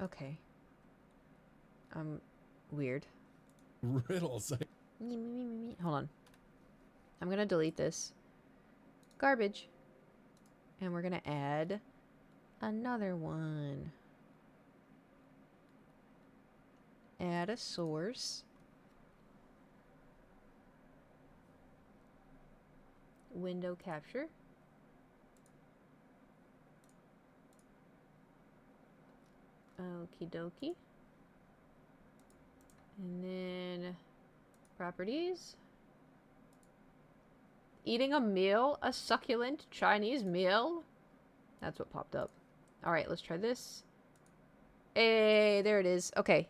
Okay. Weird. Riddles. Hold on. I'm gonna delete this. Garbage. And we're gonna add another one. Add a source. Window capture. Okie dokie. And then properties. Eating a meal? A succulent Chinese meal? That's what popped up. Alright, let's try this. Hey, there it is. Okay.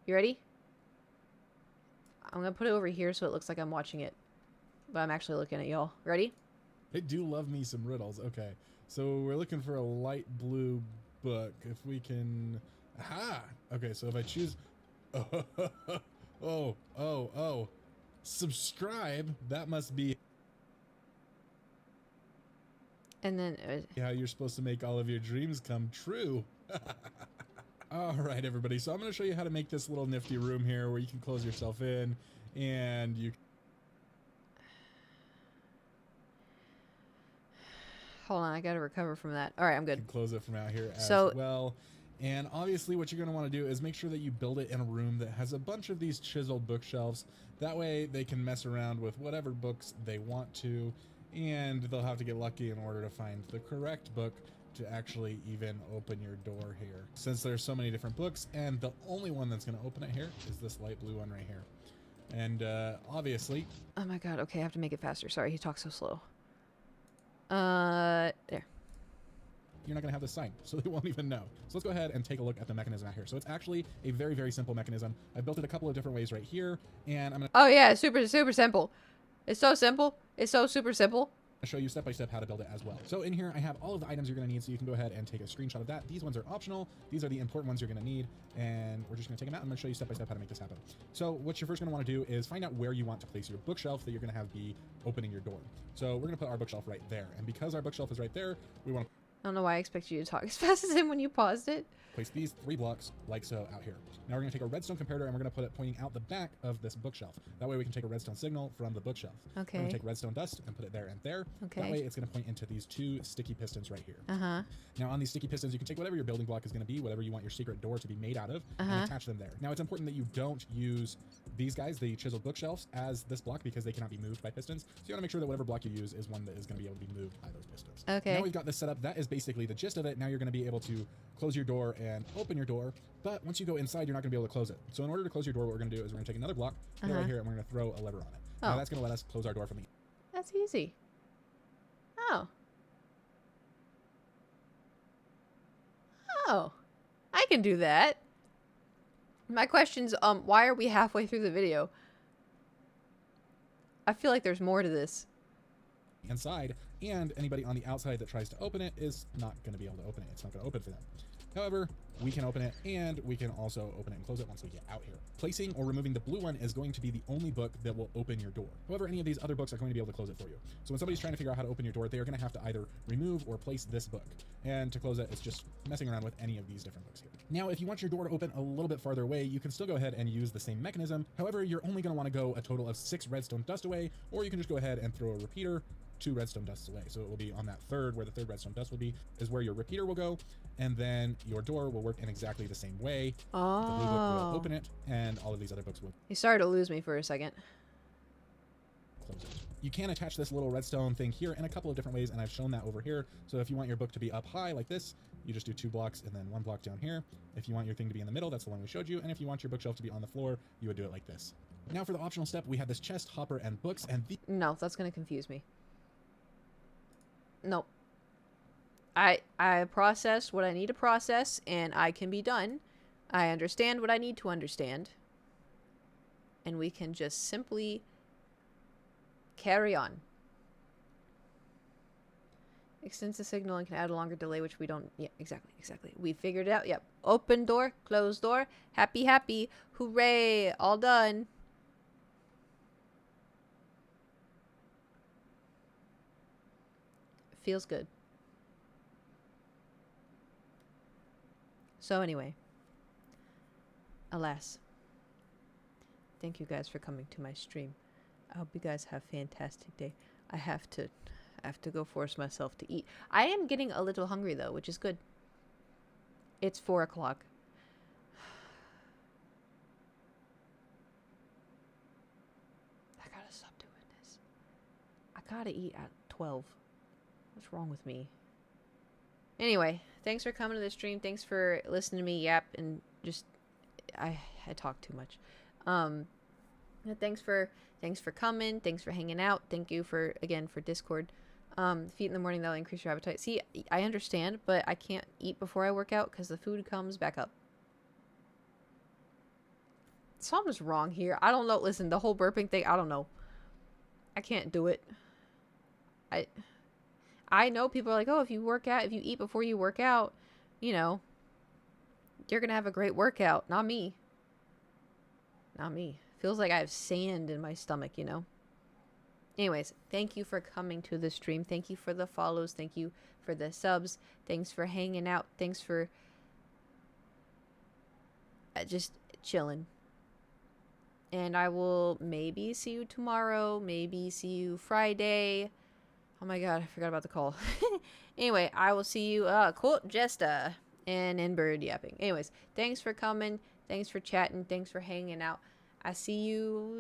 You ready? I'm gonna put it over here so it looks like I'm watching it. But I'm actually looking at y'all. Ready? I do love me some riddles. Okay. So we're looking for a light blue book. If we can... Aha! Okay, so if I choose... Oh. Subscribe. That must be And then... how you're supposed to make all of your dreams come true. All right, everybody. So I'm going to show you how to make this little nifty room here where you can close yourself in and you... Hold on, I gotta recover from that. Alright, I'm good. can close it from out here as So- well. And obviously what you're going to want to do is make sure that you build it in a room that has a bunch of these chiseled bookshelves. That way they can mess around with whatever books they want to, and they'll have to get lucky in order to find the correct book to actually even open your door here. Since there's so many different books, and the only one that's going to open it here is this light blue one right here. And obviously... Oh my god, okay, I have to make it faster. Sorry, he talks so slow. There. You're not going to have this sign, so they won't even know. So let's go ahead and take a look at the mechanism out here. So it's actually a very, very simple mechanism. I built it a couple of different ways right here, and I'm going Oh yeah, super simple. It's so simple. It's so super simple. to show you step by step how to build it as well. So in here, I have all of the items you're going to need, so you can go ahead and take a screenshot of that. These ones are optional. These are the important ones you're going to need, and we're just going to take them out. I'm going to show you step by step how to make this happen. So what you're first going to want to do is find out where you want to place your bookshelf that you're going to have be opening your door. So we're going to put our bookshelf right there, and because our bookshelf is right there, we want to I don't know why I expect you to talk as fast as him when you paused it. place these 3 blocks like so out here. Now we're going to take a redstone comparator and we're going to put it pointing out the back of this bookshelf. That way we can take a redstone signal from the bookshelf. Okay. We're going to take redstone dust and put it there and there. Okay. That way it's going to point into these 2 sticky pistons right here. Uh-huh. Now on these sticky pistons, you can take whatever your building block is going to be, whatever you want your secret door to be made out of, and attach them there. Now it's important that you don't use these guys, the chiseled bookshelves, as this block because they cannot be moved by pistons. So you want to make sure that whatever block you use is one that is going to be able to be moved by those pistons. Okay. Now we've got this set up. That is basically basically the gist of it. Now you're going to be able to close your door and open your door, but once you go inside, you're not going to be able to close it. So in order to close your door, what we're going to do is we're going to take another block, put it right here, and we're going to throw a lever on it. Now Oh. that's going to let us close our door from the That's easy. Oh. Oh. I can do that. My question's, why are we halfway through the video? I feel like there's more to this. inside, and anybody on the outside that tries to open it is not going to be able to open it. It's not going to open for them. However, we can open it, and we can also open it and close it once we get out here. Placing or removing the blue one is going to be the only book that will open your door. However, any of these other books are going to be able to close it for you. So when somebody's trying to figure out how to open your door, they are going to have to either remove or place this book. And to close it, it's just messing around with any of these different books here. Now, if you want your door to open a little bit farther away, you can still go ahead and use the same mechanism. However, you're only going to want to go a total of 6 redstone dust away, or you can just go ahead and throw a repeater 2 redstone dusts away. So it will be on that third, where the third redstone dust will be, is where your repeater will go, and then your door will work in exactly the same way. The blue book will open it, and all of these other books will You started to lose me for a second. close it. You can attach this little redstone thing here in a couple of different ways, and I've shown that over here. So if you want your book to be up high like this, you just do 2 blocks and then 1 block down here. If you want your thing to be in the middle, that's the one we showed you. And if you want your bookshelf to be on the floor, you would do it like this. Now for the optional step, we have this chest, hopper, and books, and the No, that's going to confuse me. Nope. I processed what I need to process, and I can be done. I understand what I need to understand. And we can just simply carry on. Extends the signal and can add a longer delay, which we don't... Yeah, exactly. We figured it out. Yep. Open door, closed door. Happy. Hooray. All done. Feels good. So anyway, alas, thank you guys for coming to my stream. I hope you guys have a fantastic day. I have to go force myself to eat. I am getting a little hungry though, which is good. It's 4 o'clock. I gotta stop doing this. I gotta eat at 12. What's wrong with me? Anyway, thanks for coming to the stream. Thanks for listening to me yap and just I talk too much. Thanks for coming. Thanks for hanging out. Thank you for Discord. Feet in the morning, that'll increase your appetite. See, I understand, but I can't eat before I work out because the food comes back up. Something's wrong here. I don't know. Listen, the whole burping thing, I don't know. I can't do it. I know people are like, oh, if you eat before you work out, you know, you're going to have a great workout. Not me. Feels like I have sand in my stomach, you know. Anyways, thank you for coming to the stream. Thank you for the follows. Thank you for the subs. Thanks for hanging out. Thanks for just chilling. And I will maybe see you tomorrow. Maybe see you Friday. Oh my god, I forgot about the call. Anyway, I will see you, quote, Jesta, and in bird yapping. Anyways, thanks for coming. Thanks for chatting. Thanks for hanging out. I see you.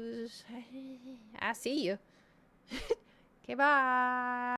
Okay, bye.